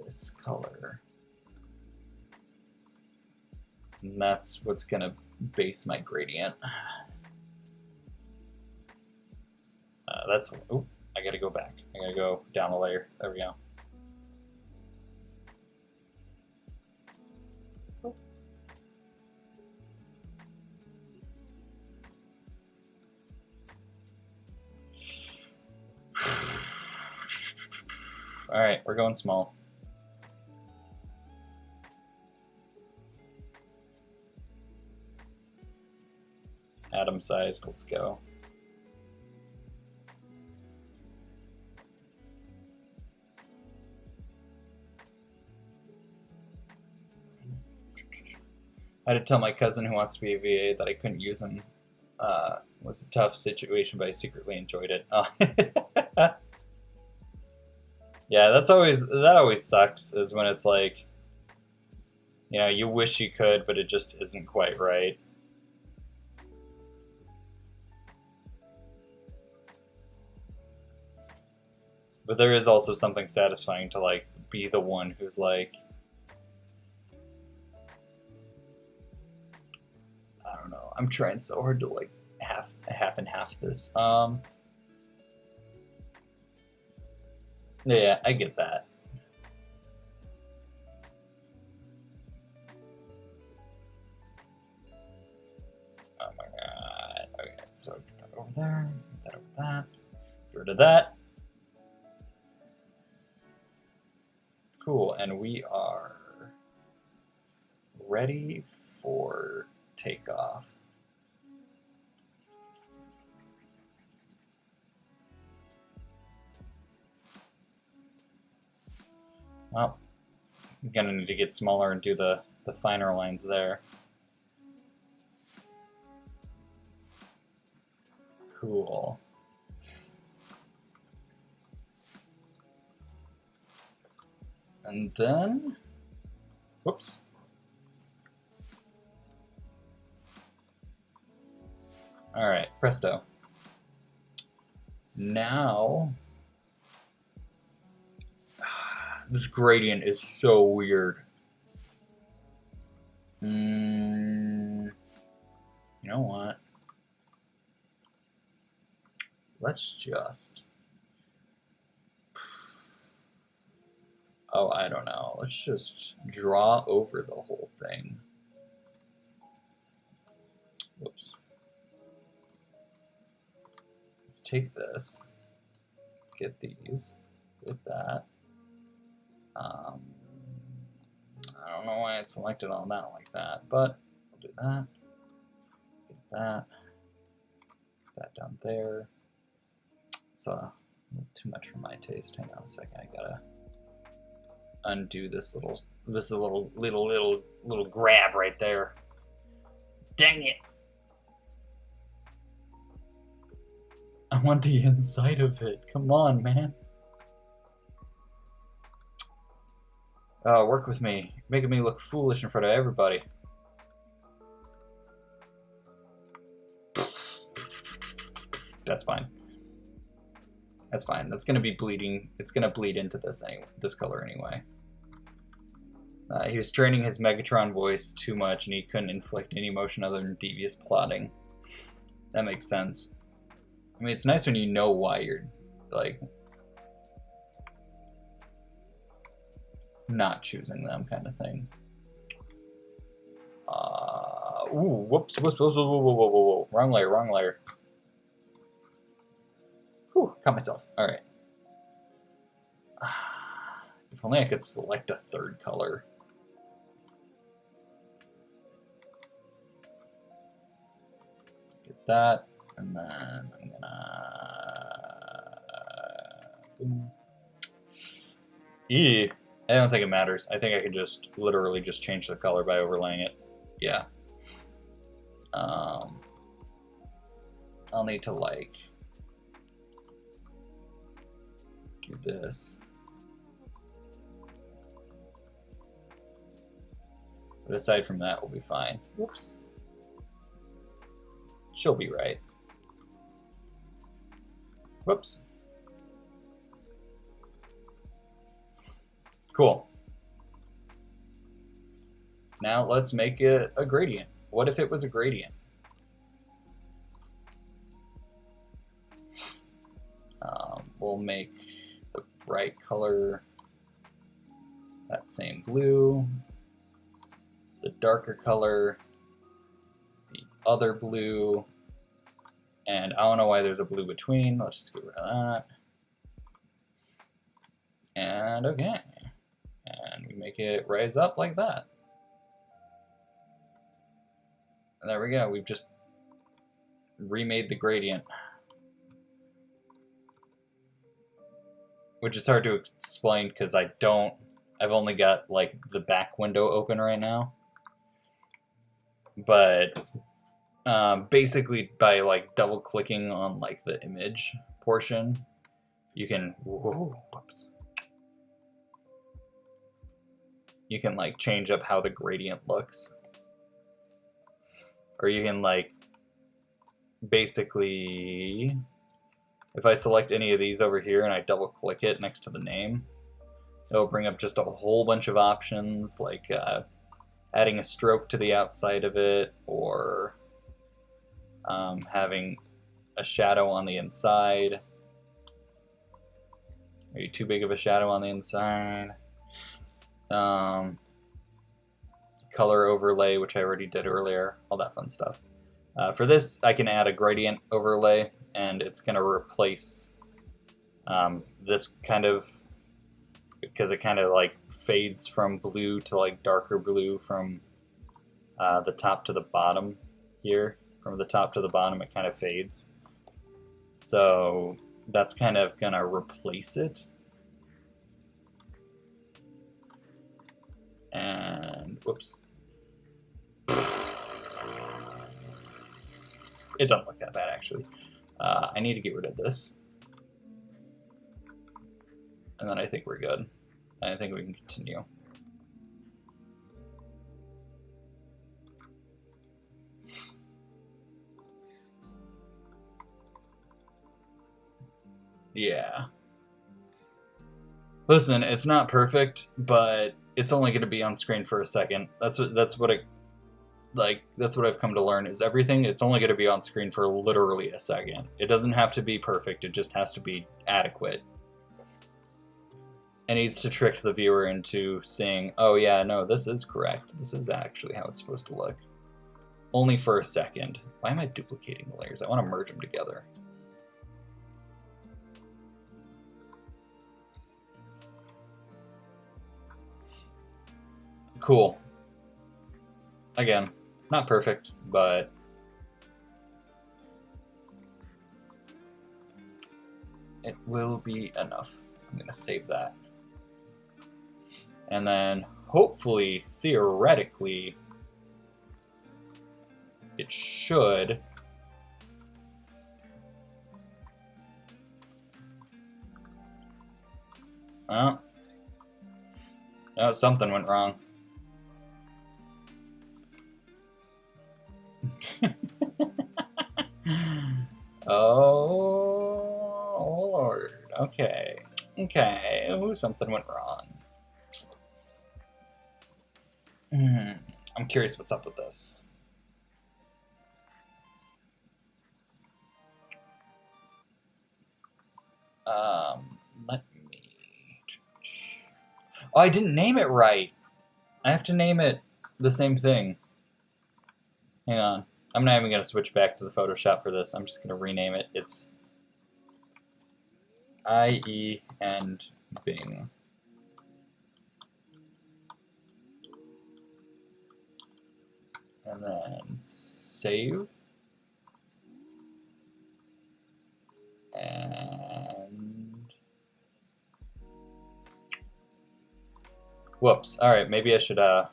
this color. And that's what's gonna base my gradient. Oh, I gotta go back. I gotta go down a layer. There we go. All right, we're going small. Atom sized, let's go. I had to tell my cousin who wants to be a VA that I couldn't use him. It was a tough situation, but I secretly enjoyed it. Oh. Yeah, that always sucks, is when it's like, you know, you wish you could, but it just isn't quite right. But there is also something satisfying to like be the one who's like, I don't know, I'm trying so hard to like half and half this. Yeah, I get that. Oh my god. Okay, so get that over there, get that over that, get rid of that. Cool, and we are ready for takeoff. Well, I'm gonna need to get smaller and do the finer lines there. Cool. And then, whoops. All right, presto. Now, this gradient is so weird. You know what? Let's just... Oh, I don't know. Let's just draw over the whole thing. Whoops. Let's take this, get these, get that. I don't know why it's selected on that like that, but we'll do that. Get that. Get that down there. It's a little too much for my taste. Hang on a second. I gotta undo this little grab right there. Dang it! I want the inside of it. Come on, man. Work with me. You're making me look foolish in front of everybody. That's fine. That's fine. That's gonna be bleeding. It's gonna bleed into this anyway, this color anyway. He was straining his Megatron voice too much, and he couldn't inflict any emotion other than devious plotting. That makes sense. I mean, it's nice when you know why you're like not choosing them, kind of thing. Ooh, whoops, whoa. Wrong layer. Whew, caught myself. All right. If only I could select a third color. Get that, and then I'm gonna... boom. I don't think it matters. I think I can just literally just change the color by overlaying it. Yeah. I'll need to like do this. But aside from that, we'll be fine. Whoops. She'll be right. Whoops. Cool. Now let's make it a gradient. What if it was a gradient? We'll make the bright color that same blue, the darker color the other blue, and I don't know why there's a blue between. Let's just get rid of that. And okay. And we make it rise up like that. And there we go. We've just remade the gradient. Which is hard to explain because I've only got like the back window open right now. But basically by like double clicking on like the image portion, you can, whoops. You can like change up how the gradient looks. Or you can like basically, if I select any of these over here and I double click it next to the name, it'll bring up just a whole bunch of options like adding a stroke to the outside of it, or having a shadow on the inside. Maybe too big of a shadow on the inside. Color overlay, which I already did earlier, all that fun stuff. For this, I can add a gradient overlay, and it's going to replace this kind of, because it kind of like fades from blue to like darker blue from the top to the bottom here. From the top to the bottom, it kind of fades. So that's kind of going to replace it. And whoops. It doesn't look that bad actually. I need to get rid of this. And then I think we're good. I think we can continue. Yeah. Listen, it's not perfect, but it's only going to be on screen for a second. That's what I've come to learn is everything. It's only going to be on screen for literally a second. It doesn't have to be perfect. It just has to be adequate. It needs to trick the viewer into saying, "Oh yeah, no, this is correct. This is actually how it's supposed to look." Only for a second. Why am I duplicating the layers? I want to merge them together. Cool. Again, not perfect, but it will be enough. I'm going to save that. And then hopefully, theoretically, it should oh, something went wrong. Oh Lord. Okay. Ooh, something went wrong. I'm curious what's up with this. Let me. Oh, I didn't name it right. I have to name it the same thing. Hang on. I'm not even going to switch back to the Photoshop for this. I'm just going to rename it. It's IE and Bing. And then save. And whoops. All right, maybe I should yeah,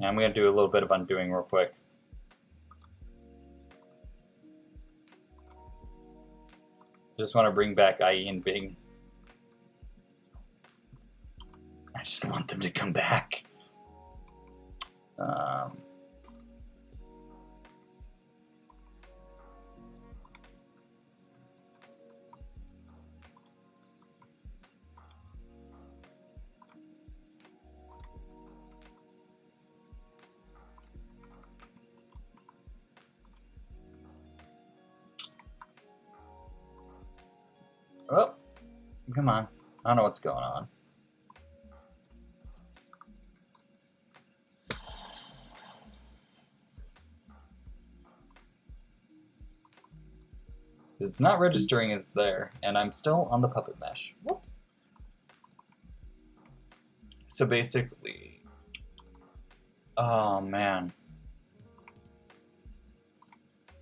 I'm going to do a little bit of undoing real quick. Just want to bring back IE and Bing. I just want them to come back. Um, oh, come on. I don't know what's going on. It's not registering as there, and I'm still on the puppet mesh. Whoop. So basically, oh man.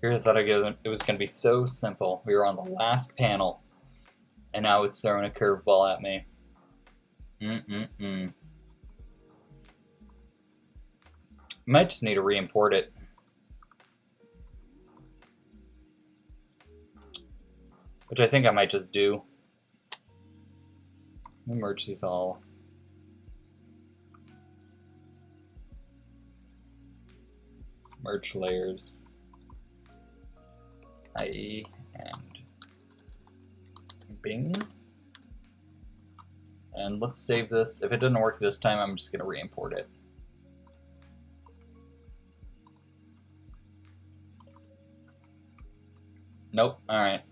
Here I thought it was going to be so simple. We were on the last panel, and now it's throwing a curveball at me. Might just need to re-import it. Which I think I might just do. Let me merge these all. Merge layers. IE and Bing. And let's save this. If it doesn't work this time, I'm just going to re-import it. Nope. All right.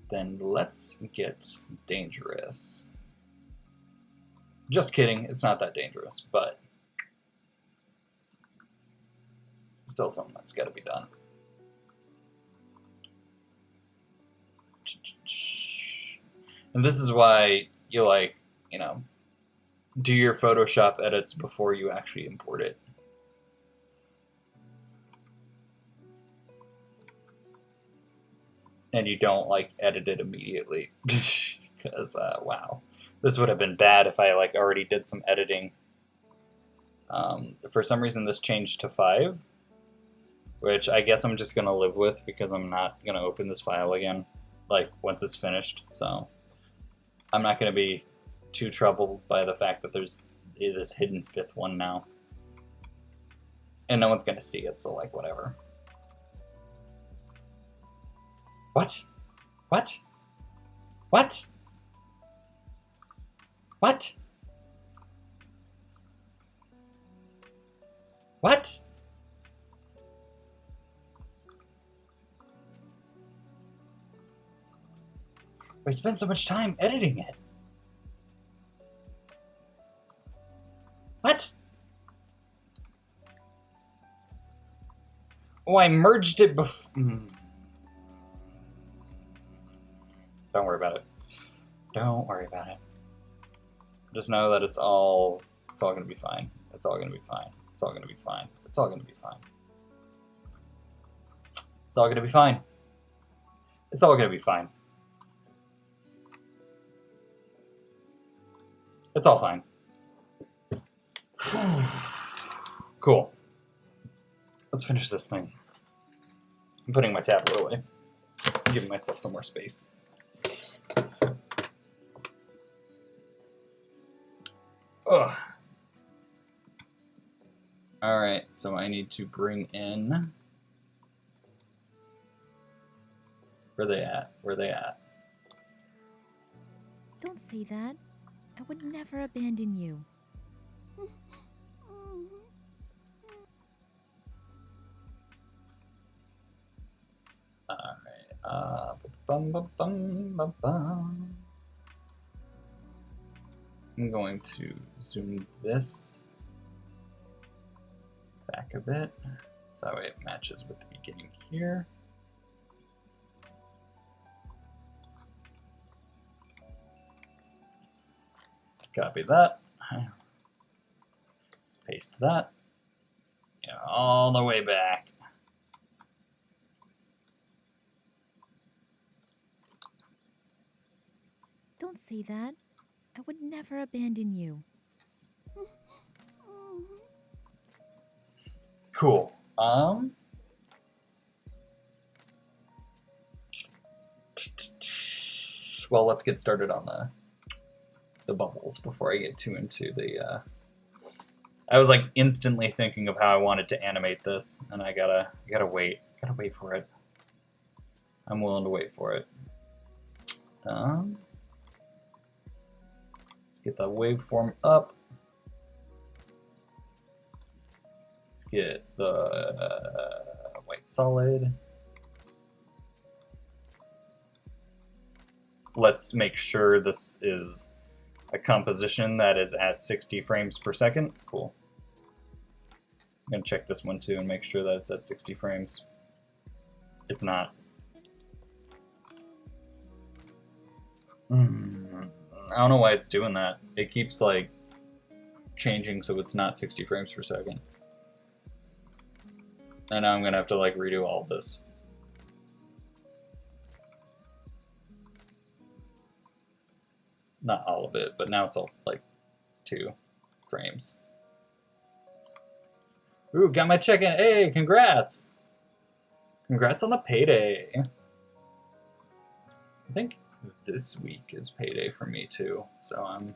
Then let's get dangerous. Just kidding, it's not that dangerous, but still something that's got to be done. And this is why you do your Photoshop edits before you actually import it. And you don't edit it immediately because wow, this would have been bad if I already did some editing. For some reason this changed to 5, which I guess I'm just gonna live with because I'm not gonna open this file again once it's finished. So I'm not gonna be too troubled by the fact that there's this hidden 5th one now, and no one's gonna see it. So whatever. What? What? What? What? What? I spent so much time editing it. What? Oh, I merged it before. Don't worry about it. Don't worry about it. Just know that it's all gonna be fine. It's all gonna be fine. It's all gonna be fine. It's all gonna be fine. It's all gonna be fine. It's all gonna be fine. It's all fine. Cool. Let's finish this thing. I'm putting my tablet away. I'm giving myself some more space. Ugh. All right, so I need to bring in. Where they at? Where they at? Don't say that. I would never abandon you. All right. I'm going to zoom this back a bit, so that way it matches with the beginning here. Copy that. Paste that. Yeah, all the way back. Don't say that. I would never abandon you. Cool. well, let's get started on the bubbles before I get too into the. I was like instantly thinking of how I wanted to animate this, and I gotta wait. Gotta wait for it. I'm willing to wait for it. Let's get the waveform up. Let's get the white solid. Let's make sure this is a composition that is at 60 frames per second. Cool. I'm gonna check this one too and make sure that it's at 60 frames. It's not. I don't know why it's doing that. It keeps like changing so it's not 60 frames per second. And now I'm gonna have to like redo all of this. Not all of it, but now it's all like 2 frames. Ooh, got my check in. Hey, congrats! Congrats on the payday. I think this week is payday for me too, so I'm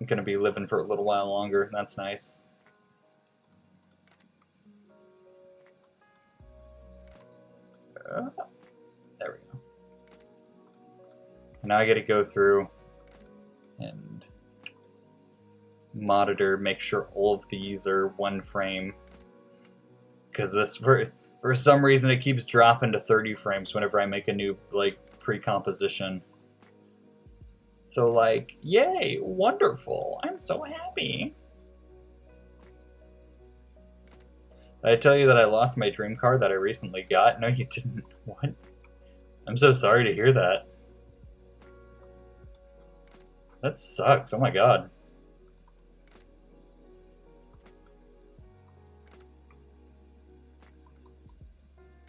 gonna be living for a little while longer. That's nice. There we go. Now I got to go through and monitor, make sure all of these are 1 frame, because this for some reason it keeps dropping to 30 frames whenever I make a new like pre-composition. So like, yay, wonderful! I'm so happy. Did I tell you that I lost my dream car that I recently got? No, you didn't. What? I'm so sorry to hear that. That sucks. Oh my god.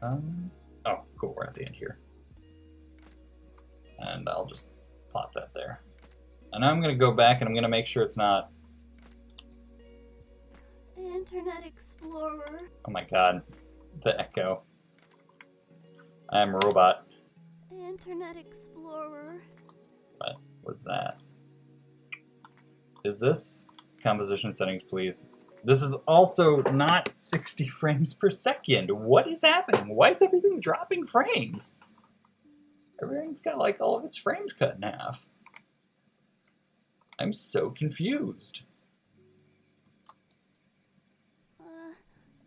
Oh, cool. We're at the end here. And I'll just plop that there. And now I'm going to go back and I'm going to make sure it's not... Internet Explorer. Oh my god. The echo. I am a robot. Internet Explorer. What was that? Is this composition settings, please? This is also not 60 frames per second. What is happening? Why is everything dropping frames? Everything's got like all of its frames cut in half. I'm so confused.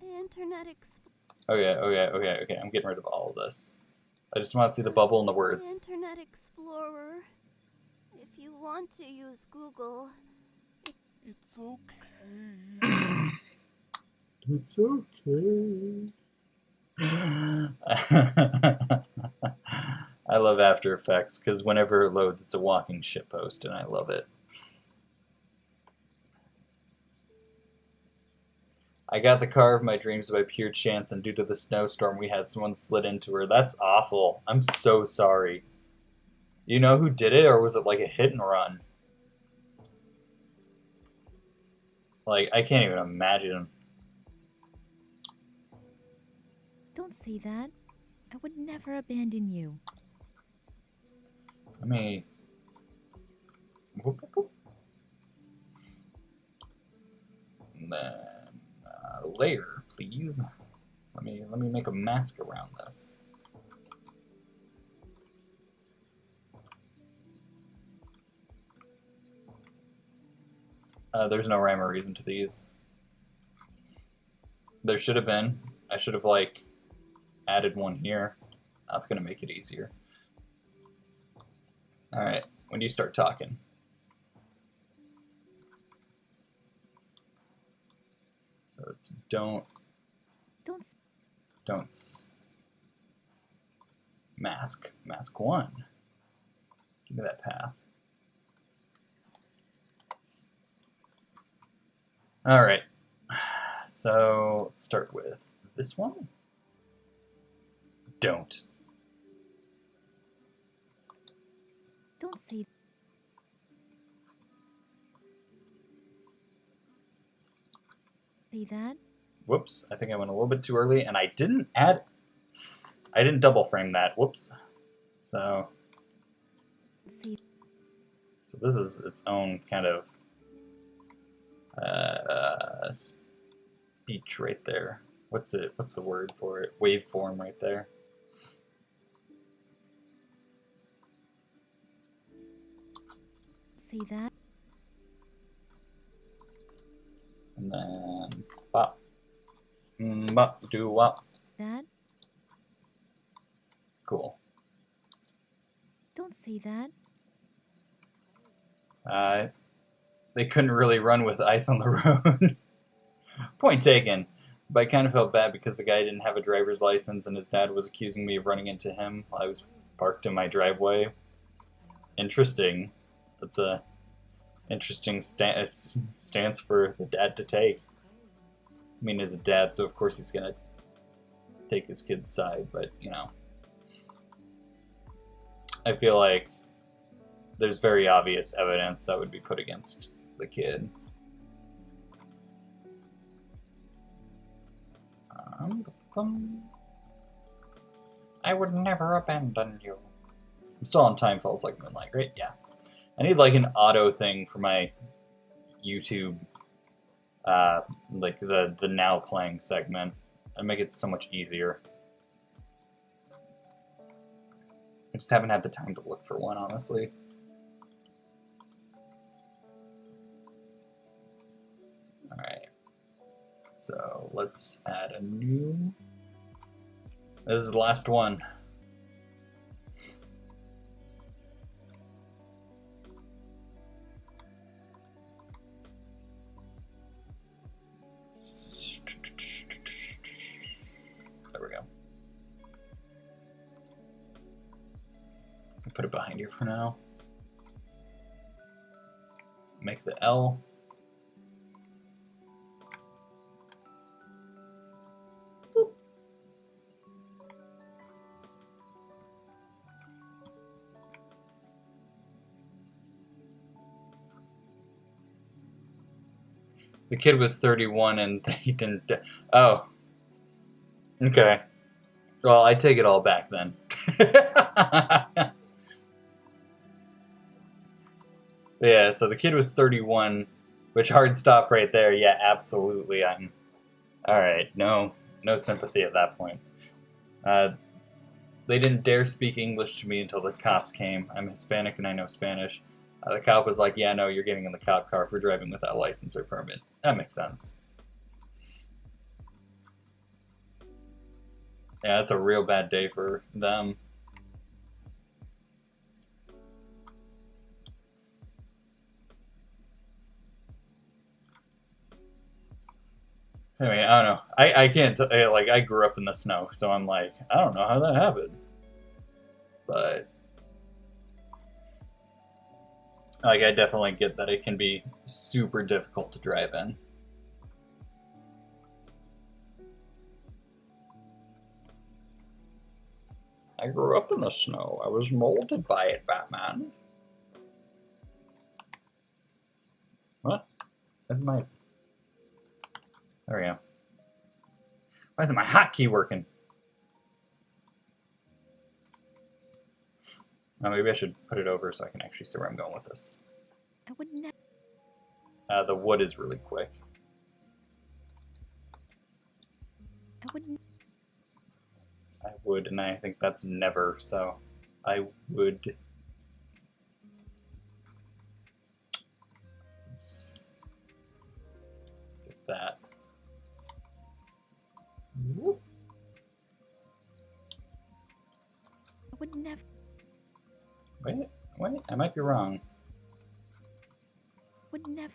Internet Explorer. Okay. I'm getting rid of all of this. I just want to see the bubble and the words. Internet Explorer. If you want to use Google, It's okay. It's okay. I love After Effects because whenever it loads, it's a walking shitpost, and I love it. I got the car of my dreams by pure chance, and due to the snowstorm we had, someone slid into her. That's awful. I'm so sorry. You know who did it, or was it like a hit and run? Like, I can't even imagine. Don't say that. I would never abandon you. Let me... Whoop, whoop, whoop. And then, layer, please. Let me make a mask around this. There's no rhyme or reason to these. There should have been. I should have, like, added one here. That's going to make it easier. Alright, when do you start talking? So it's don't mask 1. Give me that path. All right, so let's start with this one. Don't say that. Whoops, I think I went a little bit too early, and I didn't double frame that. Whoops. So So this is its own kind of speech right there. What's the word for it? Waveform right there. See that? And then bop. Bop do wop. That? Cool. Don't say that. They couldn't really run with ice on the road. Point taken. But I kind of felt bad because the guy didn't have a driver's license and his dad was accusing me of running into him while I was parked in my driveway. Interesting. That's a interesting stance for the dad to take. I mean, as a dad, so of course he's gonna take his kid's side, but you know. I feel like there's very obvious evidence that would be put against the kid. I would never abandon you. I'm still on time, falls like moonlight, right? Yeah. I need like an auto thing for my YouTube, like the now playing segment, and make it so much easier. I just haven't had the time to look for one, honestly. Alright. So let's add a new. This is the last one. There we go. I'll put it behind here for now. Make the L. The kid was 31 and they didn't. Oh. Okay. Well, I take it all back then. Yeah, so the kid was 31, which hard stop right there. Yeah, absolutely. I'm. Alright, no sympathy at that point. They didn't dare speak English to me until the cops came. I'm Hispanic and I know Spanish. The cop was like, yeah, no, you're getting in the cop car for driving without a license or permit. That makes sense. Yeah, it's a real bad day for them. Anyway, I don't know. I can't, like, I grew up in the snow, so I'm like, I don't know how that happened. But, like, I definitely get that it can be super difficult to drive in. I grew up in the snow. I was molded by it, Batman. What? That's my... There we go. Why isn't my hotkey working? Oh, maybe I should put it over so I can actually see where I'm going with this. I would never. The wood is really quick. I would. I would, and I think that's never, so I would. Let's get that. Whoop. I would never. Wait, I might be wrong. Would never.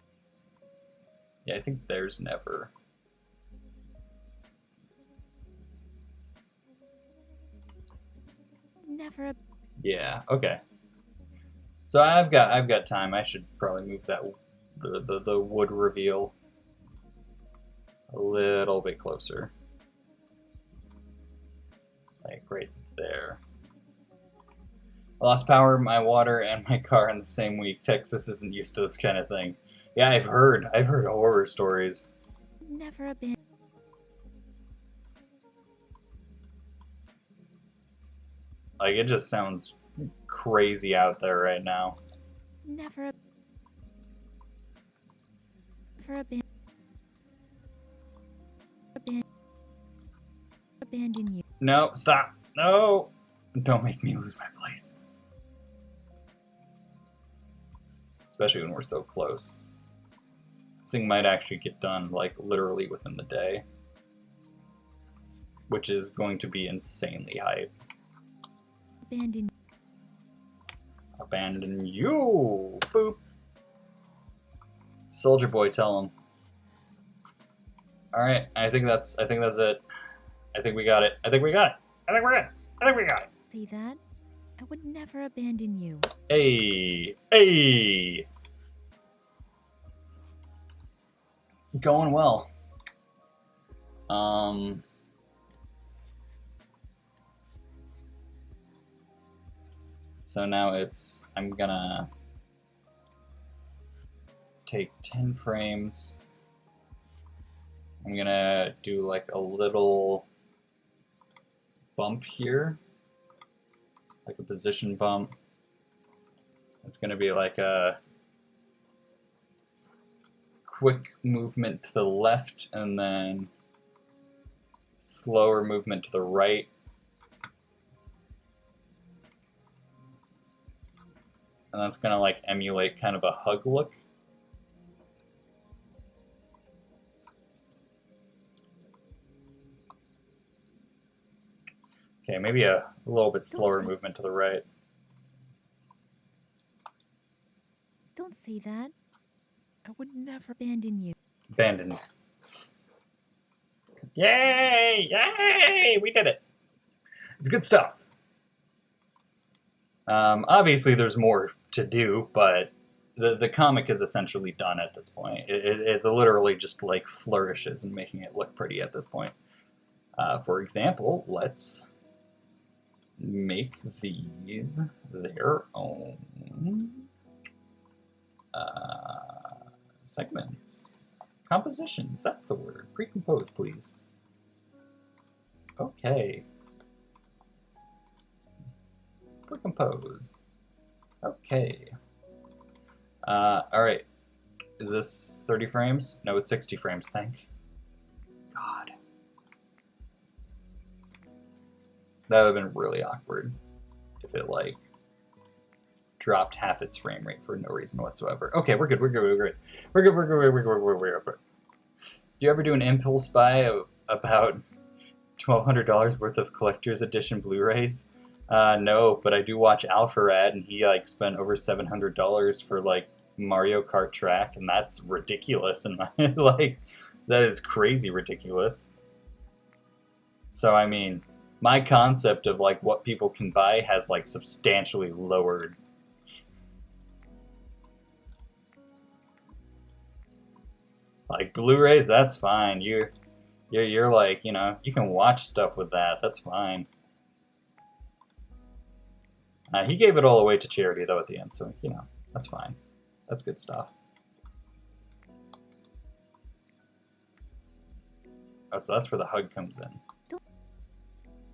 Yeah, I think there's never. Never. Yeah, okay. So I've got time. I should probably move that the wood reveal a little bit closer. Like right there. I lost power, my water, and my car in the same week. Texas isn't used to this kind of thing. Yeah, I've heard horror stories. Never abandon. Like, it just sounds crazy out there right now. never abandon you. No, stop. No. Don't make me lose my place. Especially when we're so close. This thing might actually get done, like, literally within the day. Which is going to be insanely hype. Abandon you! Boop! Soldier Boy, tell him. Alright, I think that's it. I think we got it. I think we got it. I think we're good. I think we got it. Say that? I would never abandon you. Hey! Hey! Going well. So now it's, I'm gonna take 10 frames. I'm gonna do like a little bump here, like a position bump. It's gonna be like a quick movement to the left and then slower movement to the right. And that's gonna like emulate kind of a hug look. Okay, maybe a little bit slower movement to the right. Don't say that. I would never abandon you. Abandoned. Yay! Yay! We did it. It's good stuff. Obviously, there's more to do, but the comic is essentially done at this point. It's literally just like flourishes and making it look pretty at this point. For example, let's make these their own segments. Compositions, that's the word. Pre-compose, please. Okay. Pre-compose. Okay. Alright. Is this 30 frames? No, it's 60 frames, thank God. That would have been really awkward if it, like, dropped half its frame rate for no reason whatsoever. Okay, we're good, we're good, we're good. We're good, we're good, we're good, we're good. Do you ever do an impulse buy of about $1,200 worth of collector's edition Blu-rays? No, but I do watch Alpharad, and he, like, spent over $700 for, like, Mario Kart track, and that's ridiculous, and like, that is crazy ridiculous. So, I mean, my concept of, like, what people can buy has, like, substantially lowered. Like, Blu-rays, that's fine. You're like, you know, you can watch stuff with that. That's fine. He gave it all away to charity, though, at the end, so, you know, that's fine. That's good stuff. Oh, so that's where the hug comes in.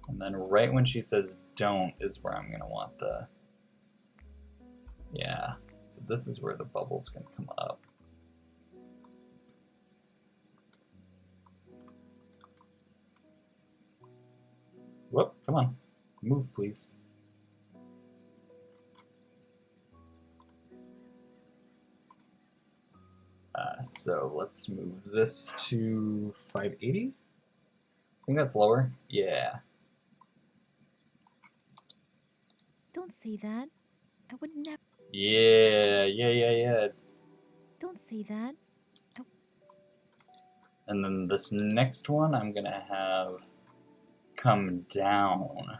And then right when she says don't is where I'm going to want the... Yeah. So this is where the bubble's going to come up. Whoop, come on. Move, please. So let's move this to 580. I think that's lower. Yeah. Don't say that. I would never. Yeah. Don't say that. And then this next one I'm gonna have come down.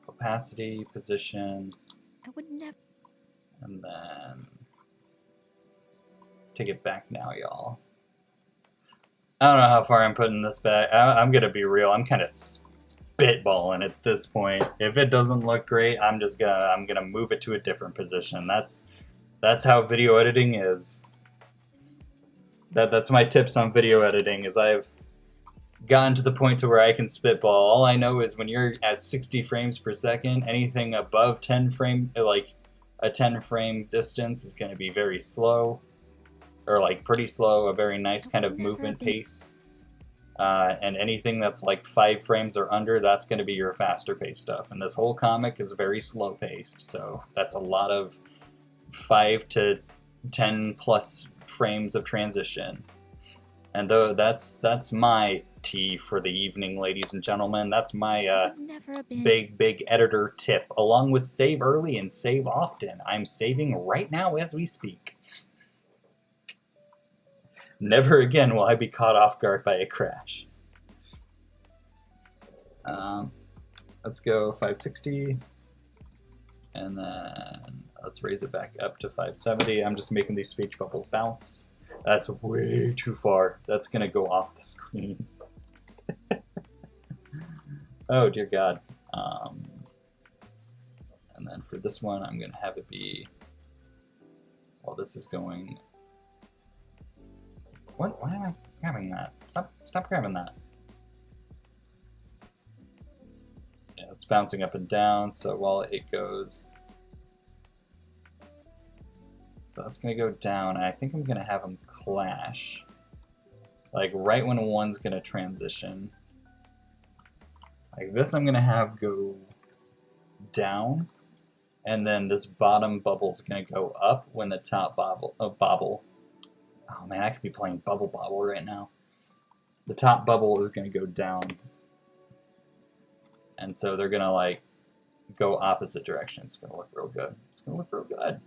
Opacity, position. I would never. And then take it back now, y'all. I don't know how far I'm putting this back. I'm gonna be real. I'm kind of spitballing at this point. If it doesn't look great, I'm gonna move it to a different position. That's how video editing is. That's my tips on video editing. Is gotten to the point to where I can spitball. All I know is when you're at 60 frames per second, anything above 10 frame, like a 10 frame distance, is going to be very slow, or like pretty slow, a very nice kind of movement pace. And anything that's like 5 frames or under, that's going to be your faster paced stuff. And this whole comic is very slow paced, so that's a lot of 5 to 10 plus frames of transition. And though that's my tea for the evening, ladies and gentlemen. That's my big editor tip, along with save early and save often. I'm saving right now as we speak. Never again will I be caught off guard by a crash. Let's go 560, and then let's raise it back up to 570. I'm just making these speech bubbles bounce. That's way too far. That's gonna go off the screen. Oh dear God. And then for this one, I'm gonna have it be, while this is going. What? Why am I grabbing that? Stop grabbing that. Yeah, it's bouncing up and down, so while it goes, so that's gonna go down, and I think I'm gonna have them clash. Like right when one's gonna transition. Like this I'm gonna have go down, and then this bottom bubble's gonna go up when the top bobble. Oh man, I could be playing Bubble Bobble right now. The top bubble is going to go down. And so they're going to like go opposite direction. It's going to look real good. It's going to look real good.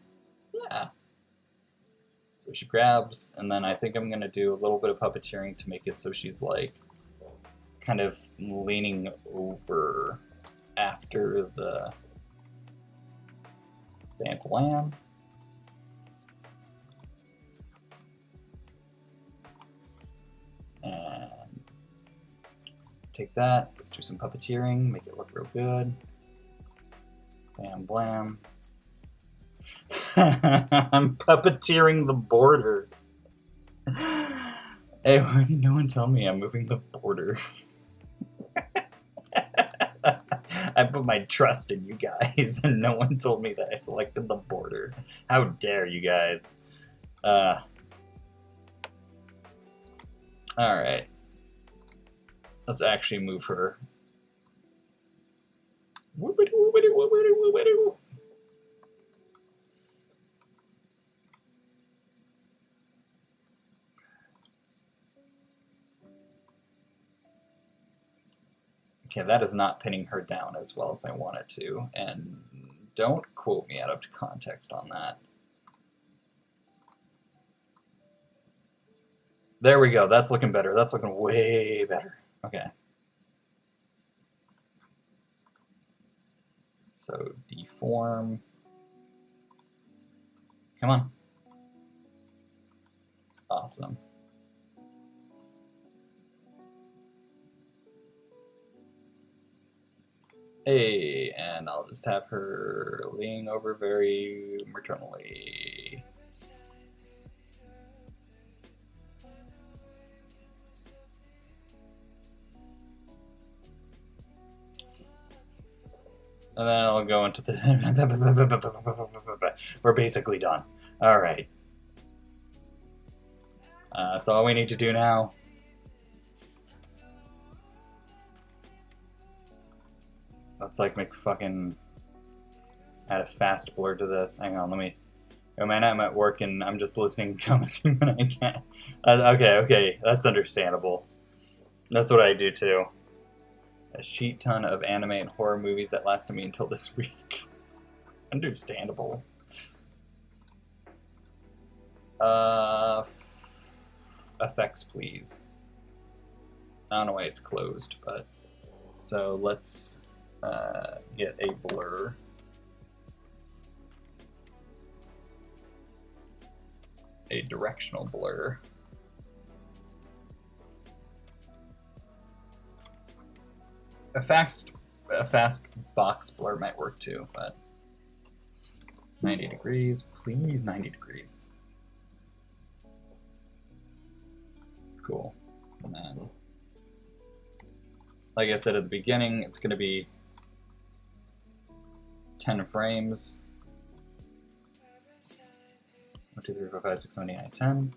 Yeah. So she grabs, and then I think I'm going to do a little bit of puppeteering to make it so she's like kind of leaning over after the Bam Blam. And take that, let's do some puppeteering, make it look real good. Bam Blam. I'm puppeteering the border. Hey, why did no one tell me I'm moving the border? I put my trust in you guys, and no one told me that I selected the border. How dare you guys? Alright. Let's actually move her. Okay, that is not pinning her down as well as I want it to, and don't quote me out of context on that. There we go, that's looking better. That's looking way better. Okay. So deform. Come on. Awesome. Hey, and I'll just have her leaning over very maternally. And then I'll go into the... We're basically done. Alright. So all we need to do now... Let's like make fucking... add a fast blur to this. Hang on, let me... Oh man, I'm at work and I'm just listening to commenting when I can. Okay, that's understandable. That's what I do too. A sheet ton of anime and horror movies that lasted me until this week. Understandable. Effects, please. I don't know why it's closed, but... So let's get a blur. A directional blur. A fast box blur might work too, but 90 degrees, please 90 degrees. Cool. And then like I said at the beginning, it's going to be 10 frames. 1, 2, 3, 4, 5, 6, 7, 8, 9, 10.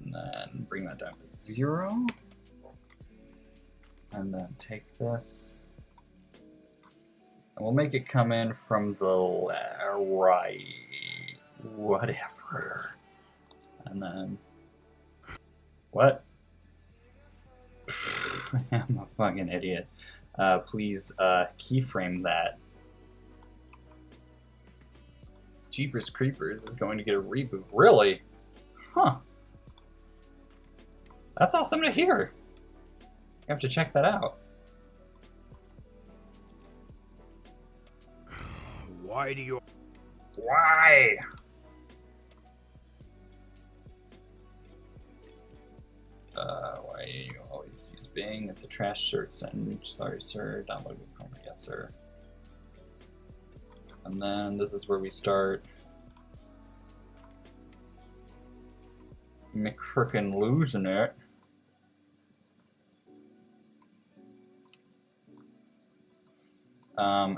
And then bring that down to 0. And then take this. And we'll make it come in from the right. Whatever. And then. What? I'm a fucking idiot. Please keyframe that. Jeepers Creepers is going to get a reboot. Really? Huh. That's awesome to hear. You have to check that out. Why do you... Why? Why do you always use Bing? It's a trash search sentence. Sorry, sir. Download it from me. Yes, sir. And then this is where we start McFrickin' losing it.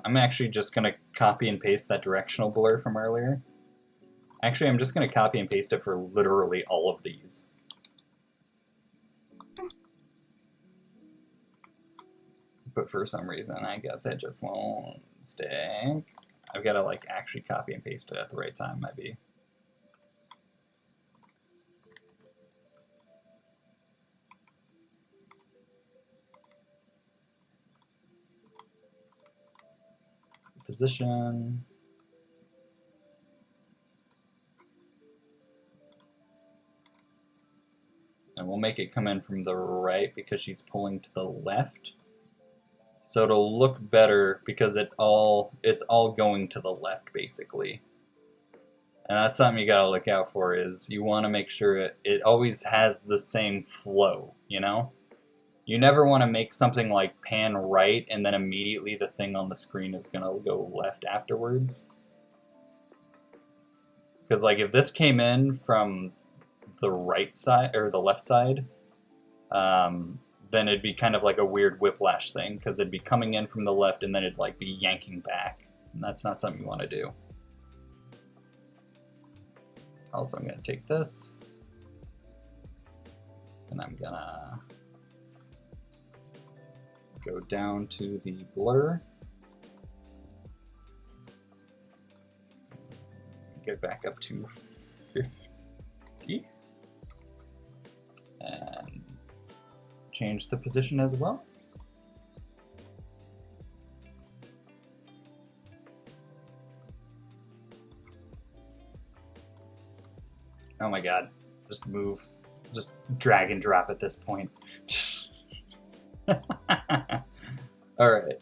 I'm actually just going to copy and paste that directional blur from earlier. Actually, I'm just going to copy and paste it for literally all of these. But for some reason, I guess it just won't stick. I've got to like actually copy and paste it at the right time, maybe. Position. And we'll make it come in from the right because she's pulling to the left. So it'll look better because it's all going to the left basically. And that's something you gotta look out for, is you want to make sure it always has the same flow, you know? You never want to make something like pan right and then immediately the thing on the screen is gonna go left afterwards. Because like if this came in from the right side or the left side, then it'd be kind of like a weird whiplash thing, because it'd be coming in from the left and then it'd like be yanking back, and that's not something you want to do. Also, I'm going to take this and I'm gonna go down to the blur, get back up to 50 and change the position as well. Oh my god, just move. Just drag and drop at this point. Alright.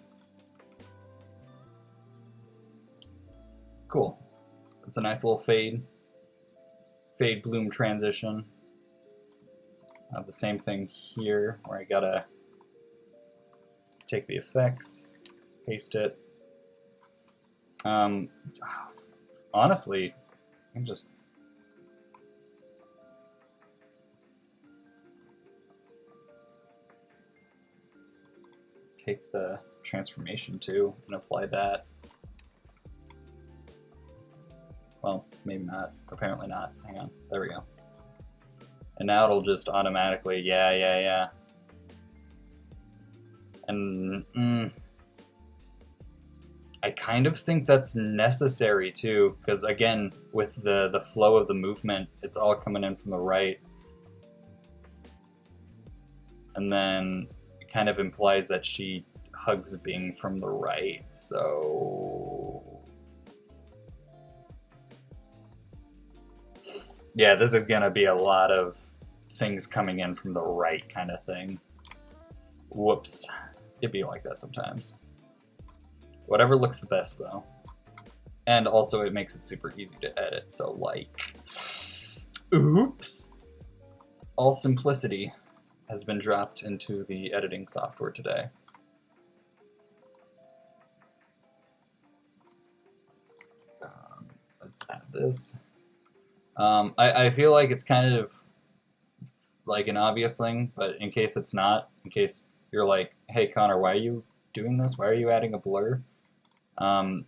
Cool. That's a nice little fade bloom transition. I have the same thing here where I gotta take the effects, paste it. Honestly, I'm just take the transformation too and apply that. Well, maybe not. Apparently not. Hang on. There we go. And now it'll just automatically, yeah. And I kind of think that's necessary too, because again, with the flow of the movement, it's all coming in from the right. And then it kind of implies that she hugs Bing from the right, so... Yeah, this is gonna be a lot of things coming in from the right kind of thing. Whoops. It'd be like that sometimes. Whatever looks the best though. And also it makes it super easy to edit, so like... Oops! All simplicity has been dropped into the editing software today. Let's add this. I feel like it's kind of like an obvious thing, but in case it's not, in case you're like, hey Connor, why are you doing this? Why are you adding a blur?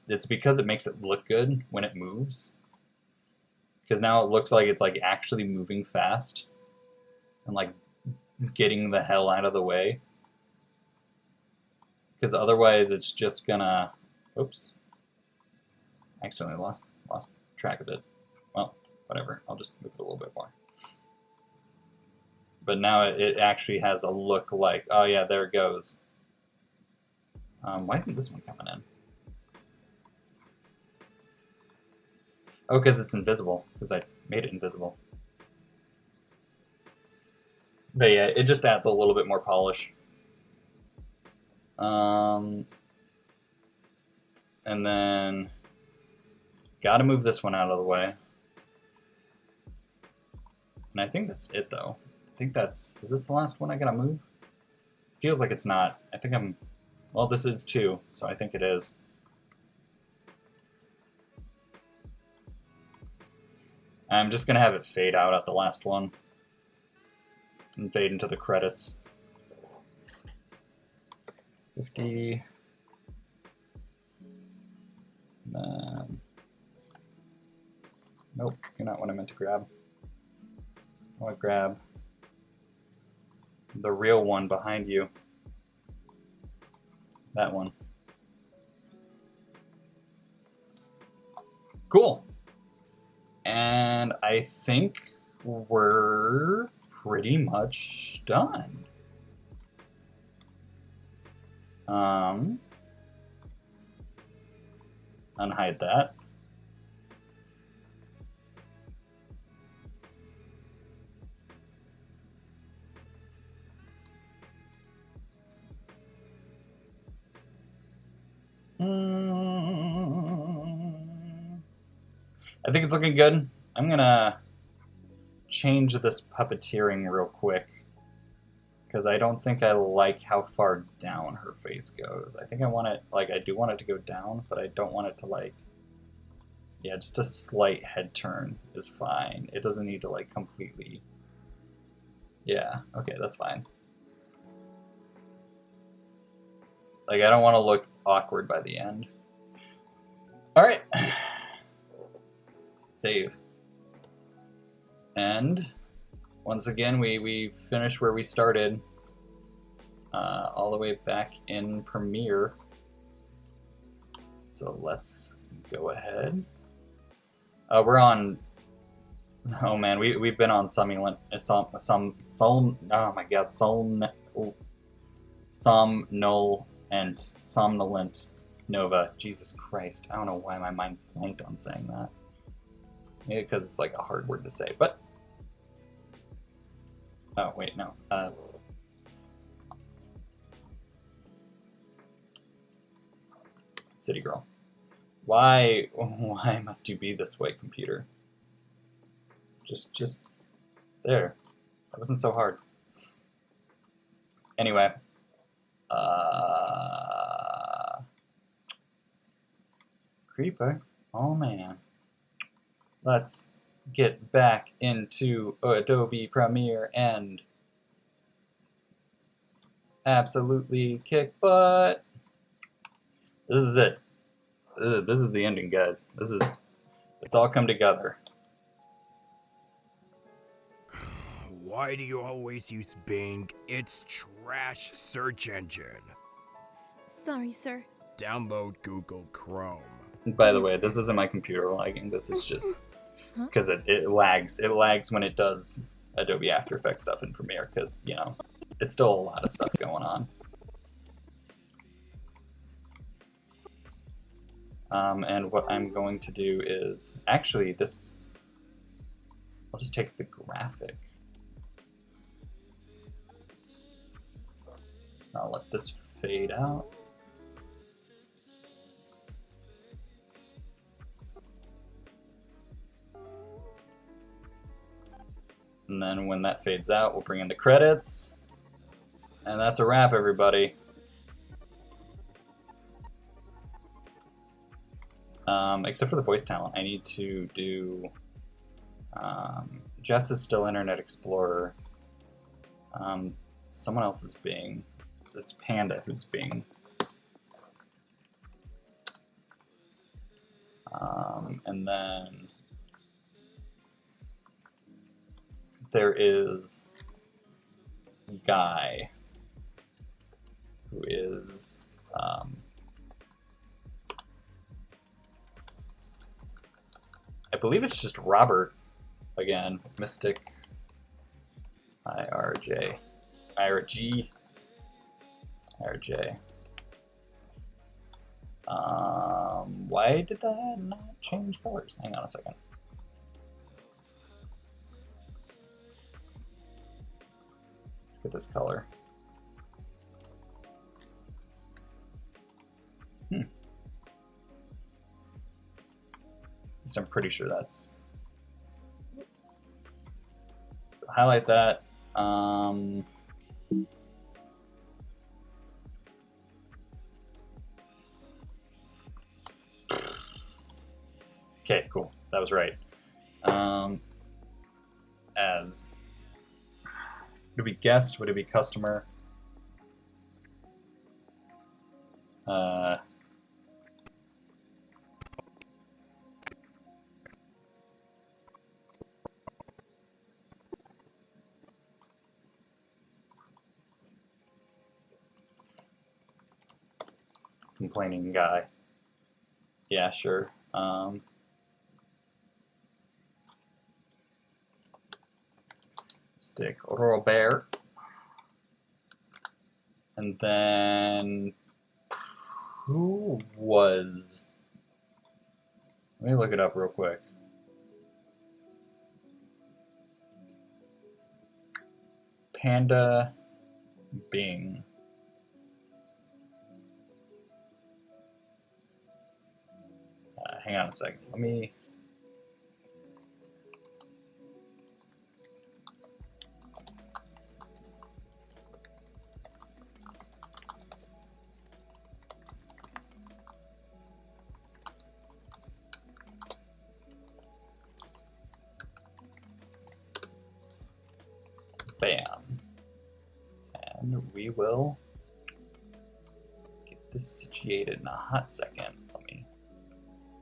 It's because it makes it look good when it moves. Because now it looks like it's like actually moving fast and like getting the hell out of the way. Because otherwise it's just gonna, oops, accidentally lost track of it. Well, whatever, I'll just move it a little bit more. But now it actually has a look like, oh yeah, there it goes. Why isn't this one coming in? Oh, because it's invisible, because I made it invisible. But yeah, it just adds a little bit more polish. And then gotta move this one out of the way. And I think that's it though. I think that's, is this the last one I gotta move? Feels like it's not. I think I'm, well, this is 2, so I think it is. I'm just gonna have it fade out at the last one and fade into the credits. 50. Nope, you're not what I meant to grab. I want to grab the real one behind you. That one. Cool. And I think we're pretty much done. Unhide that. I think it's looking good. I'm gonna change this puppeteering real quick because I don't think I like how far down her face goes. I think I want it, like, I do want it to go down, but I don't want it to, like, yeah, just a slight head turn is fine. It doesn't need to, like, completely, yeah, okay, that's fine. Like, I don't want to look awkward by the end. All right. Save. And once again, we finished where we started, all the way back in Premiere. So let's go ahead. We're on. Oh man, we've been on somnolent Nova. Jesus Christ, I don't know why my mind blanked on saying that. Maybe because it's like a hard word to say, but oh wait, no. City Girl. Why must you be this way, computer? Just there. That wasn't so hard. Anyway. Creeper. Oh man. Let's get back into Adobe Premiere and absolutely kick butt. This is it. This is the ending, guys. It's all come together. Why do you always use Bing? It's trash search engine. Sorry, sir. Download Google Chrome. And by the way, this isn't my computer lagging. This is just because it lags. It lags when it does Adobe After Effects stuff in Premiere because, you know, it's still a lot of stuff going on. And what I'm going to do is, actually this, I'll just take the graphic. I'll let this fade out. And then when that fades out, we'll bring in the credits. And that's a wrap, everybody. Except for the voice talent, I need to do Jess is still Internet Explorer. Someone else is Bing. It's Panda who's Bing. And then there is Guy, who is I believe it's just Robert again. Mystic IRJ. IRG. IRJ. Why did that not change colors? Hang on a second. Let's get this color. At least I'm pretty sure that's. So highlight that. Okay, cool. That was right. As would it be guest? Would it be customer? Complaining guy. Yeah, sure. Stick Robert. And then who was? Let me look it up real quick. Panda Bing. Hang on a second. Let me. Bam. And we will get this situated in a hot second.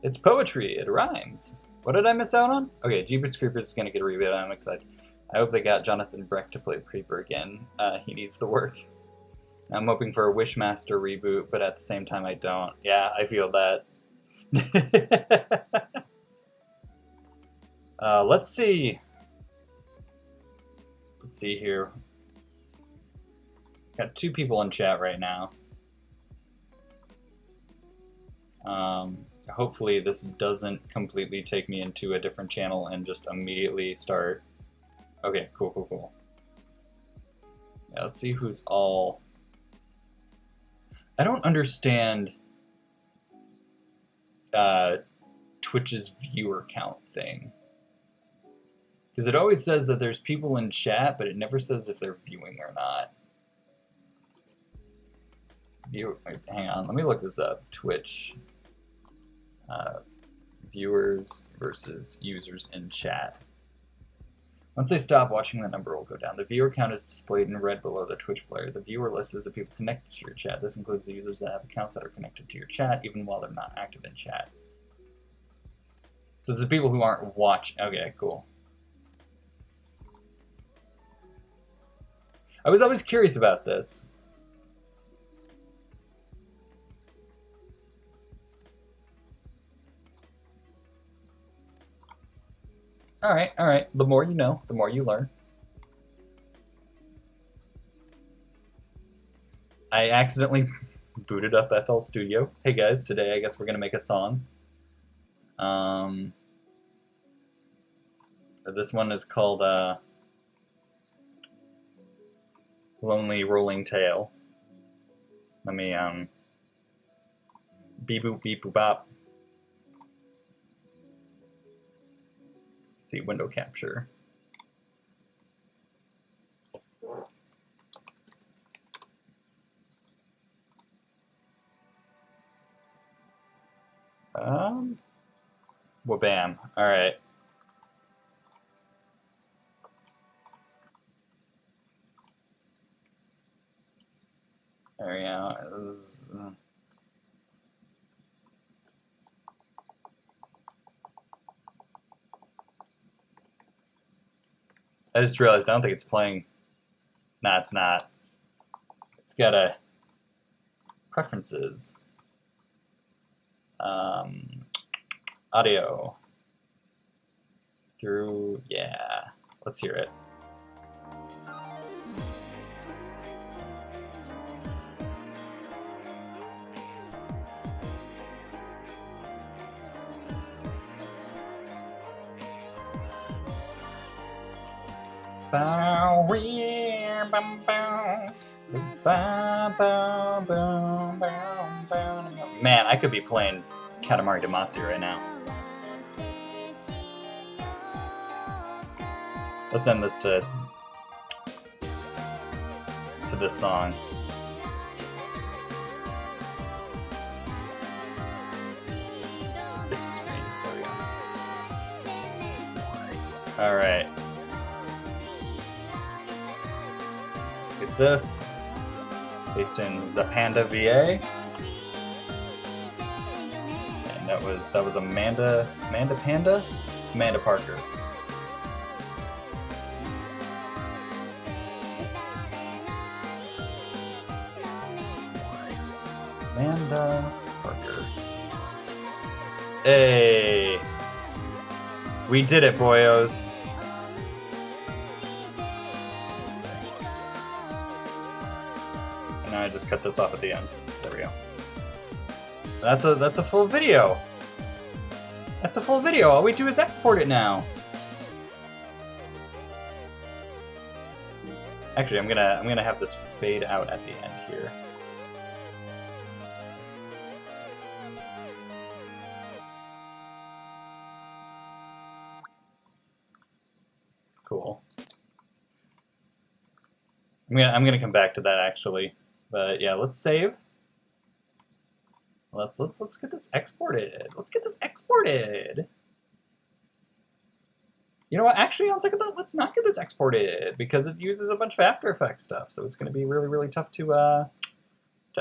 It's poetry. It rhymes. What did I miss out on? Okay, Jeepers Creepers is going to get a reboot. I'm excited. I hope they got Jonathan Breck to play the Creeper again. He needs the work. I'm hoping for a Wishmaster reboot, but at the same time I don't. Yeah, I feel that. Let's see. Let's see here. Got 2 people in chat right now. Hopefully this doesn't completely take me into a different channel and just immediately start. Okay, cool. Yeah, let's see who's all. I don't understand Twitch's viewer count thing. Because it always says that there's people in chat, but it never says if they're viewing or not. Hang on, let me look this up. Twitch. Viewers versus users in chat. Once they stop watching, the number will go down. The viewer count is displayed in red below the Twitch player. The viewer list is the people connected to your chat. This includes the users that have accounts that are connected to your chat, even while they're not active in chat. So it's the people who aren't watching. Okay, cool. I was always curious about this. All right. The more you know, the more you learn. I accidentally booted up FL Studio. Hey guys, today I guess we're gonna make a song. This one is called Lonely Rolling Tail. Let me beep boop bop. See, window capture. Well, bam. All right. There we go. I just realized I don't think it's playing. Nah, it's not. It's got a preferences. Audio. Through, yeah. Let's hear it. Man, I could be playing Katamari Damacy right now. Let's end this to this song. Bit to screen. There we go. All right. Get this. Based in Zapanda, VA. And that was Amanda Parker. Amanda Parker. Hey! We did it, boyos. And now I just cut this off at the end. There we go. That's a full video. That's a full video. All we do is export it now. Actually, I'm gonna have this fade out at the end here. Cool. I'm gonna come back to that actually, but yeah, let's save. Let's get this exported. Let's get this exported. You know what? Actually, on second thought, let's not get this exported because it uses a bunch of After Effects stuff, so it's gonna be really tough to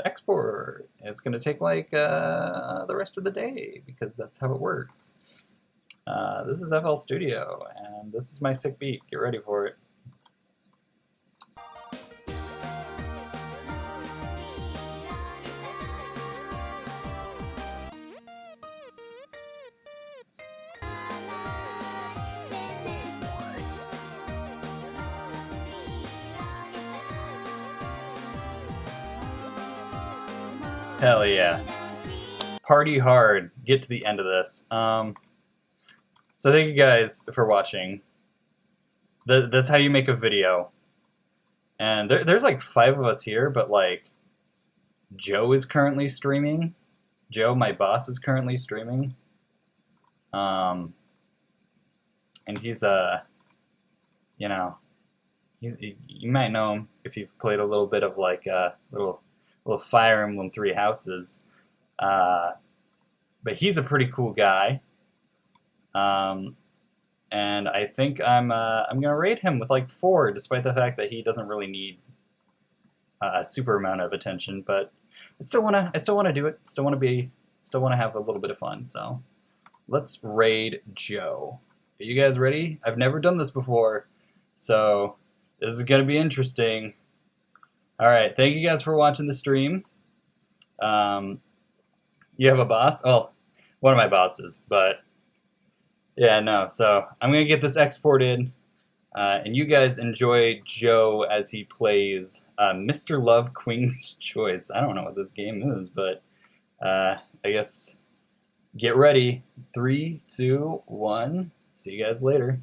export. It's gonna take like the rest of the day because that's how it works. This is FL Studio, and this is my sick beat. Get ready for it. Hell yeah. Party hard. Get to the end of this. So thank you guys for watching. That's how you make a video. And there's like 5 of us here, but like Joe is currently streaming. Joe, my boss, is currently streaming. And he's you know, you might know him if you've played a little bit of like little Fire Emblem 3 Houses. But he's a pretty cool guy. And I think I'm gonna rate him with like 4, despite the fact that he doesn't really need a super amount of attention. But I still wanna do it. Still wanna have a little bit of fun. So let's raid Joe. Are you guys ready? I've never done this before, so this is gonna be interesting. All right, thank you guys for watching the stream. You have a boss? Oh, one of my bosses, but. Yeah, no, so I'm going to get this exported, and you guys enjoy Joe as he plays Mr. Love Queen's Choice. I don't know what this game is, but I guess get ready. 3, 2, 1. See you guys later.